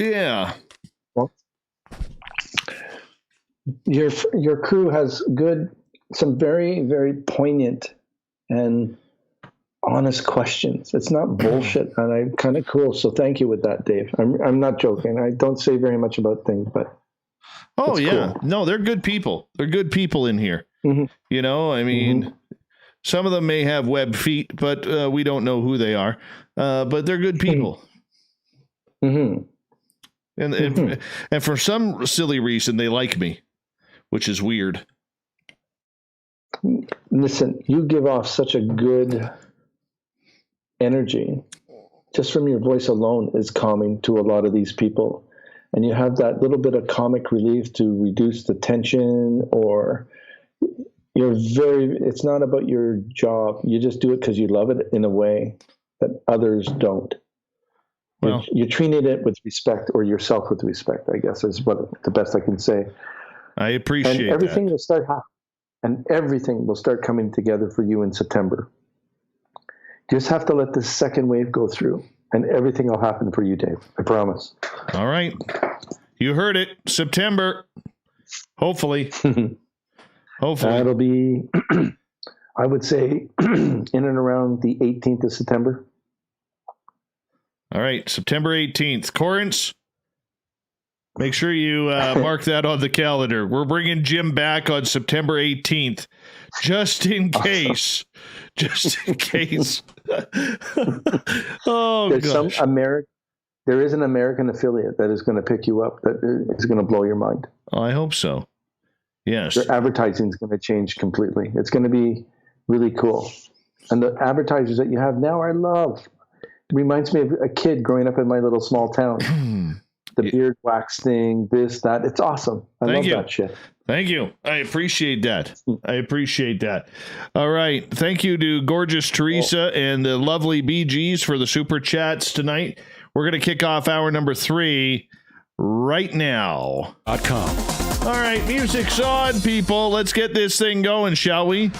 Yeah. Well, your crew has some very, very poignant and honest questions. It's not bullshit, and I'm kind of cool. So thank you with that, Dave. I'm not joking. I don't say very much about things, but oh yeah, cool. No, they're good people. They're good people in here. Mm-hmm. You know, I mean, some of them may have web feet, but we don't know who they are. But they're good people. Mm-hmm. And for some silly reason, they like me, which is weird. Listen, you give off such a good energy. Just from your voice alone is calming to a lot of these people. And you have that little bit of comic relief to reduce the tension, or it's not about your job. You just do it because you love it in a way that others don't. Well, you're treating it with respect, or yourself with respect, I guess is what the best I can say. I appreciate and everything that. will start happening, and everything will start coming together for you in September. You just have to let this second wave go through, and everything will happen for you, Dave. I promise. All right. You heard it. September. Hopefully. Hopefully. It'll be, I would say, in and around the 18th of September. All right. September 18th. Corrance, make sure you mark that on the calendar. We're bringing Jim back on September 18th, just in case. Just in case. Oh, gosh. There is an American affiliate that is going to pick you up, that is going to blow your mind. Oh, I hope so. Yes. Their advertising is going to change completely. It's going to be really cool. And the advertisers that you have now, I love. It reminds me of a kid growing up in my little small town. The beard wax thing, this, that. It's awesome. I love that shit. Thank you. I appreciate that. I appreciate that. All right. Thank you to gorgeous Teresa and the lovely BGs for the super chats tonight. We're going to kick off hour number 3 right now. .com. All right. Music's on, people. Let's get this thing going, shall we?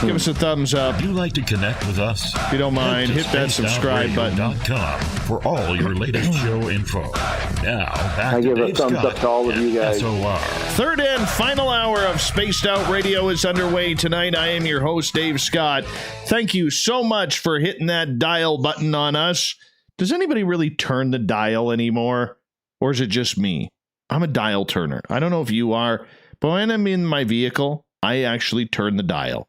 Give us a thumbs up. If you'd like to connect with us, if you don't mind, hit that subscribe button. For all your latest show info. Now, back I to give Dave a thumbs Scott up to all of you guys. SOR. Third and final hour of Spaced Out Radio is underway tonight. I am your host, Dave Scott. Thank you so much for hitting that dial button on us. Does anybody really turn the dial anymore? Or is it just me? I'm a dial turner. I don't know if you are, but when I'm in my vehicle, I actually turn the dial.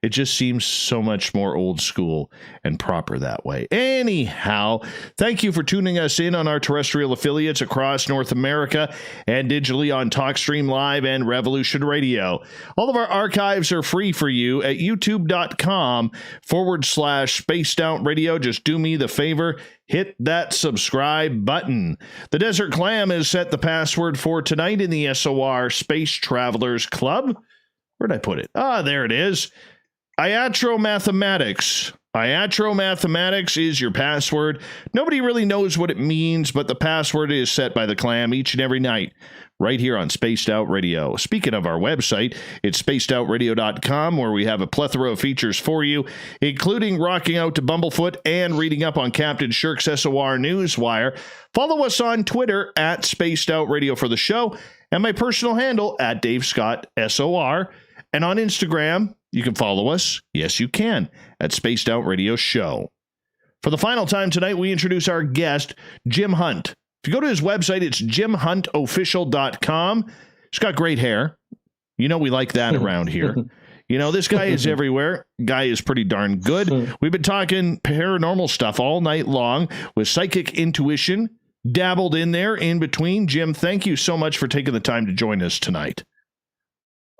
It just seems so much more old school and proper that way. Anyhow, thank you for tuning us in on our terrestrial affiliates across North America and digitally on TalkStream Live and Revolution Radio. All of our archives are free for you at youtube.com/Spaced Out Radio. Just do me the favor. Hit that subscribe button. The Desert Clam has set the password for tonight in the SOR Space Travelers Club. Where'd I put it? There it is. Iatro Mathematics. Iatro Mathematics is your password. Nobody really knows what it means, but the password is set by the Clam each and every night right here on Spaced Out Radio. Speaking of our website, it's spacedoutradio.com, where we have a plethora of features for you, including rocking out to Bumblefoot and reading up on Captain Shirk's SOR Newswire. Follow us on Twitter at Spaced Out Radio for the show, and my personal handle at Dave Scott SOR. And on Instagram, you can follow us. Yes, you can, at Spaced Out Radio Show. For the final time tonight, we introduce our guest, Jim Hunt. If you go to his website, it's jimhuntofficial.com. He's got great hair. You know we like that around here. You know, this guy is everywhere. Guy is pretty darn good. We've been talking paranormal stuff all night long with psychic intuition, dabbled in there in between. Jim, thank you so much for taking the time to join us tonight.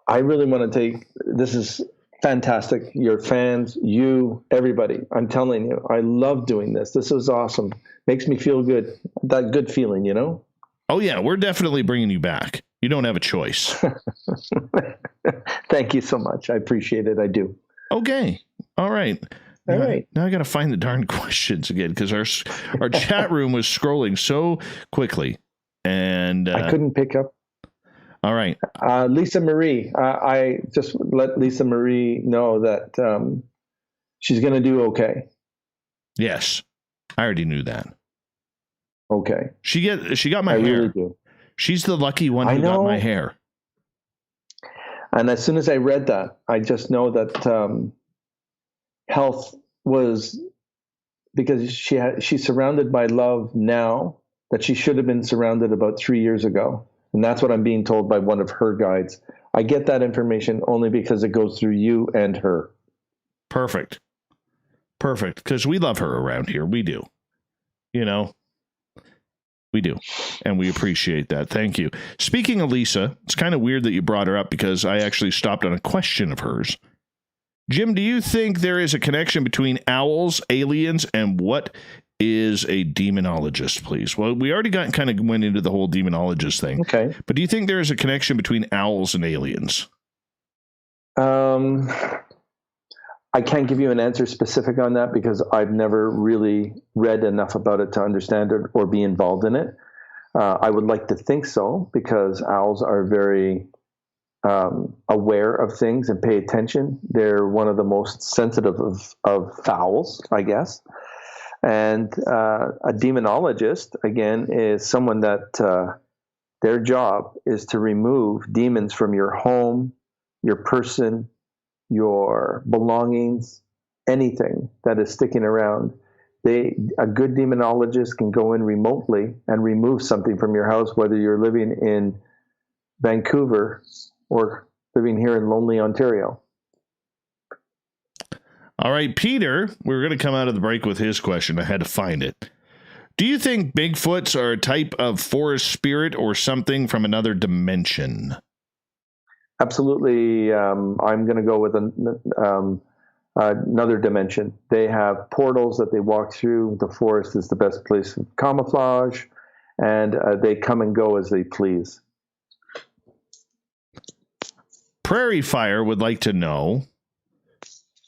I really want to this is fantastic. Your fans, you, everybody. I'm telling you, I love doing this. This is awesome. Makes me feel good. That good feeling, you know? Oh, yeah. We're definitely bringing you back. You don't have a choice. Thank you so much. I appreciate it. I do. Okay. All right. All right. Now I got to find the darn questions again, because our chat room was scrolling so quickly. And I couldn't pick up. All right. Lisa Marie, I just let Lisa Marie know that she's going to do okay. Yes. I already knew that. Okay. She got my hair. I really do. She's the lucky one who got my hair. And as soon as I read that, I just know that health was, because she's surrounded by love now that she should have been surrounded about 3 years ago. And that's what I'm being told by one of her guides. I get that information only because it goes through you and her. Perfect. Because we love her around here. We do. You know, We do. And we appreciate that. Thank you. Speaking of Lisa, it's kind of weird that you brought her up because I actually stopped on a question of hers. Jim, do you think there is a connection between owls, aliens, and what is a demonologist, please? Well, we already went into the whole demonologist thing. Okay. But do you think there is a connection between owls and aliens? I can't give you an answer specific on that because I've never really read enough about it to understand it or be involved in it. I would like to think so because owls are very aware of things and pay attention. They're one of the most sensitive of owls, I guess. And a demonologist, again, is someone that their job is to remove demons from your home, your person, your belongings, anything that is sticking around. A good demonologist can go in remotely and remove something from your house, whether you're living in Vancouver or living here in lonely Ontario. All right, Peter, we're going to come out of the break with his question. I had to find it. Do you think Bigfoots are a type of forest spirit or something from another dimension? Absolutely. I'm going to go with another dimension. They have portals that they walk through. The forest is the best place of camouflage, and they come and go as they please. Prairie Fire would like to know,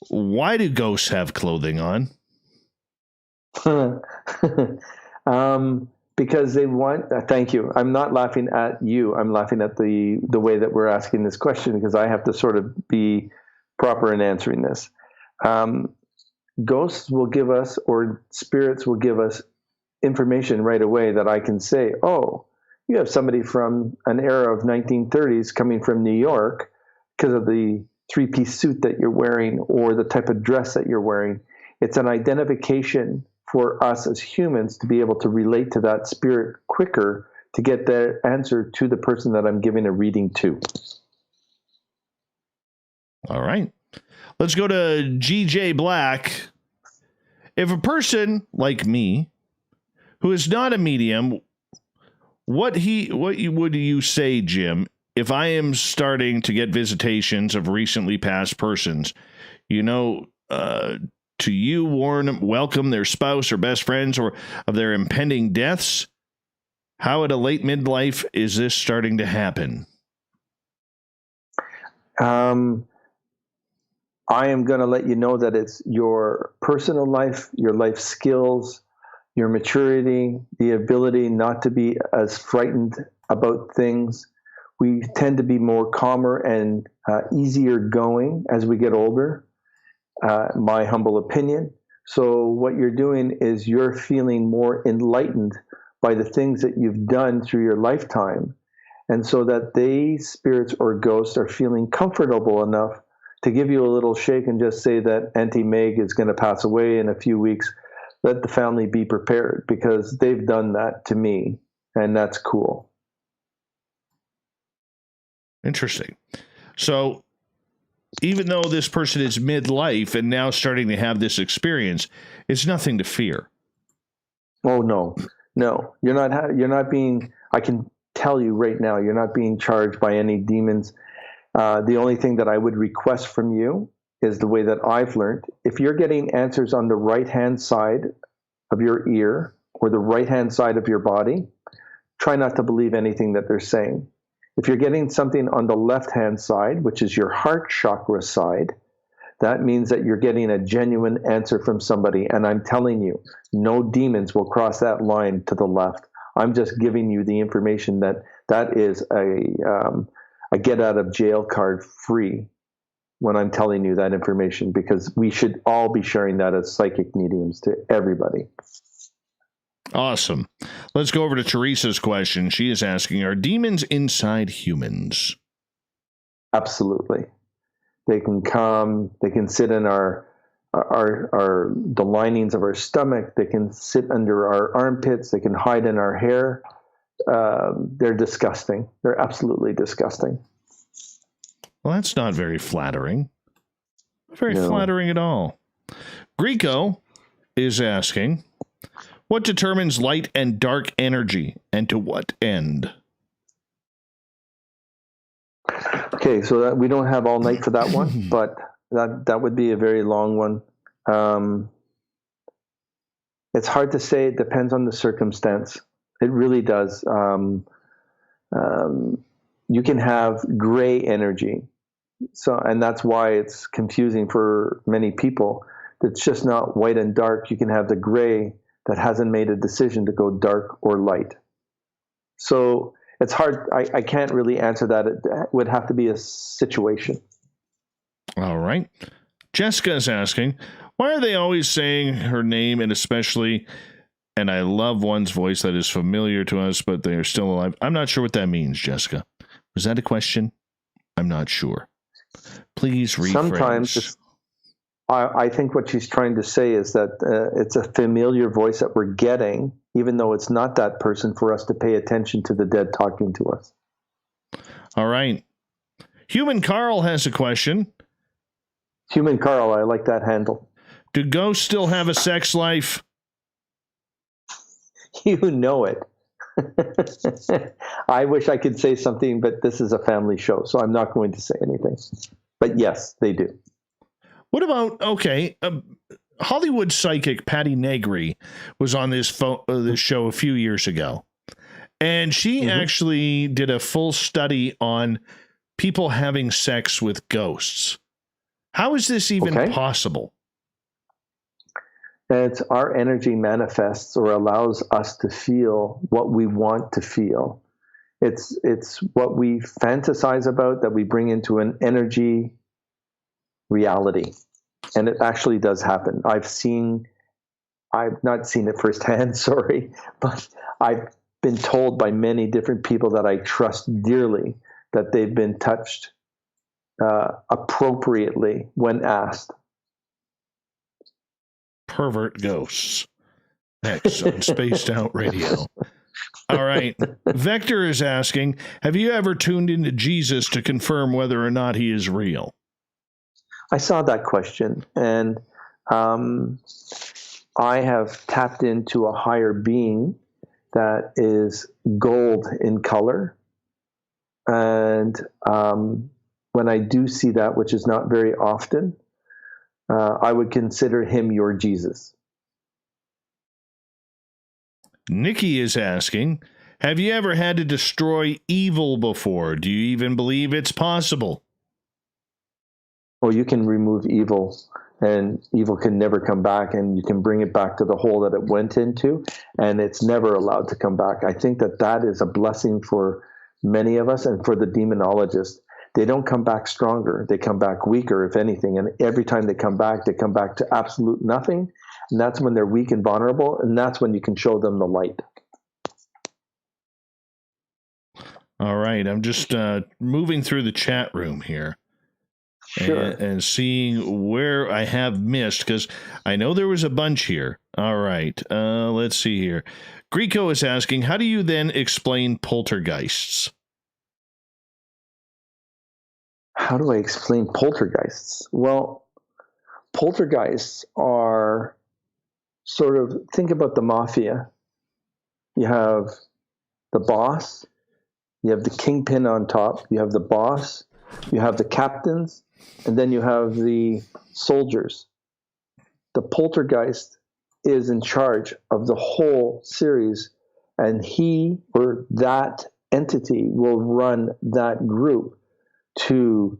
why do ghosts have clothing on? Because they want, thank you. I'm not laughing at you. I'm laughing at the way that we're asking this question because I have to sort of be proper in answering this. Ghosts will give us, or spirits will give us information right away that I can say, oh, you have somebody from an era of 1930s coming from New York because of the three-piece suit that you're wearing or the type of dress that you're wearing. It's an identification for us as humans to be able to relate to that spirit quicker to get the answer to the person that I'm giving a reading to. All right. Let's go to GJ Black. If a person like me, who is not a medium, what would you say, Jim, if I am starting to get visitations of recently passed persons, to you welcome their spouse or best friends or of their impending deaths? How at a late midlife is this starting to happen? I am going to let you know that it's your personal life, your life skills, your maturity, the ability not to be as frightened about things. We tend to be more calmer and easier going as we get older. My humble opinion. So what you're doing is you're feeling more enlightened by the things that you've done through your lifetime. And so that these spirits or ghosts are feeling comfortable enough to give you a little shake and just say that Auntie Meg is going to pass away in a few weeks. Let the family be prepared because they've done that to me, and that's cool. Interesting. So even though this person is midlife and now starting to have this experience, it's nothing to fear. Oh, no. You're not being, I can tell you right now, you're not being charged by any demons. The only thing that I would request from you is the way that I've learned. If you're getting answers on the right-hand side of your ear or the right-hand side of your body, try not to believe anything that they're saying. If you're getting something on the left-hand side, which is your heart chakra side, that means that you're getting a genuine answer from somebody. And I'm telling you, no demons will cross that line to the left. I'm just giving you the information that is a get out of jail card free when I'm telling you that information, because we should all be sharing that as psychic mediums to everybody. Awesome. Let's go over to Teresa's question. She is asking, are demons inside humans? Absolutely. They can come, they can sit in the linings of our stomach. They can sit under our armpits. They can hide in our hair. They're disgusting. They're absolutely disgusting. Well, that's not very flattering. Not very flattering at all. Greco is asking, What determines light and dark energy, and to what end? Okay, so that we don't have all night for that one, but that would be a very long one. It's hard to say. It depends on the circumstance. It really does. You can have gray energy, and that's why it's confusing for many people. It's just not white and dark. You can have the gray that hasn't made a decision to go dark or light. So it's hard. I can't really answer that. It would have to be a situation. All right. Jessica's asking, why are they always saying her name, and especially, and I love one's voice that is familiar to us, but they are still alive? I'm not sure what that means, Jessica. Was that a question? I'm not sure. Please rephrase. Sometimes I think what she's trying to say is that it's a familiar voice that we're getting, even though it's not that person, for us to pay attention to the dead talking to us. All right. Human Carl has a question. Human Carl, I like that handle. Do ghosts still have a sex life? You know it. I wish I could say something, but this is a family show, so I'm not going to say anything. But yes, they do. What about, Hollywood psychic Patty Negri was on this show a few years ago, and she actually did a full study on people having sex with ghosts. How is this even possible? It's our energy manifests or allows us to feel what we want to feel. It's what we fantasize about that we bring into an energy reality. And it actually does happen. I've not seen it firsthand, sorry, but I've been told by many different people that I trust dearly that they've been touched appropriately when asked. Pervert ghosts. Next on Spaced Out Radio. All right. Vector is asking, have you ever tuned into Jesus to confirm whether or not he is real? I saw that question, and I have tapped into a higher being that is gold in color. And when I do see that, which is not very often, I would consider him your Jesus. Nikki is asking, have you ever had to destroy evil before? Do you even believe it's possible? Well, you can remove evil, and evil can never come back, and you can bring it back to the hole that it went into, and it's never allowed to come back. I think that is a blessing for many of us and for the demonologists. They don't come back stronger. They come back weaker, if anything, and every time they come back to absolute nothing, and that's when they're weak and vulnerable, and that's when you can show them the light. All right, I'm just moving through the chat room here. Sure. And seeing where I have missed, because I know there was a bunch here. All right, let's see here. Greco is asking, how do you then explain poltergeists? How do I explain poltergeists? Well, poltergeists are sort of, think about the mafia. You have the boss, you have the kingpin on top, you have the boss, you have the captains, and then you have the soldiers. The poltergeist is in charge of the whole series, and he or that entity will run that group to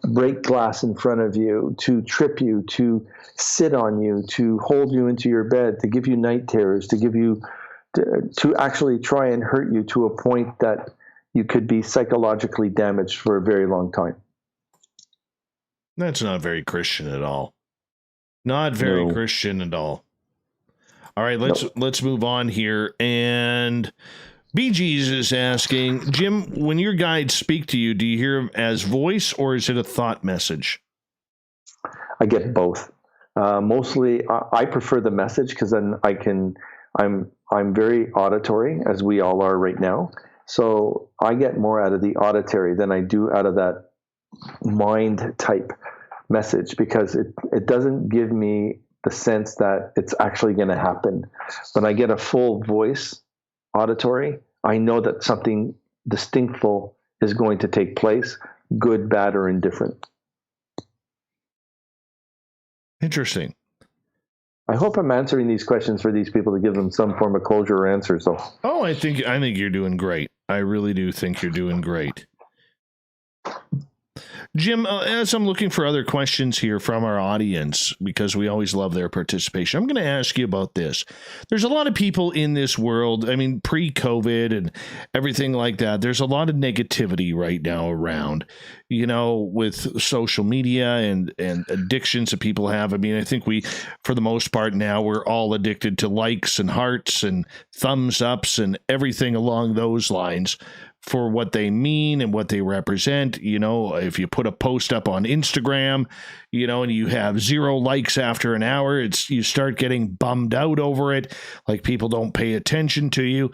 break glass in front of you, to trip you, to sit on you, to hold you into your bed, to give you night terrors, to actually try and hurt you to a point that you could be psychologically damaged for a very long time. That's not very Christian at all. Not very Christian at all. All right, let's move on here. And Bee Gees is asking, Jim, when your guides speak to you, do you hear them as voice or is it a thought message? I get both. Mostly, I prefer the message because then I'm very auditory, as we all are right now. So I get more out of the auditory than I do out of that mind type message, because it doesn't give me the sense that it's actually going to happen. When I get a full voice auditory, I know that something distinctful is going to take place, good, bad, or indifferent. Interesting. I hope I'm answering these questions for these people to give them some form of closure or answers, though. Oh, I think you're doing great. I really do think you're doing great. Jim, as I'm looking for other questions here from our audience, because we always love their participation, I'm going to ask you about this. There's a lot of people in this world, I mean, pre-COVID and everything like that, there's a lot of negativity right now around, you know, with social media and addictions that people have. I mean, I think we, for the most part now, we're all addicted to likes and hearts and thumbs ups and everything along those lines, for what they mean and what they represent. You know, if you put a post up on Instagram, you know, and you have 0 likes after an hour, you start getting bummed out over it. Like, people don't pay attention to you.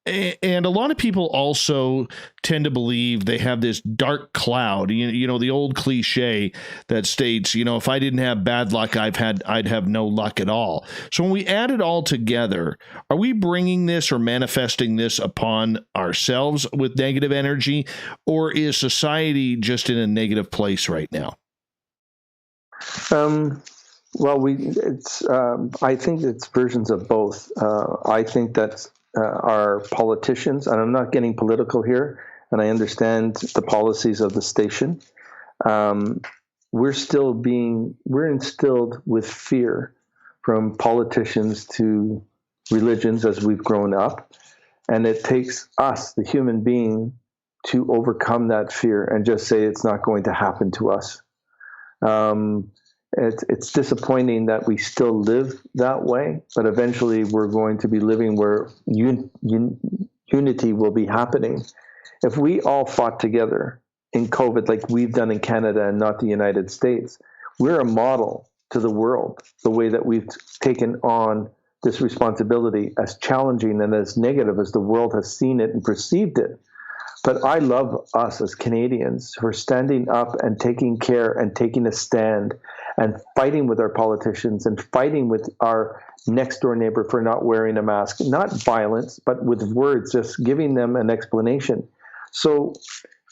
And a lot of people also tend to believe they have this dark cloud, you know, the old cliche that states, you know, if I didn't have bad luck, I'd have no luck at all. So when we add it all together, are we bringing this or manifesting this upon ourselves with negative energy, or is society just in a negative place right now? Well, I think it's versions of both. I think that our politicians, and I'm not getting political here, and I understand the policies of the station, we're instilled with fear from politicians to religions as we've grown up. And it takes us, the human being, to overcome that fear and just say it's not going to happen to us. It's disappointing that we still live that way, but eventually we're going to be living where unity will be happening. If we all fought together in COVID like we've done in Canada and not the United States, we're a model to the world, the way that we've taken on this responsibility, as challenging and as negative as the world has seen it and perceived it. But I love us as Canadians for standing up and taking care and taking a stand and fighting with our politicians and fighting with our next door neighbor for not wearing a mask, not violence, but with words, just giving them an explanation. So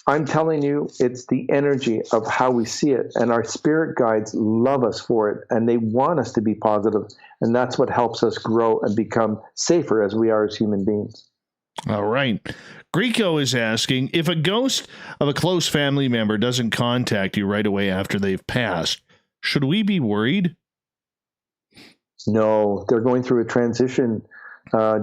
I'm telling you, it's the energy of how we see it. And our spirit guides love us for it, and they want us to be positive. And that's what helps us grow and become safer as we are as human beings. All right. Greco is asking, if a ghost of a close family member doesn't contact you right away after they've passed, should we be worried? No, they're going through a transition,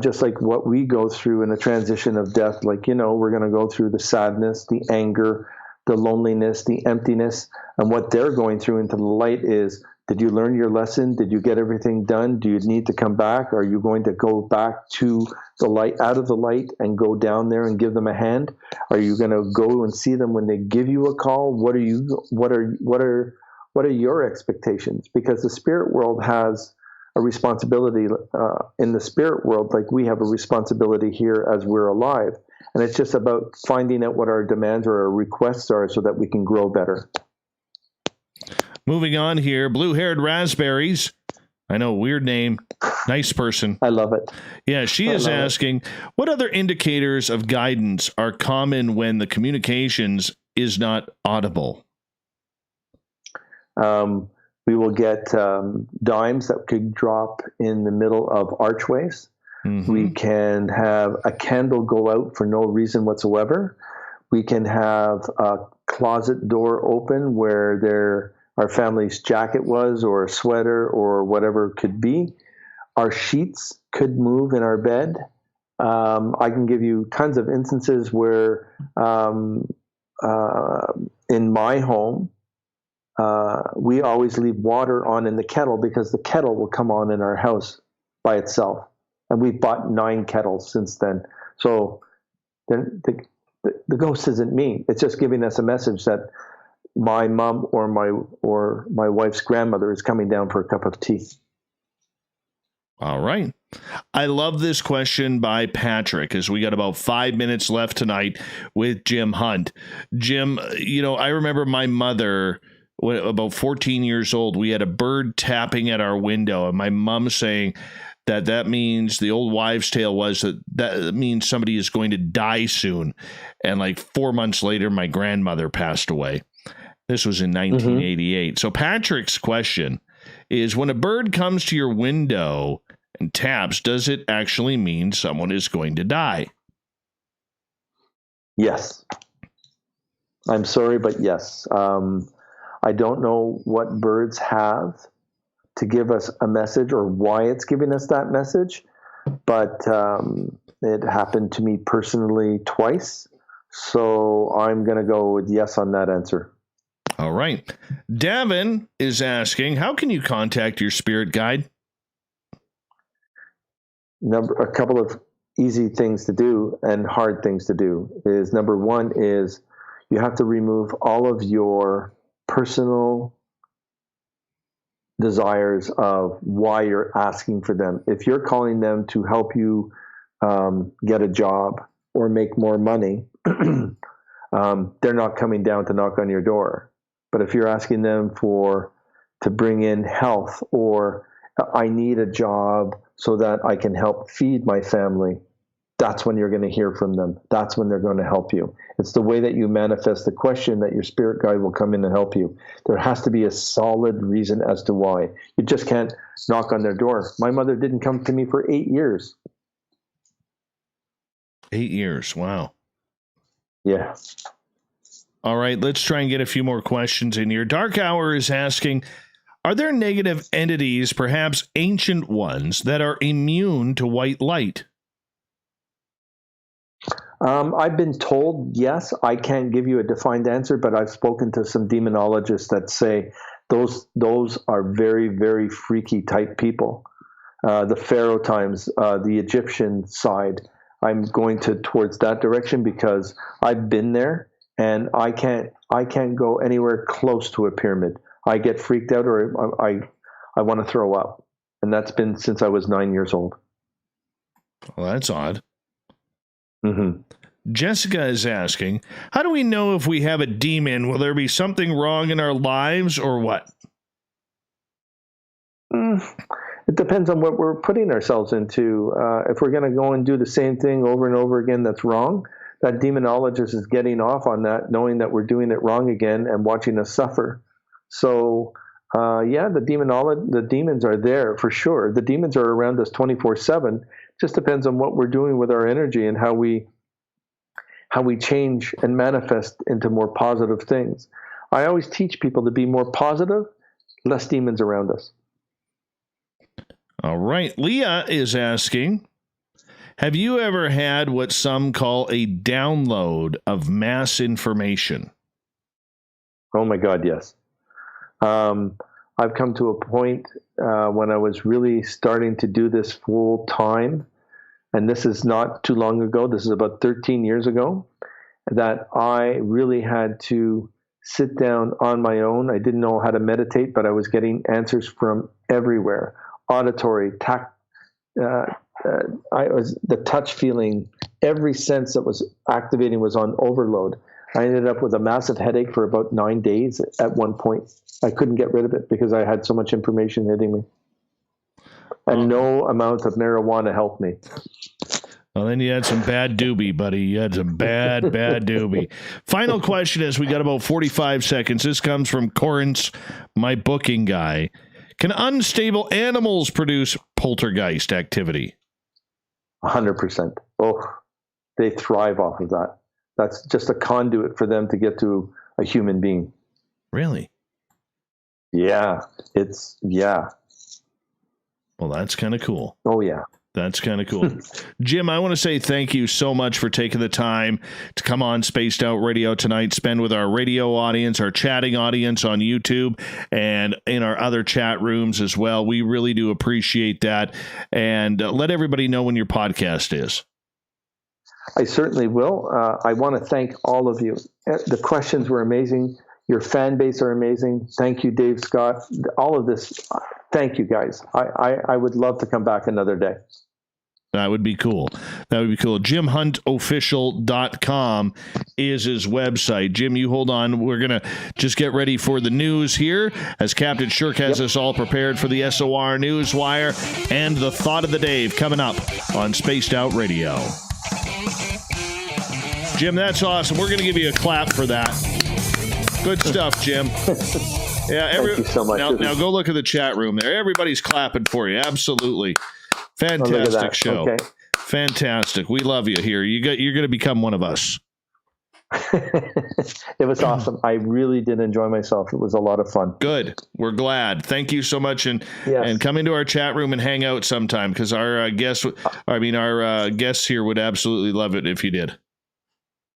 just like what we go through in a transition of death. Like, you know, we're going to go through the sadness, the anger, the loneliness, the emptiness. And what they're going through into the light is, did you learn your lesson? Did you get everything done? Do you need to come back? Are you going to go back to the light, out of the light, and go down there and give them a hand? Are you going to go and see them when they give you a call? What are your expectations? Because the spirit world has a responsibility in the spirit world, like we have a responsibility here as we're alive. And it's just about finding out what our demands or our requests are so that we can grow better. Moving on here, Blue-Haired Raspberries. I know, weird name. Nice person. I love it. Yeah, she is asking, what other indicators of guidance are common when the communications is not audible? We will get dimes that could drop in the middle of archways. Mm-hmm. We can have a candle go out for no reason whatsoever. We can have a closet door open where our family's jacket was, or a sweater, or whatever it could be. Our sheets could move in our bed. I can give you tons of instances where in my home, we always leave water on in the kettle because the kettle will come on in our house by itself. And we've bought 9 kettles since then. So the ghost isn't me. It's just giving us a message that my mom or my wife's grandmother is coming down for a cup of tea. All right. I love this question by Patrick, as we got about 5 minutes left tonight with Jim Hunt. Jim, you know, I remember my mother about 14 years old, we had a bird tapping at our window, and my mom saying that means, the old wives' tale was that means somebody is going to die soon. And like 4 months later, my grandmother passed away. This was in 1988. So Patrick's question is, when a bird comes to your window and taps, does it actually mean someone is going to die? Yes. I'm sorry, but yes. I don't know what birds have to give us a message or why it's giving us that message, but it happened to me personally twice. So I'm going to go with yes on that answer. All right. Davin is asking, how can you contact your spirit guide? A couple of easy things to do and hard things to do is, number one is you have to remove all of your personal desires of why you're asking for them. If you're calling them to help you get a job or make more money, they're not coming down to knock on your door. But if you're asking them to bring in health, or I need a job so that I can help feed my family, that's when you're going to hear from them. That's when they're going to help you. It's the way that you manifest the question that your spirit guide will come in and help you. There has to be a solid reason as to why. You just can't knock on their door. My mother didn't come to me for 8 years. 8 years. Wow. Yeah. All right. Let's try and get a few more questions in here. Dark Hour is asking, are there negative entities, perhaps ancient ones, that are immune to white light? I've been told yes. I can't give you a defined answer, but I've spoken to some demonologists that say those are very, very freaky type people. The Pharaoh times, the Egyptian side. I'm going towards that direction because I've been there, and I can't go anywhere close to a pyramid. I get freaked out, or I want to throw up, and that's been since I was 9 years old. Well, that's odd. Mm-hmm. Jessica is asking, how do we know if we have a demon? Will there be something wrong in our lives, or what? It depends on what we're putting ourselves into. If we're going to go and do the same thing over and over again that's wrong, that demonologist is getting off on that, knowing that we're doing it wrong again and watching us suffer. So, the demons are there for sure. The demons are around us 24/7. Just depends on what we're doing with our energy and how we change and manifest into more positive things. I always teach people to be more positive, less demons around us. All right. Leah is asking, have you ever had what some call a download of mass information? Oh my God, yes. I've come to a point when I was really starting to do this full time, and this is not too long ago, this is about 13 years ago, that I really had to sit down on my own. I didn't know how to meditate, but I was getting answers from everywhere. Auditory, the touch feeling, every sense that was activating was on overload. I ended up with a massive headache for about 9 days at one point. I couldn't get rid of it because I had so much information hitting me. And no amount of marijuana helped me. Well, then you had some bad doobie, buddy. You had some bad doobie. Final question is, we got about 45 seconds. This comes from Corrance, my booking guy. Can unstable animals produce poltergeist activity? 100%. Oh, they thrive off of that. That's just a conduit for them to get to a human being. Really? Yeah. Well, that's kind of cool. Oh, yeah. That's kind of cool. Jim, I want to say thank you so much for taking the time to come on Spaced Out Radio tonight, spend with our radio audience, our chatting audience on YouTube, and in our other chat rooms as well. We really do appreciate that. And let everybody know when your podcast is. I certainly will. I want to thank all of you. The questions were amazing. Your fan base are amazing. Thank you, Dave Scott. All of this. Thank you, guys. I would love to come back another day. That would be cool. JimHuntOfficial.com is his website. Jim, you hold on. We're going to just get ready for the news here as Captain Shirk has us all prepared for the SOR Newswire and the Thought of the Day coming up on Spaced Out Radio. Jim, that's awesome. We're going to give you a clap for that. Good stuff, Jim. Yeah, Thank you so much. Now go look at the chat room there. Everybody's clapping for you. Absolutely. Fantastic show. Okay. Fantastic. We love you here. You're going to become one of us. It was awesome. I really did enjoy myself. It was a lot of fun. Good. We're glad. Thank you so much, and come into our chat room and hang out sometime because our guests here would absolutely love it if you did.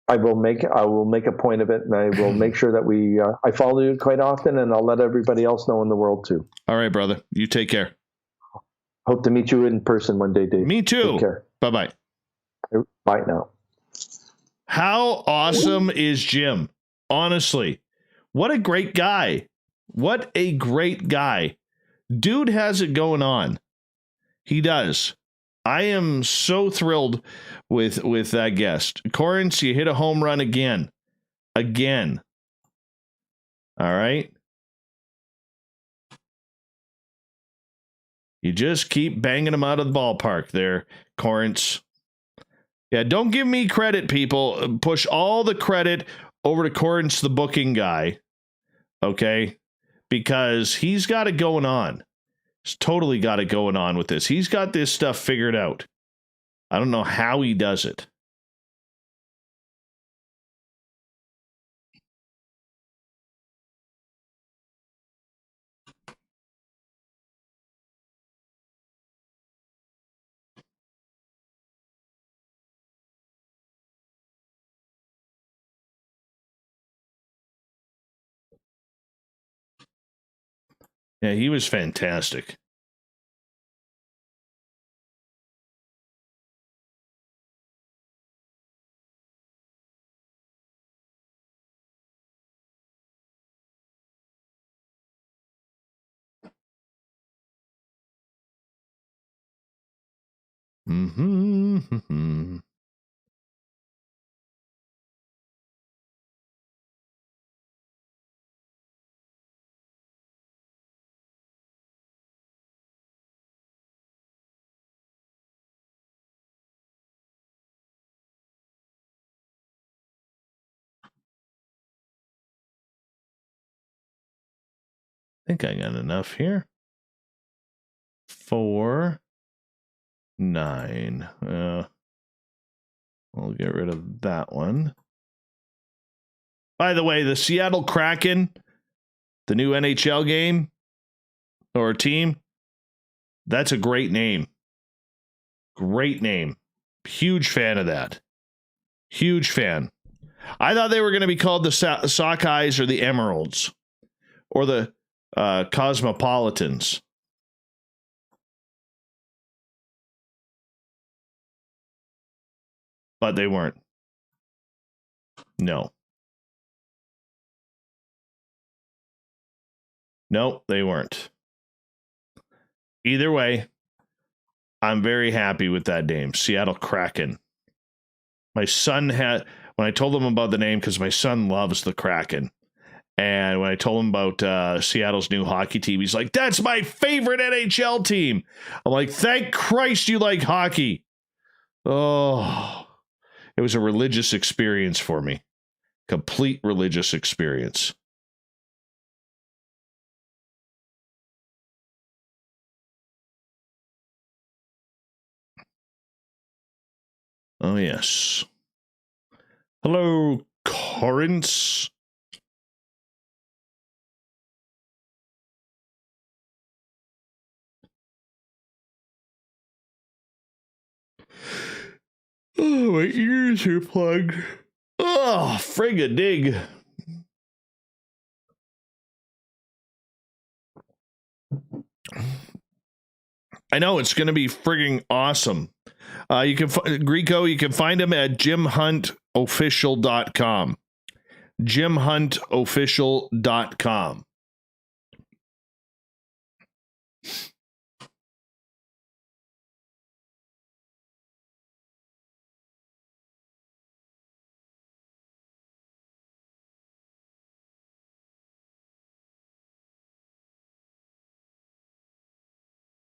I will make a point of it, and I will make sure that I follow you quite often, and I'll let everybody else know in the world too. All right, brother. You take care. Hope to meet you in person one day, Dave. Me too. Take care. Bye-bye. Bye now. How awesome is Jim? Honestly, what a great guy. What a great guy. Dude has it going on. He does. I am so thrilled with that guest. Corrance, you hit a home run again. Again. All right. You just keep banging them out of the ballpark there, Corrance. Yeah, don't give me credit, people. Push all the credit over to Corrance, the booking guy. Okay? Because he's got it going on. He's totally got it going on with this. He's got this stuff figured out. I don't know how he does it. Yeah, he was fantastic. Mm-hmm. I think I got enough here. 4, 9. We'll get rid of that one. By the way, the Seattle Kraken, the new NHL game or team, that's a great name. Great name. Huge fan of that. Huge fan. I thought they were going to be called the Sockeyes or the Emeralds or the Cosmopolitans. But they weren't. No. No, they weren't. Either way, I'm very happy with that name, Seattle Kraken. My son when I told him about the name, because my son loves the Kraken, and when I told him about Seattle's new hockey team, he's like, that's my favorite NHL team. I'm like, thank Christ you like hockey. Oh, it was a religious experience for me. Complete religious experience. Oh, yes. Hello, Corrance. Oh, my ears are plugged. Oh, frig-a-dig. I know, it's going to be frigging awesome. You can Greco, you can find him at JimHuntOfficial.com. JimHuntOfficial.com.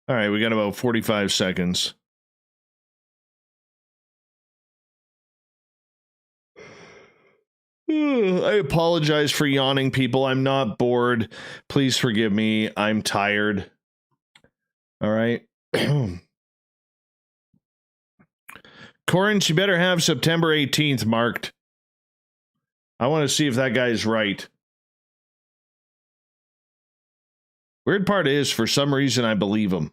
All right, we got about 45 seconds. I apologize for yawning, people. I'm not bored. Please forgive me. I'm tired. All right. Corin, you better have September 18th marked. I want to see if that guy's right. Weird part is, for some reason, I believe him.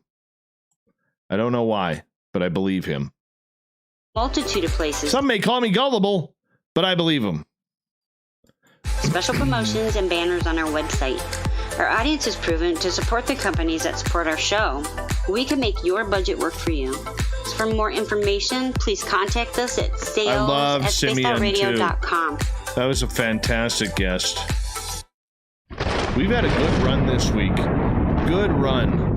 I don't know why, but I believe him. Multitude of places. Some may call me gullible, but I believe him. Special promotions and banners on our website. Our audience has proven to support the companies that support our show. We can make your budget work for you. So for more information, please contact us at sales@spacedoutradio.com. That was a fantastic guest. We've had a good run this week. Good run.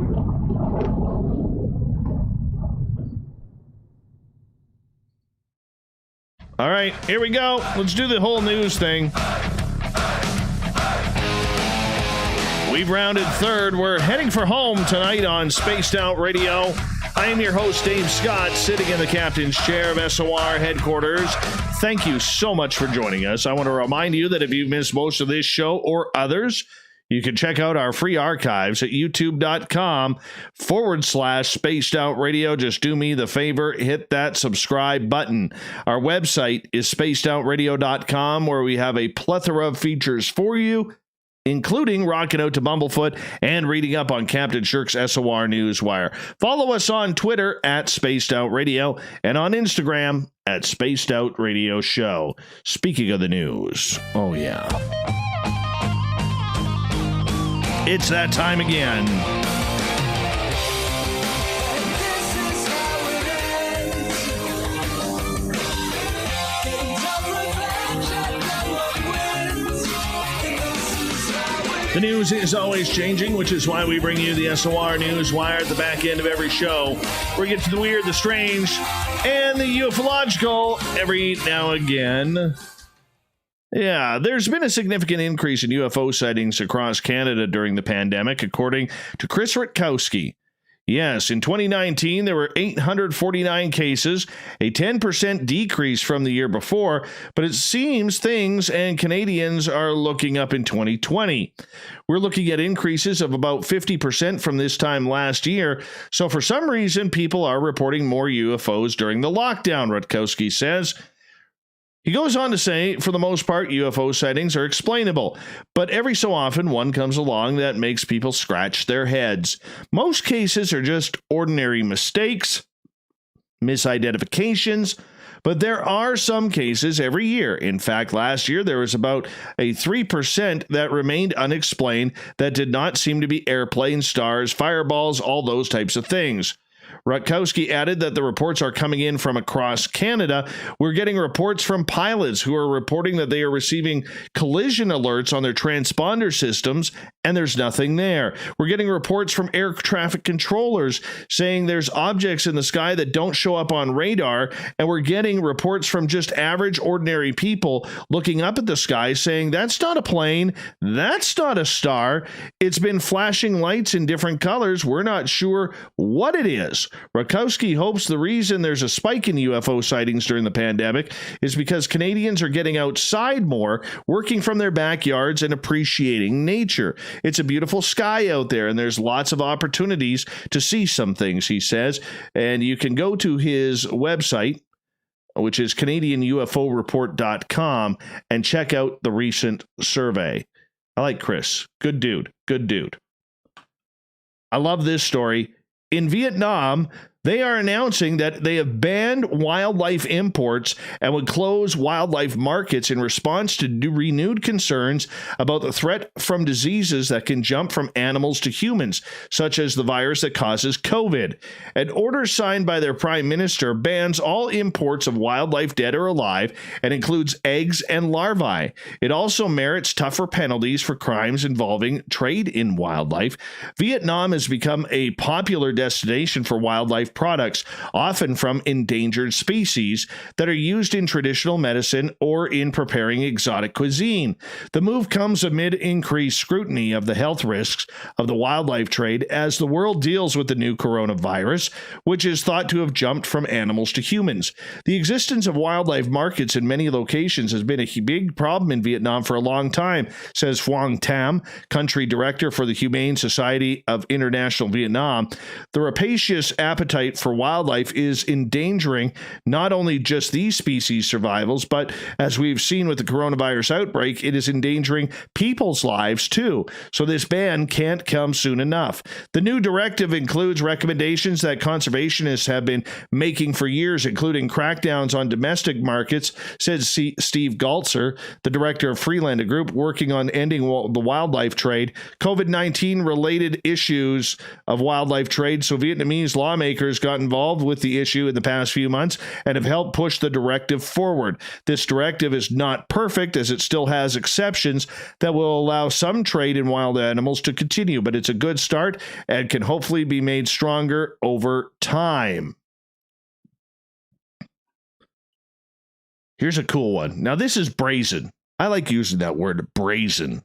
All right, here we go. Let's do the whole news thing. We've rounded third. We're heading for home tonight on Spaced Out Radio. I am your host, Dave Scott, sitting in the captain's chair of SOR headquarters. Thank you so much for joining us. I want to remind you that if you've missed most of this show or others, you can check out our free archives at youtube.com/Spaced Out Radio. Just do me the favor, hit that subscribe button. Our website is spacedoutradio.com, where we have a plethora of features for you, including rocking out to Bumblefoot and reading up on Captain Shirk's SOR Newswire. Follow us on Twitter at Spaced Out Radio and on Instagram at Spaced Out Radio Show. Speaking of the news, oh yeah, it's that time again. The news is always changing, which is why we bring you the SOR Newswire at the back end of every show. We get to the weird, the strange, and the ufological every now and again. Yeah, there's been a significant increase in UFO sightings across Canada during the pandemic, according to Chris Rutkowski. Yes, in 2019, there were 849 cases, a 10% decrease from the year before, but it seems things and Canadians are looking up in 2020. We're looking at increases of about 50% from this time last year, so for some reason, people are reporting more UFOs during the lockdown, Rutkowski says. He goes on to say, for the most part, UFO sightings are explainable, but every so often one comes along that makes people scratch their heads. Most cases are just ordinary mistakes, misidentifications, but there are some cases every year. In fact, last year there was about a 3% that remained unexplained that did not seem to be airplanes, stars, fireballs, all those types of things. Rutkowski added that the reports are coming in from across Canada. We're getting reports from pilots who are reporting that they are receiving collision alerts on their transponder systems, and there's nothing there. We're getting reports from air traffic controllers saying there's objects in the sky that don't show up on radar, and we're getting reports from just average, ordinary people looking up at the sky saying, that's not a plane, that's not a star, it's been flashing lights in different colors, we're not sure what it is. Rutkowski hopes the reason there's a spike in UFO sightings during the pandemic is because Canadians are getting outside more, working from their backyards and appreciating nature. It's a beautiful sky out there, and there's lots of opportunities to see some things, he says. And you can go to his website, which is CanadianUFOReport.com, and check out the recent survey. I like Chris. Good dude. Good dude. I love this story. In Vietnam, they are announcing that they have banned wildlife imports and would close wildlife markets in response to renewed concerns about the threat from diseases that can jump from animals to humans, such as the virus that causes COVID. An order signed by their prime minister bans all imports of wildlife dead or alive and includes eggs and larvae. It also merits tougher penalties for crimes involving trade in wildlife. Vietnam has become a popular destination for wildlife wildlife products, often from endangered species that are used in traditional medicine or in preparing exotic cuisine. The move comes amid increased scrutiny of the health risks of the wildlife trade as the world deals with the new coronavirus, which is thought to have jumped from animals to humans. The existence of wildlife markets in many locations has been a big problem in Vietnam for a long time, says Phuong Tam, country director for the Humane Society of International Vietnam. The rapacious appetite for wildlife is endangering not only just these species' survivals, but as we've seen with the coronavirus outbreak, it is endangering people's lives too. So this ban can't come soon enough. The new directive includes recommendations that conservationists have been making for years, including crackdowns on domestic markets, said Steve Galtzer, the director of Freelander Group, working on ending the wildlife trade. COVID-19 related issues of wildlife trade, so Vietnamese lawmakers got involved with the issue in the past few months and have helped push the directive forward. This directive is not perfect, as it still has exceptions that will allow some trade in wild animals to continue, but it's a good start and can hopefully be made stronger over time. Here's a cool one. Now, this is brazen. I like using that word, brazen.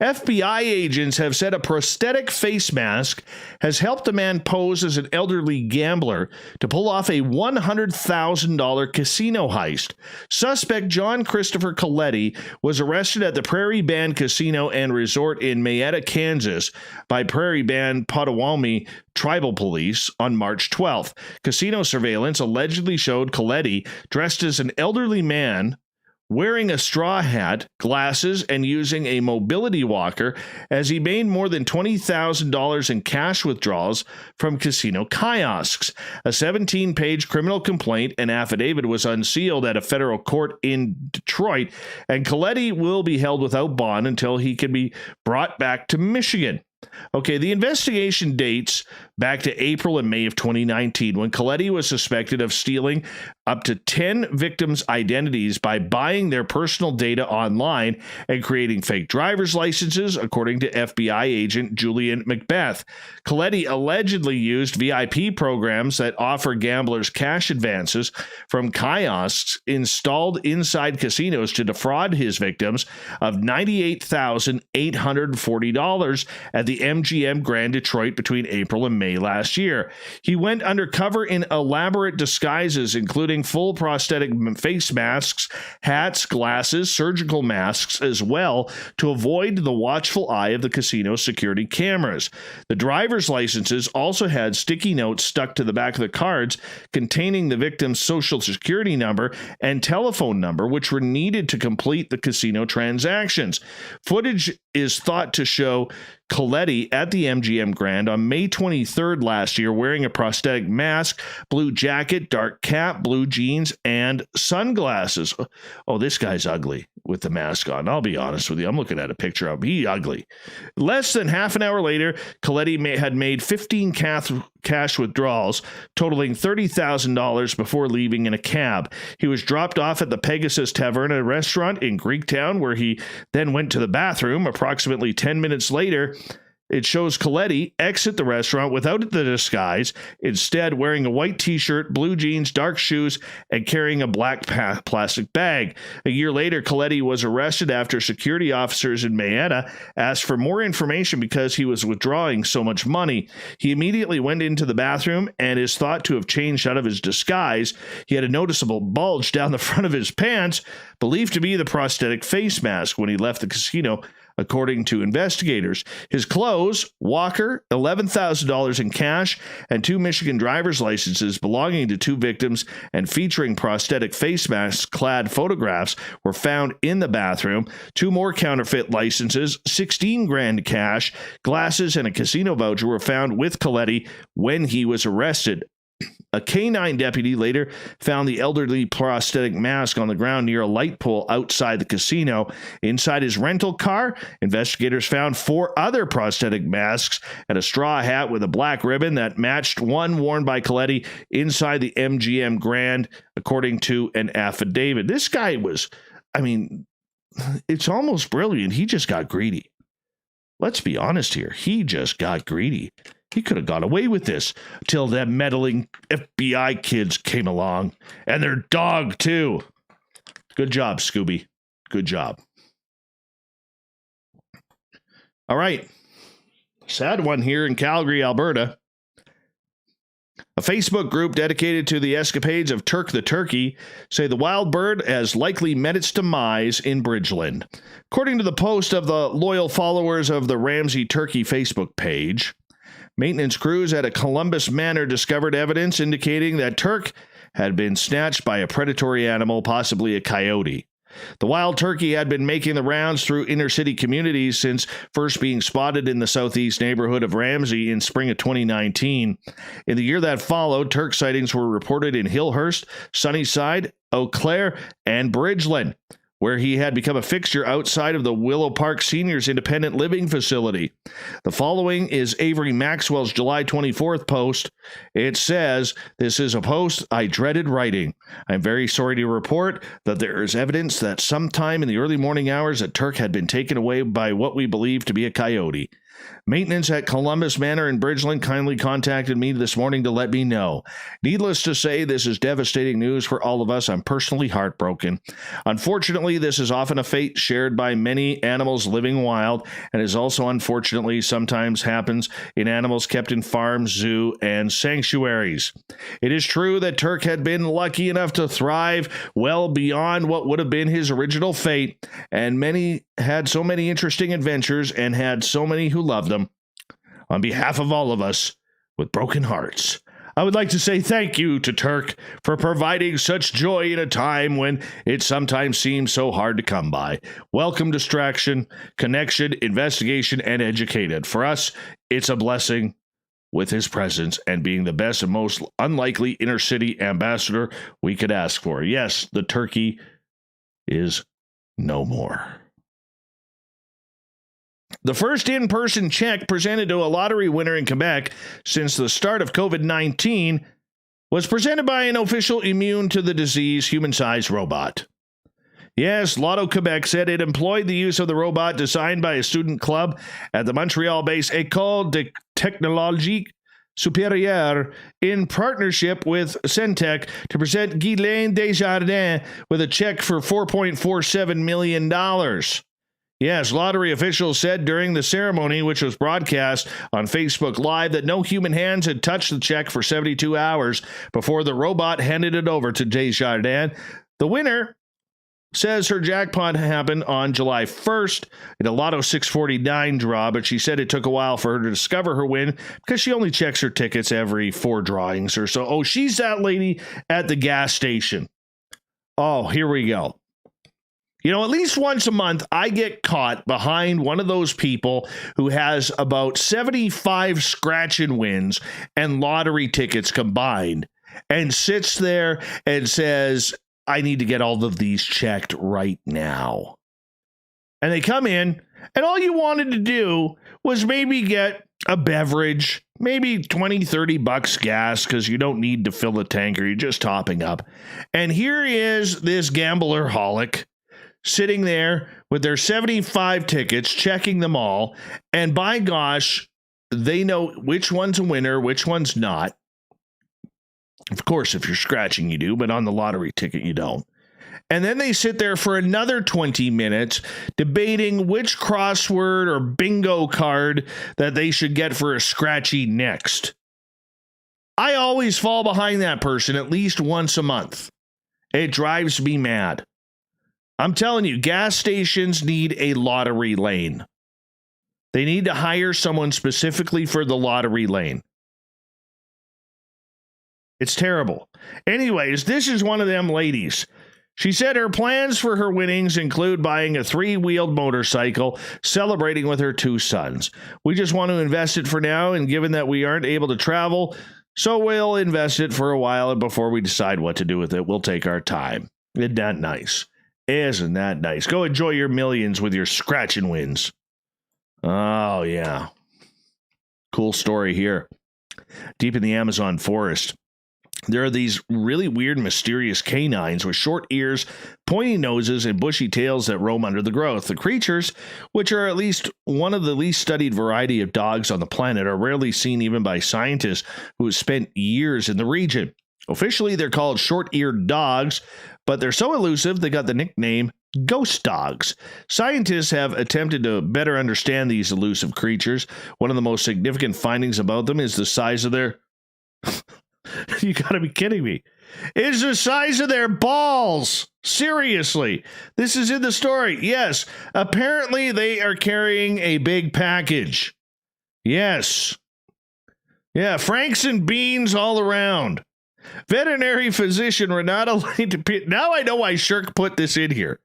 FBI agents have said a prosthetic face mask has helped a man pose as an elderly gambler to pull off a $100,000 casino heist. Suspect John Christopher Coletti was arrested at the Prairie Band Casino and Resort in Mayetta, Kansas by Prairie Band Potawatomi Tribal Police on March 12th. Casino surveillance allegedly showed Coletti dressed as an elderly man, wearing a straw hat, glasses, and using a mobility walker as he made more than $20,000 in cash withdrawals from casino kiosks. A 17-page criminal complaint and affidavit was unsealed at a federal court in Detroit, and Coletti will be held without bond until he can be brought back to Michigan. Okay, the investigation dates back to April and May of 2019, when Coletti was suspected of stealing up to 10 victims' identities by buying their personal data online and creating fake driver's licenses, according to FBI agent Julian Macbeth. Coletti allegedly used VIP programs that offer gamblers cash advances from kiosks installed inside casinos to defraud his victims of $98,840 at the MGM Grand Detroit between April and May last year. He went undercover in elaborate disguises, including full prosthetic face masks, hats, glasses, surgical masks as well, to avoid the watchful eye of the casino security cameras. The driver's licenses also had sticky notes stuck to the back of the cards containing the victim's social security number and telephone number, which were needed to complete the casino transactions. Footage is thought to show Coletti at the MGM Grand on May 23rd last year wearing a prosthetic mask, blue jacket, dark cap, blue jeans, and sunglasses. Oh, this guy's ugly with the mask on. I'll be honest with you. I'm looking at a picture of him. He's ugly. Less than half an hour later, Coletti had made 15 cash withdrawals, totaling $30,000 before leaving in a cab. He was dropped off at the Pegasus Tavern, a restaurant in Greektown, where he then went to the bathroom. Approximately 10 minutes later, it shows Coletti exit the restaurant without the disguise, instead wearing a white t-shirt, blue jeans, dark shoes, and carrying a black plastic bag. A year later, Coletti was arrested after security officers in Mayetta asked for more information because he was withdrawing so much money. He immediately went into the bathroom and is thought to have changed out of his disguise. He had a noticeable bulge down the front of his pants, believed to be the prosthetic face mask, when he left the casino, according to investigators. His clothes, walker, $11,000 in cash, and 2 Michigan driver's licenses belonging to 2 victims and featuring prosthetic face masks clad photographs were found in the bathroom. 2 more counterfeit licenses, 16 grand cash, glasses, and a casino voucher were found with Coletti when he was arrested. A K-9 deputy later found the elderly prosthetic mask on the ground near a light pole outside the casino. Inside his rental car, investigators found 4 other prosthetic masks and a straw hat with a black ribbon that matched one worn by Coletti inside the MGM Grand, according to an affidavit. This guy was, it's almost brilliant. He just got greedy. Let's be honest here. He just got greedy. He could have got away with this till that meddling FBI kids came along. And their dog, too. Good job, Scooby. Good job. All right. Sad one here in Calgary, Alberta. A Facebook group dedicated to the escapades of Turk the Turkey say the wild bird has likely met its demise in Bridgeland. According to the post of the loyal followers of the Ramsey Turkey Facebook page, maintenance crews at a Columbus Manor discovered evidence indicating that Turk had been snatched by a predatory animal, possibly a coyote. The wild turkey had been making the rounds through inner-city communities since first being spotted in the southeast neighborhood of Ramsey in spring of 2019. In the year that followed, Turk sightings were reported in Hillhurst, Sunnyside, Eau Claire, and Bridgeland, where he had become a fixture outside of the Willow Park Seniors Independent Living Facility. The following is Avery Maxwell's July 24th post. It says, "This is a post I dreaded writing. I'm very sorry to report that there is evidence that sometime in the early morning hours that Turk had been taken away by what we believe to be a coyote. Maintenance at Columbus Manor in Bridgeland kindly contacted me this morning to let me know. Needless to say, this is devastating news for all of us. I'm personally heartbroken. Unfortunately, this is often a fate shared by many animals living wild, and is also unfortunately sometimes happens in animals kept in farms, zoo, and sanctuaries. It is true that Turk had been lucky enough to thrive well beyond what would have been his original fate, and many had so many interesting adventures and had so many who loved him. On behalf of all of us with broken hearts, I would like to say thank you to Turk for providing such joy in a time when it sometimes seems so hard to come by. Welcome distraction, connection, investigation, and educated. For us, it's a blessing with his presence and being the best and most unlikely inner city ambassador we could ask for. Yes, the turkey is no more." The first in-person check presented to a lottery winner in Quebec since the start of COVID-19 was presented by an official immune to the disease human-sized robot. Yes, Lotto Quebec said it employed the use of the robot designed by a student club at the Montreal-based École de Technologie Supérieure in partnership with Centec to present Guylaine Desjardins with a check for $4.47 million. Yes, lottery officials said during the ceremony, which was broadcast on Facebook Live, that no human hands had touched the check for 72 hours before the robot handed it over to Desjardins. The winner says her jackpot happened on July 1st in a Lotto 649 draw, but she said it took a while for her to discover her win because she only checks her tickets every 4 drawings or so. Oh, she's that lady at the gas station. Oh, here we go. You know, at least once a month, I get caught behind one of those people who has about 75 scratch-and-wins and lottery tickets combined and sits there and says, I need to get all of these checked right now. And they come in, and all you wanted to do was maybe get a beverage, maybe $20-30 gas because you don't need to fill a tanker. You're just topping up. And here is this gambler-holic sitting there with their 75 tickets, checking them all, and by gosh, they know which one's a winner, which one's not. Of course, if you're scratching, you do, but on the lottery ticket, you don't. And then they sit there for another 20 minutes debating which crossword or bingo card that they should get for a scratchy next. I always fall behind that person at least once a month. It drives me mad. I'm telling you, gas stations need a lottery lane. They need to hire someone specifically for the lottery lane. It's terrible. Anyways, this is one of them ladies. She said her plans for her winnings include buying a 3-wheeled motorcycle, celebrating with her 2 sons. We just want to invest it for now, and given that we aren't able to travel, so we'll invest it for a while, and before we decide what to do with it, we'll take our time. Isn't that nice? Isn't that nice? Go enjoy your millions with your scratch and wins. Oh, yeah. Cool story here. Deep in the Amazon forest, There are these really weird, mysterious canines with short ears, pointy noses, and bushy tails that roam under the growth. The creatures, which are at least one of the least studied variety of dogs on the planet, are rarely seen even by scientists who have spent years in the region. Officially, they're called short-eared dogs, but they're so elusive they got the nickname ghost dogs. Scientists have attempted to better understand these elusive creatures. One of the most significant findings about them is the size of their... You gotta be kidding me. Is the size of their balls. Seriously. This is in the story. Yes. Apparently they are carrying a big package. Yes. Yeah, Franks and beans all around. Veterinary physician Renata Leite. Now I know why Shirk put this in here.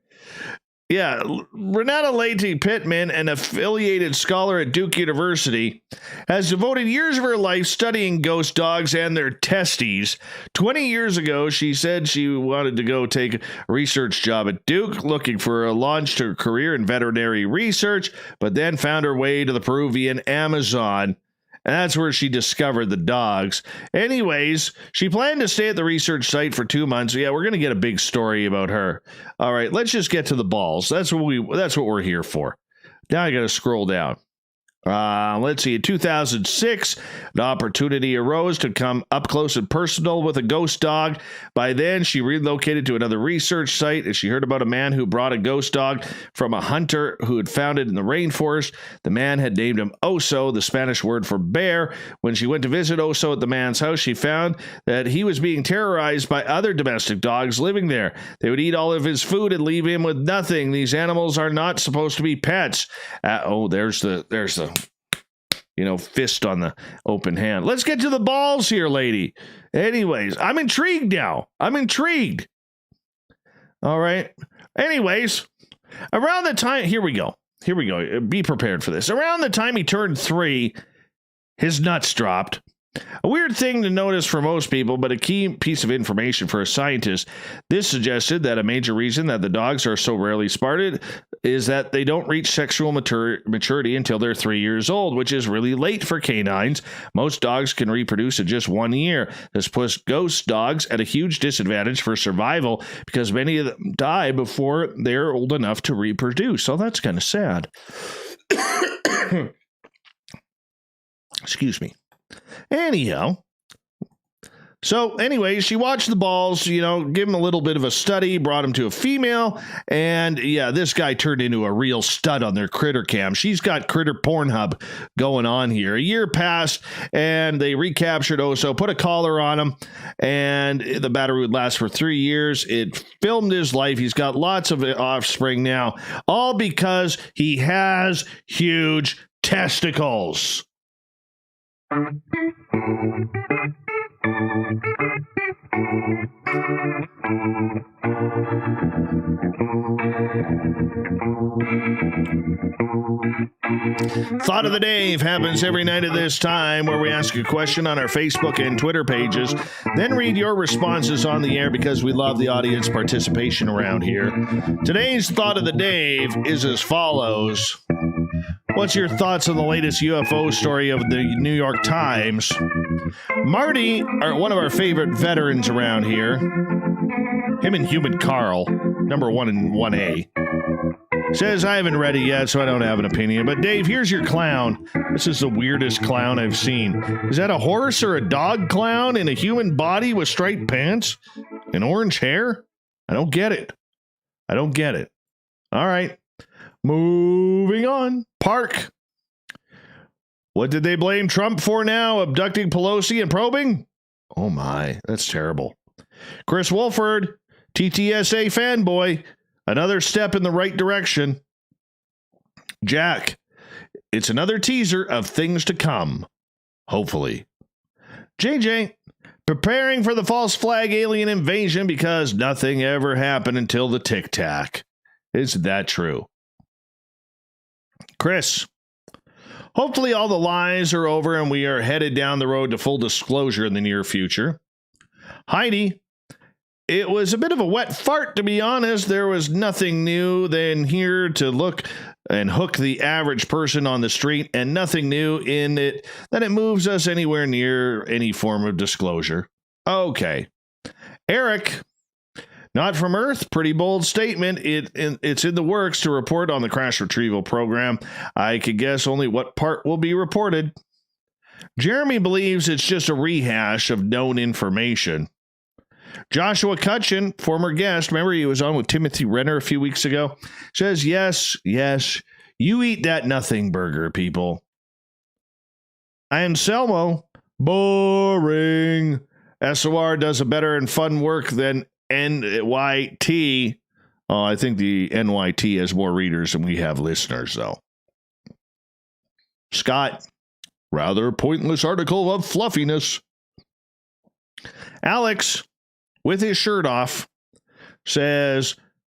Yeah, Renata Leite Pittman, an affiliated scholar at Duke University, has devoted years of her life studying ghost dogs and their testes. 20 years ago, she said she wanted to go take a research job at Duke, looking for a launch to her career in veterinary research, but then found her way to the Peruvian Amazon. And that's where she discovered the dogs. Anyways, she planned to stay at the research site for 2 months. Yeah, we're going to get a big story about her. All right, let's just get to the balls. That's what we're here for. Now I got to scroll down. Let's see. In 2006, an opportunity arose to come up close and personal with a ghost dog. By then, she relocated to another research site, and she heard about a man who brought a ghost dog from a hunter who had found it in the rainforest. The man had named him Oso, the Spanish word for bear. When she went to visit Oso at the man's house, she found that he was being terrorized by other domestic dogs living there. They would eat all of his food and leave him with nothing. These animals are not supposed to be pets. There's the fist on the open hand. Let's get to the balls here, lady. Anyways, I'm intrigued now. I'm intrigued. All right. Anyways, around the time, here we go. Be prepared for this. Around the time he turned 3, his nuts dropped. A weird thing to notice for most people, but a key piece of information for a scientist. This suggested that a major reason that the dogs are so rarely spotted is that they don't reach sexual maturity until they're 3 years old, which is really late for canines. Most dogs can reproduce in just 1 year. This puts ghost dogs at a huge disadvantage for survival because many of them die before they're old enough to reproduce. So that's kind of sad. Excuse me. Anyhow, she watched the balls, give him a little bit of a study, brought him to a female, and yeah, this guy turned into a real stud on their critter cam. She's got critter Pornhub going on here. A year passed, and they recaptured Oso, put a collar on him, and the battery would last for 3 years. It filmed his life. He's got lots of offspring now, all because he has huge testicles. Thought of the Day happens every night at this time, where we ask a question on our Facebook and Twitter pages, then read your responses on the air because we love the audience participation around here. Today's Thought of the Day is as follows. What's your thoughts on the latest UFO story of the New York Times? Marty, one of our favorite veterans around here, him and Human Carl, number 1 in 1A, says, I haven't read it yet, so I don't have an opinion. But Dave, here's your clown. This is the weirdest clown I've seen. Is that a horse or a dog clown in a human body with striped pants and orange hair? I don't get it. All right. Moving on. Park. What did they blame Trump for now? Abducting Pelosi and probing? Oh my, that's terrible. Chris Wolford, TTSA fanboy. Another step in the right direction. Jack, it's another teaser of things to come. Hopefully. JJ, preparing for the false flag alien invasion because nothing ever happened until the Tic Tac. Isn't that true? Chris, hopefully all the lies are over and we are headed down the road to full disclosure in the near future. Heidi, it was a bit of a wet fart, to be honest. There was nothing new than here to look and hook the average person on the street, and nothing new in it that it moves us anywhere near any form of disclosure. Okay. Eric, not from Earth. Pretty bold statement. It's in the works to report on the crash retrieval program. I could guess only what part will be reported. Jeremy believes it's just a rehash of known information. Joshua Cutchin, former guest, remember he was on with Timothy Renner a few weeks ago, says, yes, you eat that nothing burger, people. Anselmo, boring. SOR does a better and fun work than NYT. Oh, I think the NYT has more readers than we have listeners, though. Scott, rather pointless article of fluffiness. Alex, with his shirt off, says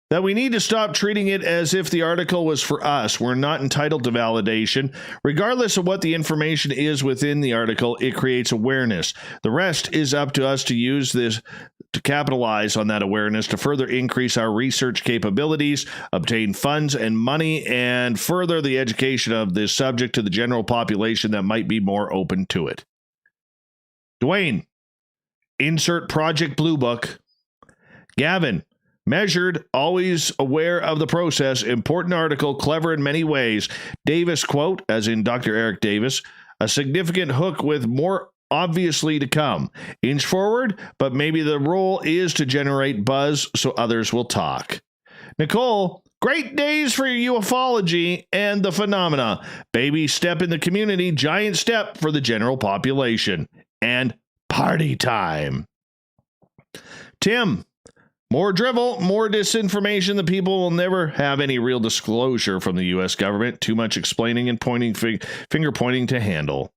that we need to stop treating it as if the article was for us. We're not entitled to validation. Regardless of what the information is within the article, it creates awareness. The rest is up to us to use this to capitalize on that awareness to further increase our research capabilities, obtain funds and money, and further the education of this subject to the general population that might be more open to it. Dwayne, insert Project Blue Book. Gavin, measured, always aware of the process, important article, clever in many ways. Davis quote, as in Dr. Eric Davis, a significant hook with more obviously to come. Inch forward, but maybe the role is to generate buzz so others will talk. Nicole, great days for ufology and the phenomena. Baby step in the community, giant step for the general population. And party time. Tim, more drivel, more disinformation. The people will never have any real disclosure from the U.S. government. Too much explaining and pointing finger pointing to handle.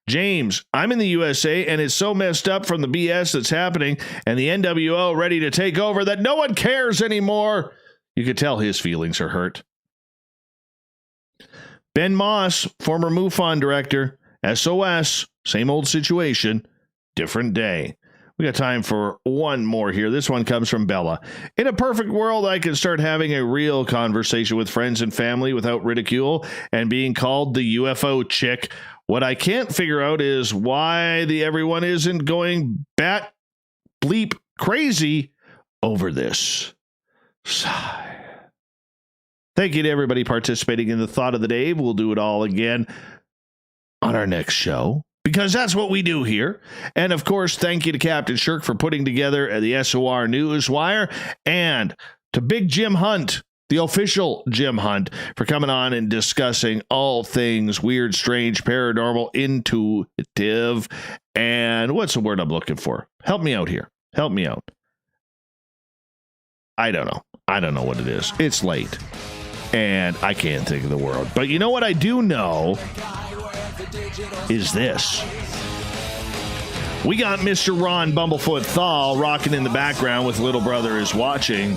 James, I'm in the USA and it's so messed up from the BS that's happening and the NWO ready to take over that no one cares anymore. You could tell his feelings are hurt. Ben Moss, former MUFON director, SOS, same old situation, different day. We got time for one more here. This one comes from Bella. In a perfect world, I could start having a real conversation with friends and family without ridicule and being called the UFO chick. What I can't figure out is why everyone isn't going bat bleep crazy over this. Sigh. Thank you to everybody participating in the Thought of the Day. We'll do it all again on our next show, because that's what we do here. And of course, thank you to Captain Shirk for putting together the SOR Newswire, and to Big Jim Hunt, the official Jim Hunt, for coming on and discussing all things weird, strange, paranormal, intuitive, and what's the word I'm looking for? Help me out here. Help me out. I don't know what it is. It's late, and I can't think of the word. But you know what I do know is this. We got Mr. Ron Bumblefoot Thal rocking in the background with Little Brother Is Watching.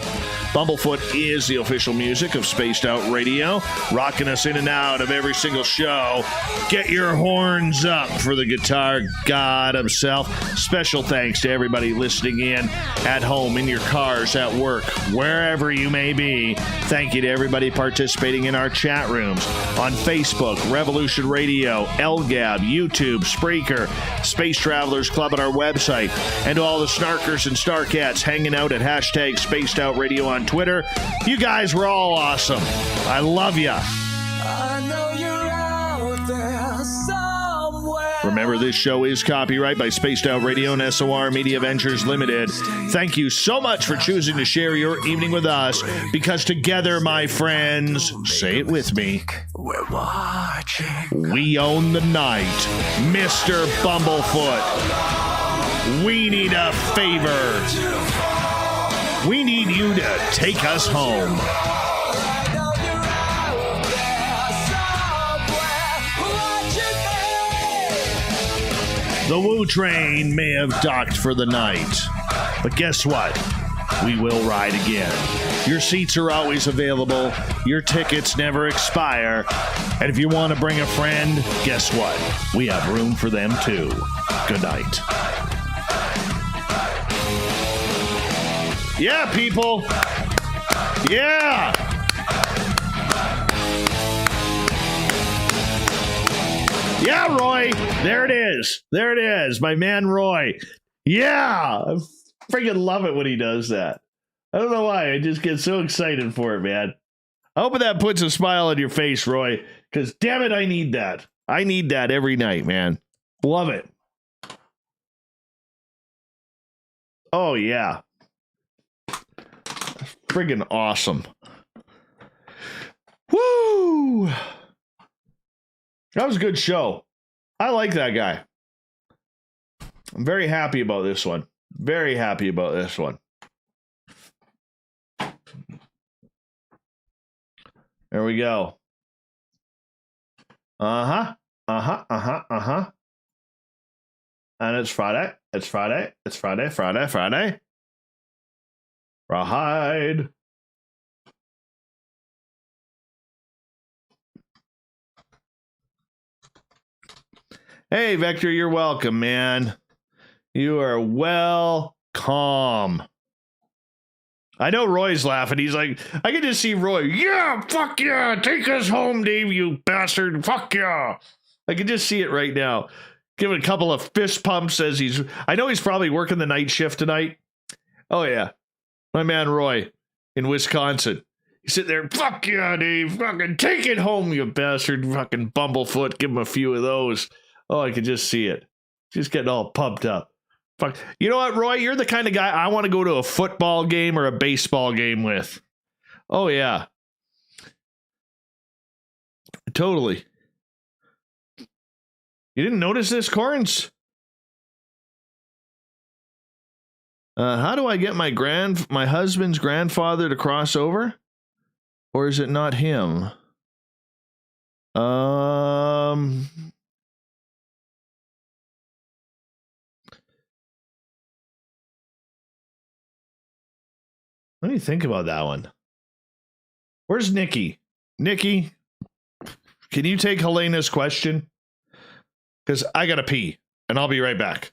Bumblefoot is the official music of Spaced Out Radio, rocking us in and out of every single show. Get your horns up for the guitar god himself. Special thanks to everybody listening in at home, in your cars, at work, wherever you may be. Thank you to everybody participating in our chat rooms on Facebook, Revolution Radio, LGAB, YouTube, Spreaker, Space Travelers Club on our website, and to all the snarkers and starcats hanging out at hashtag Spaced Out Radio on Twitter. You guys were all awesome. I love ya. I know you're out there somewhere. Remember, this show is copyright by Spaced Out Radio and SOR Media Ventures Limited. Thank you so much for choosing to share your evening with us, because together, my friends, say it with me, we're watching. We own the night. Mr. Bumblefoot, we need a favor. We need you to take us home. The Woo Train may have docked for the night, but guess what? We will ride again. Your seats are always available. Your tickets never expire. And if you want to bring a friend, guess what? We have room for them too. Good night. Yeah, people. Yeah. Yeah, Roy. There it is. There it is. My man, Roy. Yeah, I freaking love it when he does that. I don't know why. I just get so excited for it, man. I hope that puts a smile on your face, Roy, because damn it, I need that. I need that every night, man. Love it. Oh, yeah. Friggin' awesome. Woo! That was a good show. I like that guy. I'm very happy about this one. Very happy about this one. There we go. And it's Friday. It's Friday. It's Friday. Friday. Rawhide. Hey, Vector, you're welcome, man. You are welcome. I know Roy's laughing. He's like, I can just see Roy. Yeah, fuck yeah. Take us home, Dave, you bastard. Fuck yeah. I can just see it right now. Give it a couple of fist pumps as I know he's probably working the night shift tonight. Oh, yeah. My man Roy in Wisconsin. He's sitting there, fuck yeah, Dave. Fucking take it home, you bastard. Fucking bumblefoot. Give him a few of those. Oh, I can just see it. Just getting all pumped up. Fuck. You know what, Roy? You're the kind of guy I want to go to a football game or a baseball game with. Oh, yeah. Totally. You didn't notice this, Corns? How do I get my husband's grandfather to cross over? Or is it not him? Let me think about that one. Where's Nikki? Nikki, can you take Helena's question? Because I gotta pee, and I'll be right back.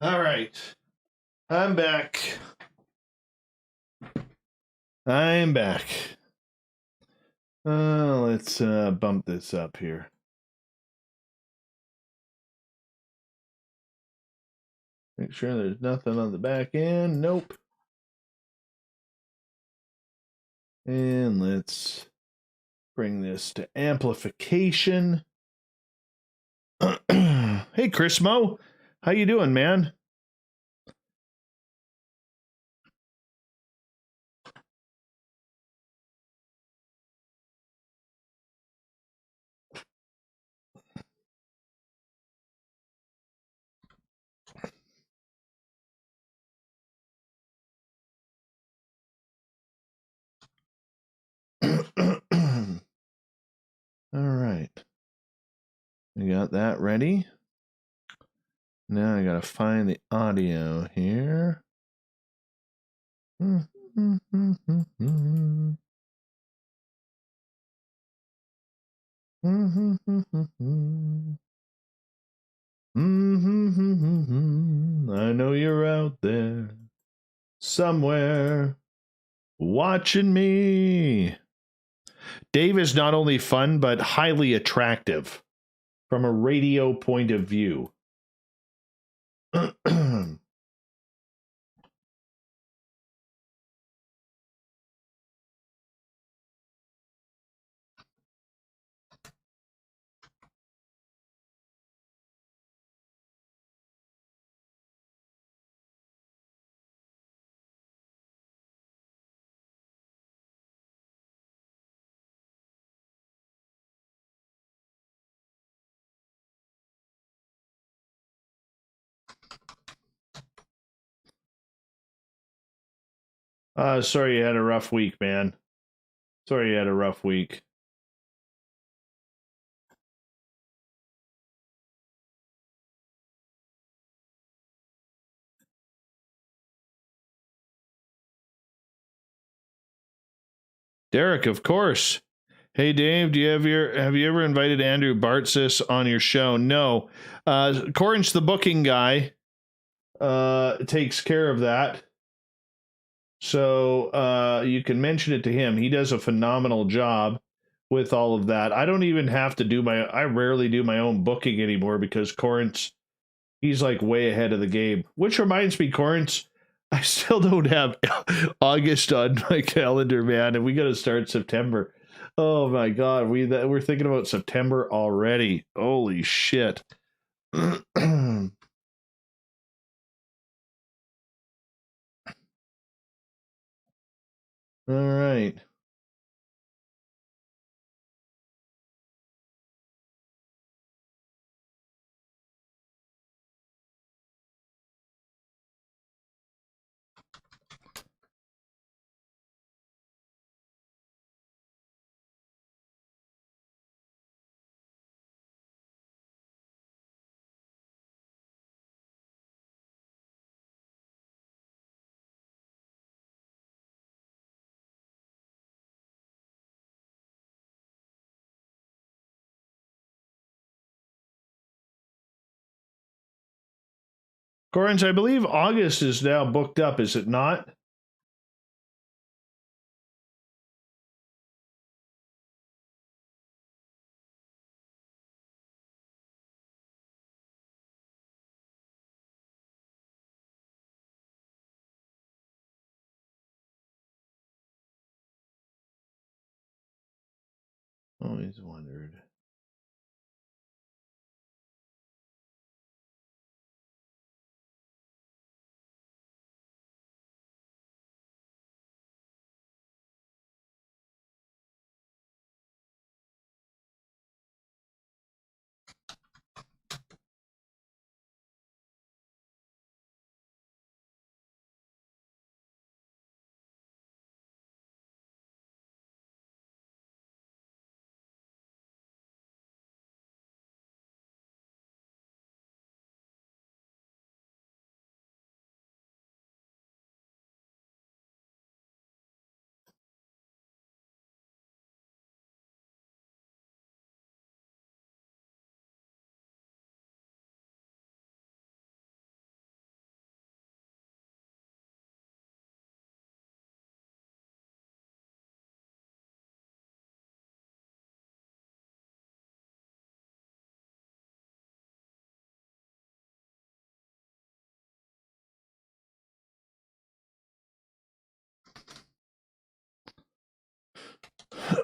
All right. I'm back. Let's bump this up here. Make sure there's nothing on the back end. Nope. And let's bring this to amplification. Hey, Chris Mo. How you doing, man? All right. We got that ready. Now I gotta find the audio here. I know you're out there somewhere watching me. Dave is not only fun, but highly attractive from a radio point of view. Sorry you had a rough week, man. Sorry you had a rough week. Derek, of course. Hey Dave, have you ever invited Andrew Bartzis on your show? No. Corin's the booking guy. Takes care of that. So you can mention it to him. He does a phenomenal job with all of that. I don't even have to I rarely do my own booking anymore because he's like way ahead of the game. Which reminds me, Corinth, I still don't have August on my calendar, man, and we got to start September. Oh my God, we're thinking about September already. Holy shit. All right. Corinth, I believe August is now booked up, is it not? Always wondered.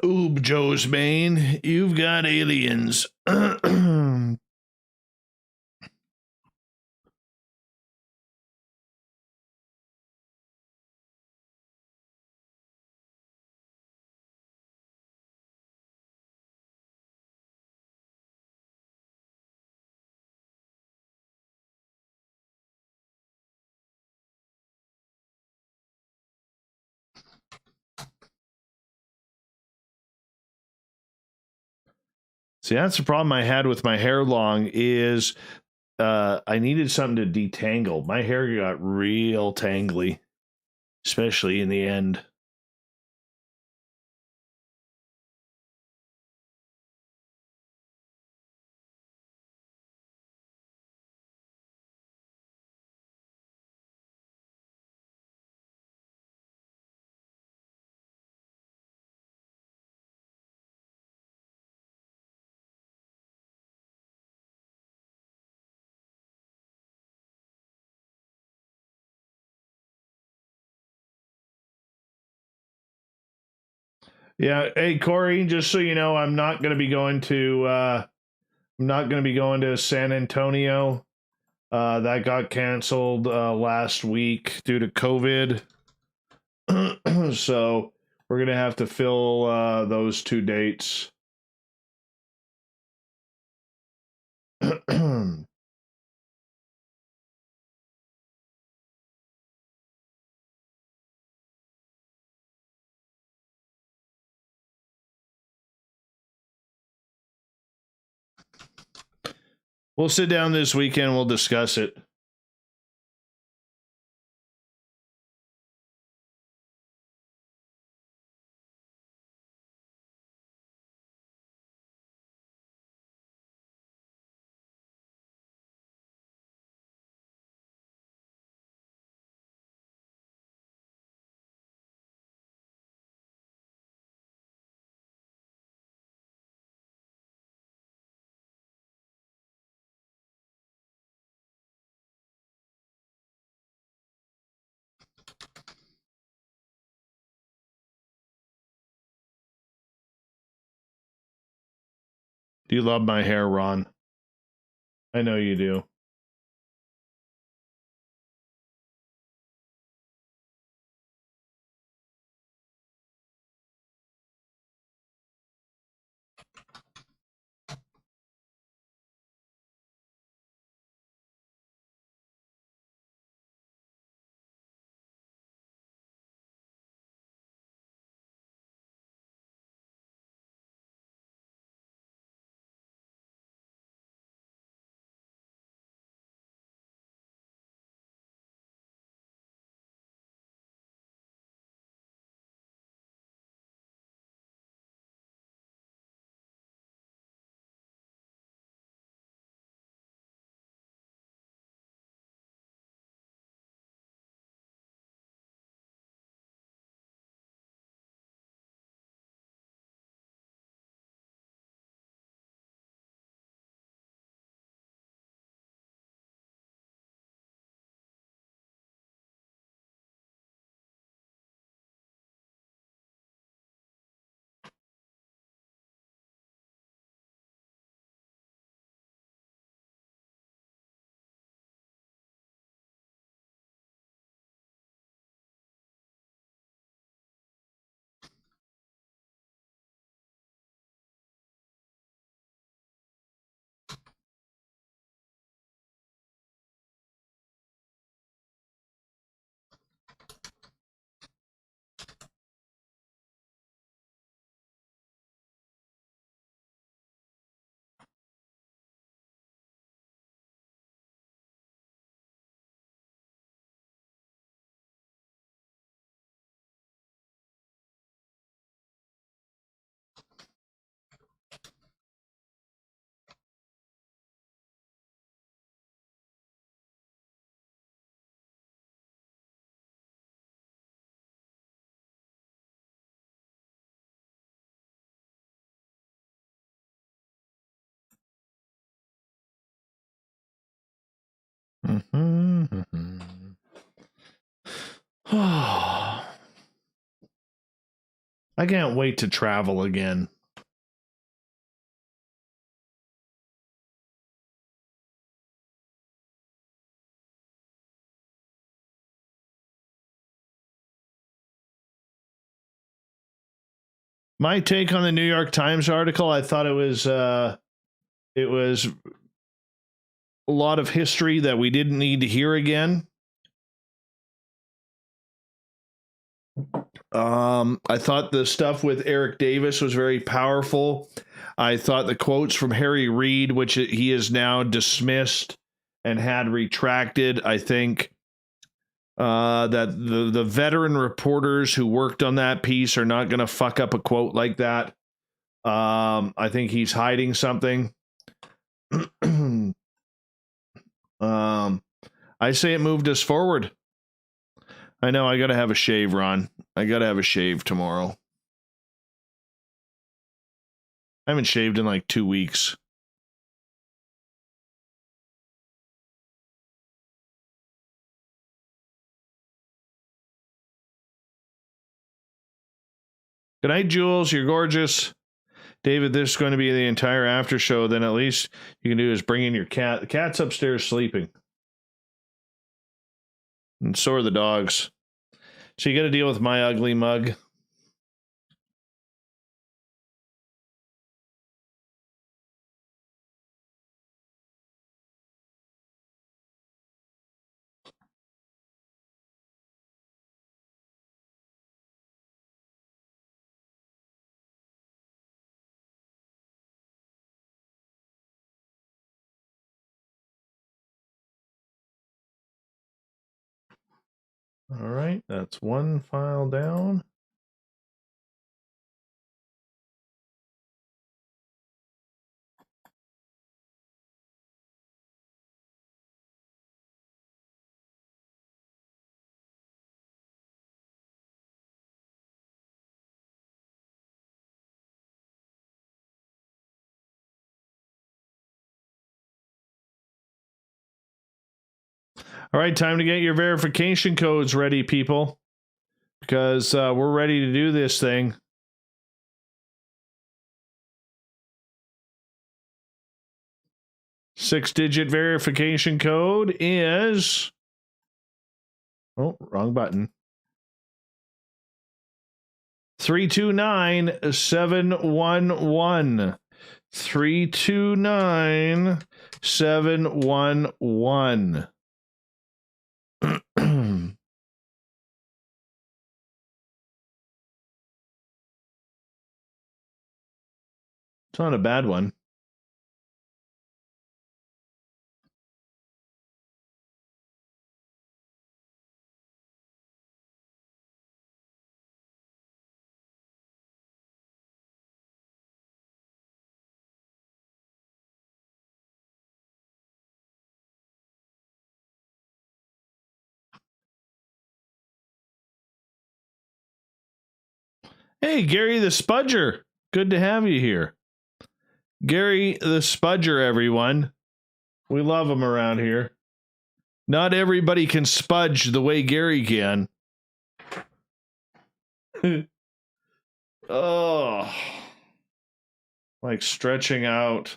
Oob Joe's Bane, you've got aliens. See, that's the problem I had with my hair long is I needed something to detangle. My hair got real tangly, especially in the end. Yeah, hey Corey, just so you know, I'm not going to be going to San Antonio. That got canceled last week due to COVID. So we're going to have to fill those 2 dates. We'll sit down this weekend. We'll discuss it. Do you love my hair, Ron? I know you do. I can't wait to travel again. My take on the New York Times article, I thought it was a lot of history that we didn't need to hear again. I thought the stuff with Eric Davis was very powerful. I thought the quotes from Harry Reid, which he is now dismissed and had retracted, I think that the veteran reporters who worked on that piece are not going to fuck up a quote like that. I think he's hiding something. I say it moved us forward. I know I got to have a shave, Ron. I got to have a shave tomorrow. I haven't shaved in like 2 weeks. Good night, Jules. You're gorgeous. David, this is going to be the entire after show. Then at least you can do is bring in your cat. The cat's upstairs sleeping. And so are the dogs. So you got to deal with my ugly mug. All right, that's one file down. All right, time to get your verification codes ready, people, because we're ready to do this thing. Six-digit verification code is... Oh, wrong button. 329711. 329711. It's not a bad one. Hey, Gary the Spudger. Good to have you here. Gary the Spudger, everyone. We love him around here. Not everybody can spudge the way Gary can. Oh. Like stretching out.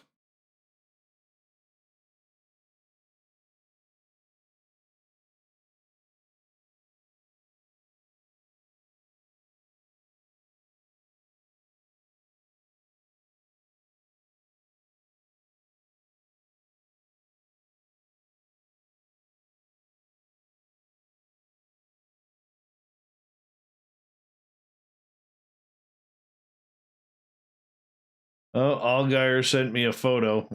Oh, Allgaier sent me a photo.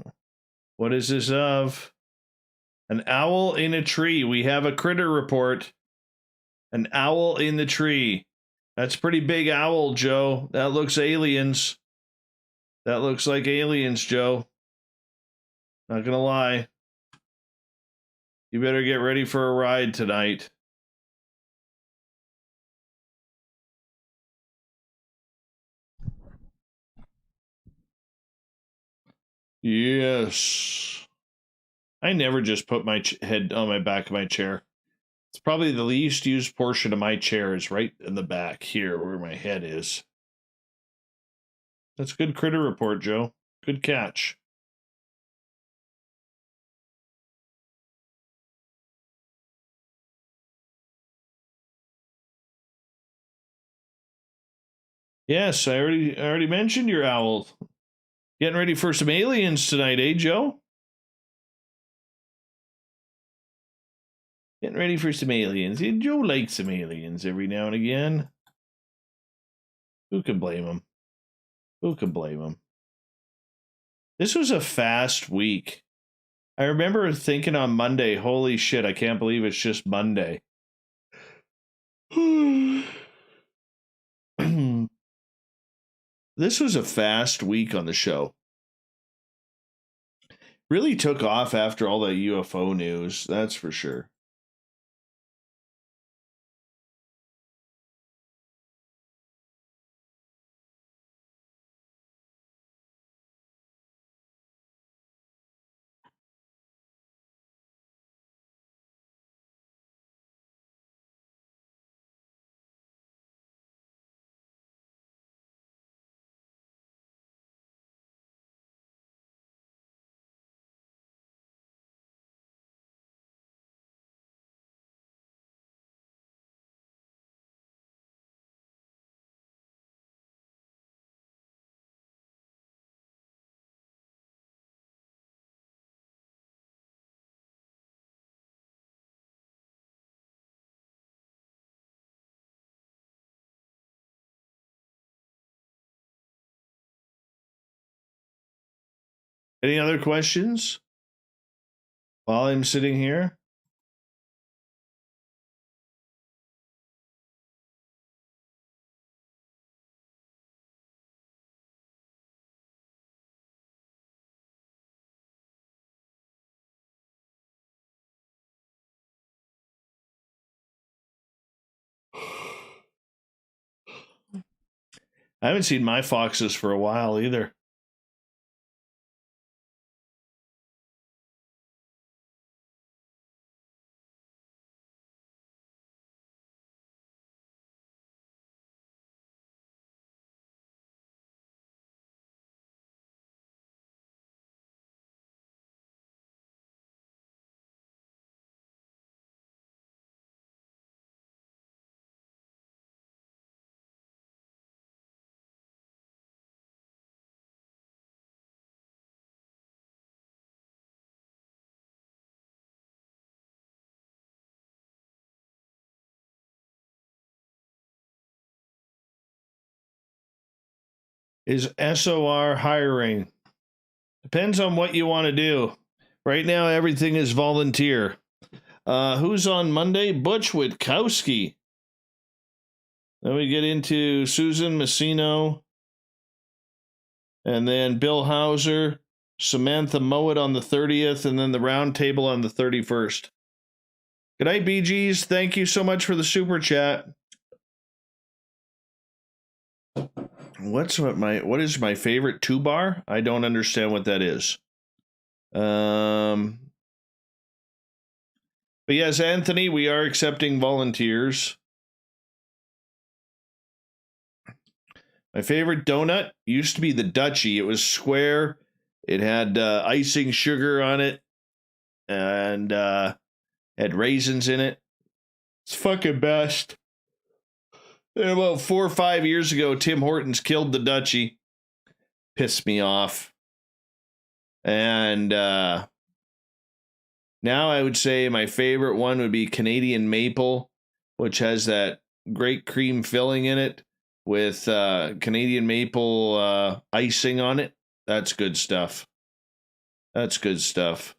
What is this of? An owl in a tree. We have a critter report. An owl in the tree. That's a pretty big owl, Joe. That looks aliens. That looks like aliens, Joe. Not gonna lie. You better get ready for a ride tonight. Yes. I never just put my head on my back of my chair. It's probably the least used portion of my chair is right in the back here where my head is. That's a good critter report, Joe. Good catch. Yes, I already mentioned your owl. Getting ready for some aliens tonight, eh, Joe? Getting ready for some aliens. Joe likes some aliens every now and again. Who can blame him? Who can blame him? This was a fast week. I remember thinking on Monday, holy shit, I can't believe it's just Monday. This was a fast week on the show. Really took off after all the UFO news, that's for sure. Any other questions while I'm sitting here? I haven't seen my foxes for a while either. Is SOR hiring? Depends on what you want to do. Right now, everything is volunteer. Who's on Monday? Butch Witkowski. Then we get into Susan Messino. And then Bill Hauser, Samantha Mowat on the 30th, and then the round table on the 31st. Good night, BGs. Thank you so much for the super chat. What is my favorite two-bar? I don't understand what that is. But yes, Anthony, we are accepting volunteers. My favorite donut used to be the Dutchie. It was square. It had icing sugar on it and had raisins in it. It's fucking best. And about 4 or 5 years ago, Tim Hortons killed the Dutchie. Pissed me off. And now I would say my favorite one would be Canadian Maple, which has that great cream filling in it with Canadian Maple icing on it. That's good stuff. That's good stuff.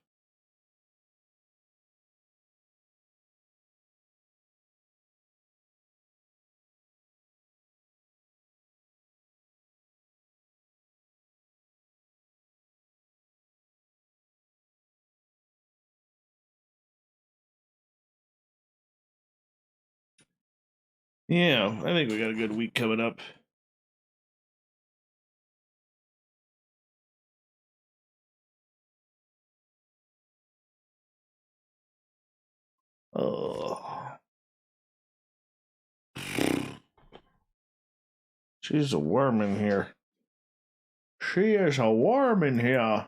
Yeah, I think we got a good week coming up. Oh. She's a worm in here. She is a warm in here.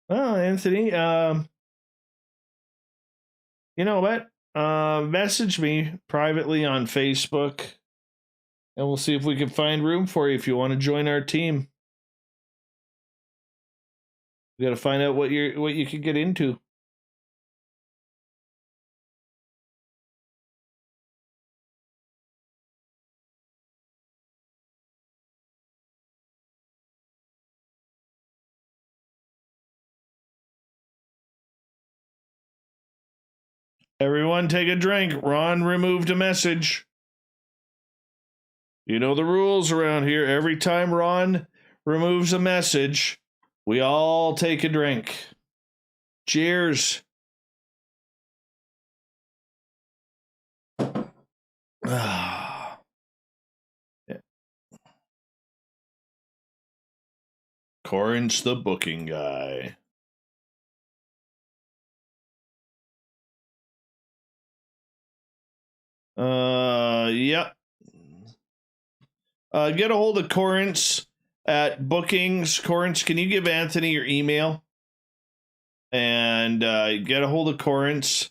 Well, Anthony, you know what? Message me privately on Facebook, and we'll see if we can find room for you if you want to join our team. We got to find out what you can get into. Everyone take a drink. Ron removed a message. You know the rules around here. Every time Ron removes a message, we all take a drink. Cheers. Corin's the booking guy. Yep. Get a hold of Corin's at bookings. Corin's, can you give Anthony your email? And get a hold of Corin's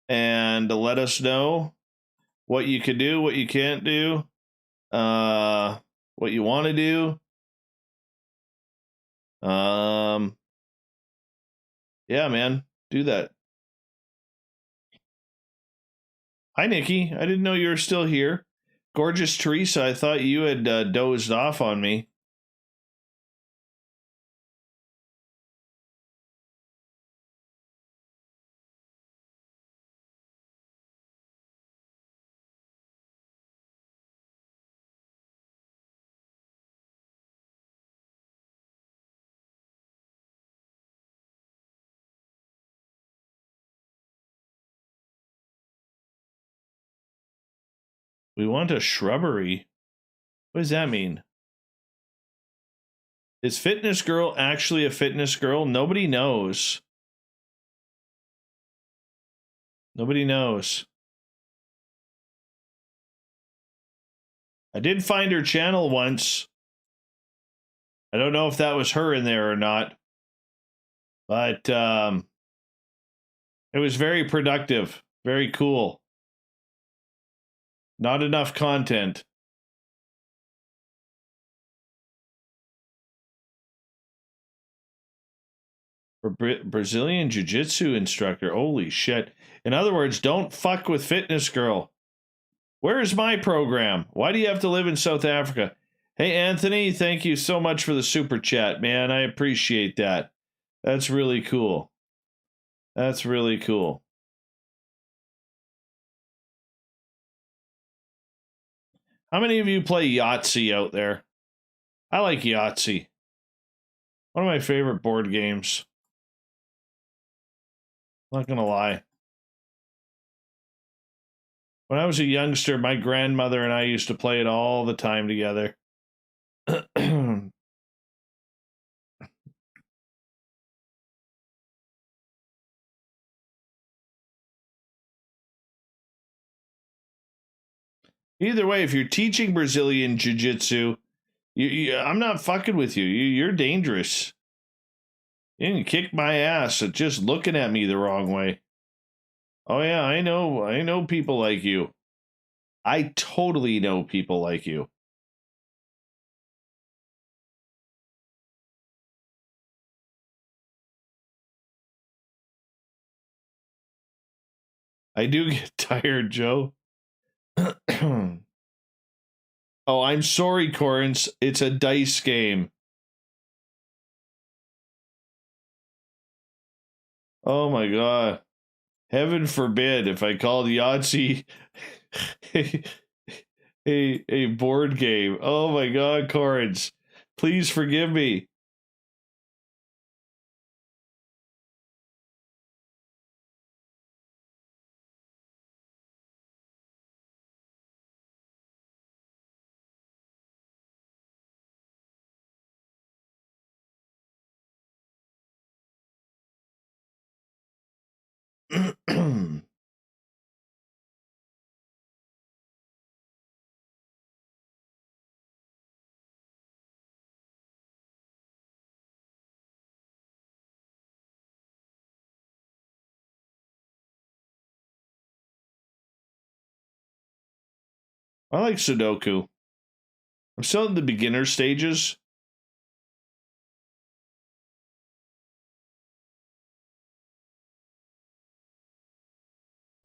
and let us know what you can do, what you can't do, what you want to do. Yeah, man, do that. Hi, Nikki. I didn't know you were still here. Gorgeous Teresa, I thought you had dozed off on me. We want a shrubbery. What does that mean? Is Fitness Girl actually a fitness girl? Nobody knows. Nobody knows. I did find her channel once. I don't know if that was her in there or not. But it was very productive. Very cool. Not enough content. Brazilian Jiu-Jitsu instructor. Holy shit. In other words, don't fuck with Fitness Girl. Where is my program? Why do you have to live in South Africa? Hey, Anthony, thank you so much for the super chat, man. I appreciate that. That's really cool. That's really cool. How many of you play Yahtzee out there? I like Yahtzee. One of my favorite board games. Not gonna lie. When I was a youngster, my grandmother and I used to play it all the time together. Either way, if you're teaching Brazilian Jiu-Jitsu, I'm not fucking with you. You're dangerous. You can kick my ass at just looking at me the wrong way. Oh yeah, I know people like you. I totally know people like you. I do get tired, Joe. Oh, I'm sorry, Corins. It's a dice game. Oh my god. Heaven forbid if I called Yahtzee a board game. Oh my god, Corins. Please forgive me. I like Sudoku. I'm still in the beginner stages.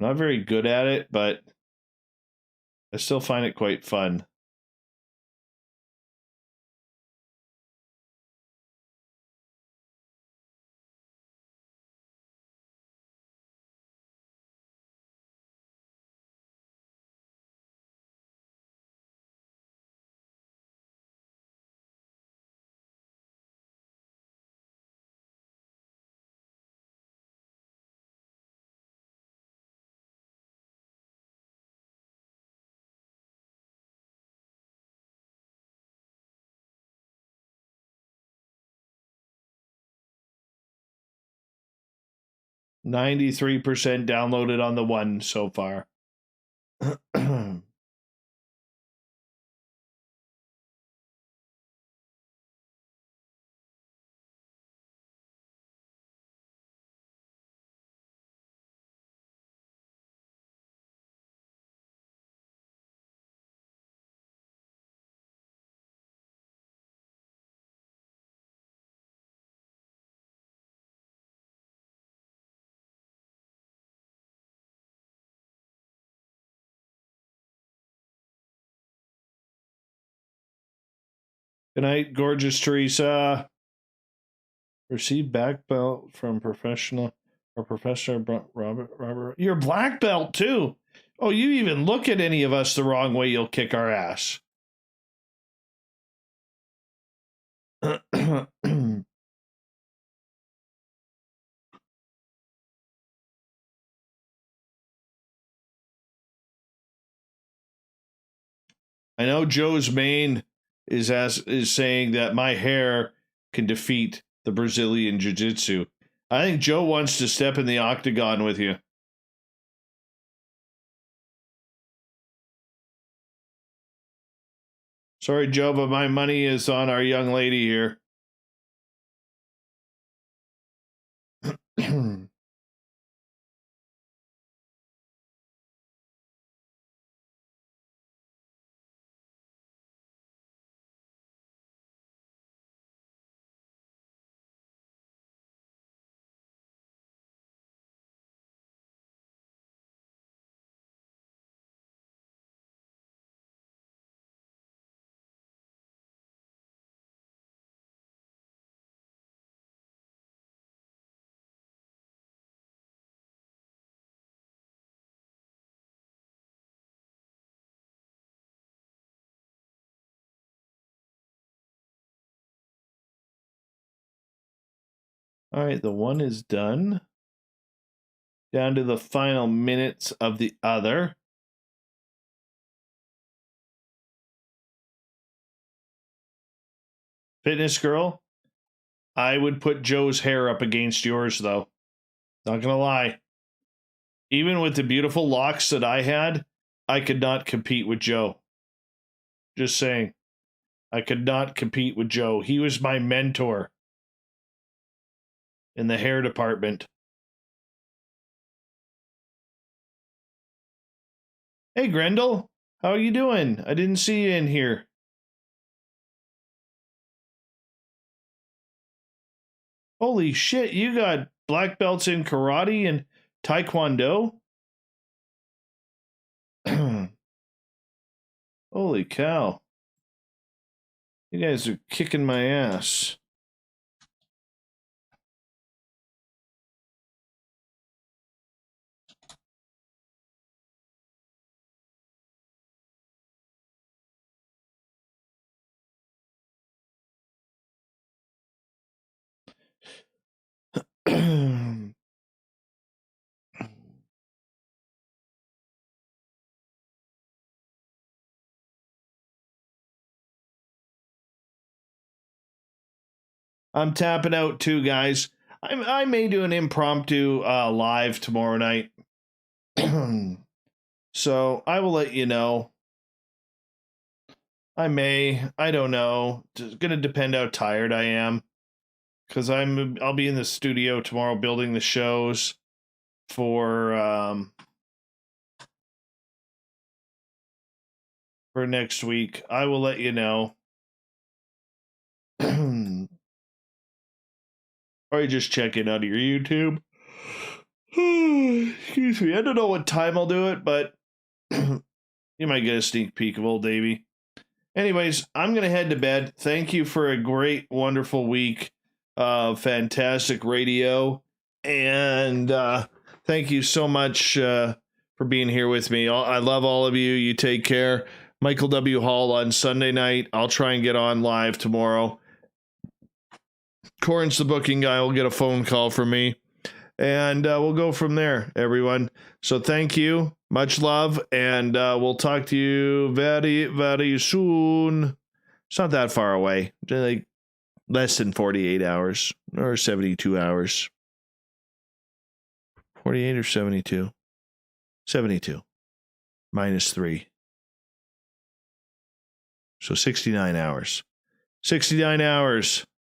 Not very good at it, but I still find it quite fun. %93 downloaded on the one so far. Good night, gorgeous Teresa. Received black belt from Professor Robert. You're black belt too. Oh, you even look at any of us the wrong way, you'll kick our ass. I know Joe's main is saying that my hair can defeat the Brazilian Jiu-Jitsu. I think Joe wants to step in the octagon with you. Sorry, Joe, but my money is on our young lady here. All right, the one is done. Down to the final minutes of the other. Fitness girl, I would put Joe's hair up against yours, though. Not gonna lie. Even with the beautiful locks that I had, I could not compete with Joe. Just saying. I could not compete with Joe. He was my mentor in the hair department. Hey, Grendel. How are you doing? I didn't see you in here. Holy shit, you got black belts in karate and taekwondo? Holy cow. You guys are kicking my ass. I'm tapping out too, guys. I may do an impromptu live tomorrow night. So I will let you know. I don't know. It's going to depend how tired I am. Because I'll be in the studio tomorrow building the shows for for next week. I will let you know. Or you just check it out of your YouTube. Excuse me. I don't know what time I'll do it, but you might get a sneak peek of Old Davy. Anyways, I'm going to head to bed. Thank you for a great, wonderful week of fantastic radio. And thank you so much for being here with me. I love all of you. You take care. Michael W. Hall on Sunday night. I'll try and get on live tomorrow. Corin's the booking guy. Will get a phone call from me. And we'll go from there, everyone. So thank you. Much love. And we'll talk to you very, very soon. It's not that far away. Like less than 48 hours or 72 hours. 48 or 72? 72. Minus 3. So 69 hours. 69 hours.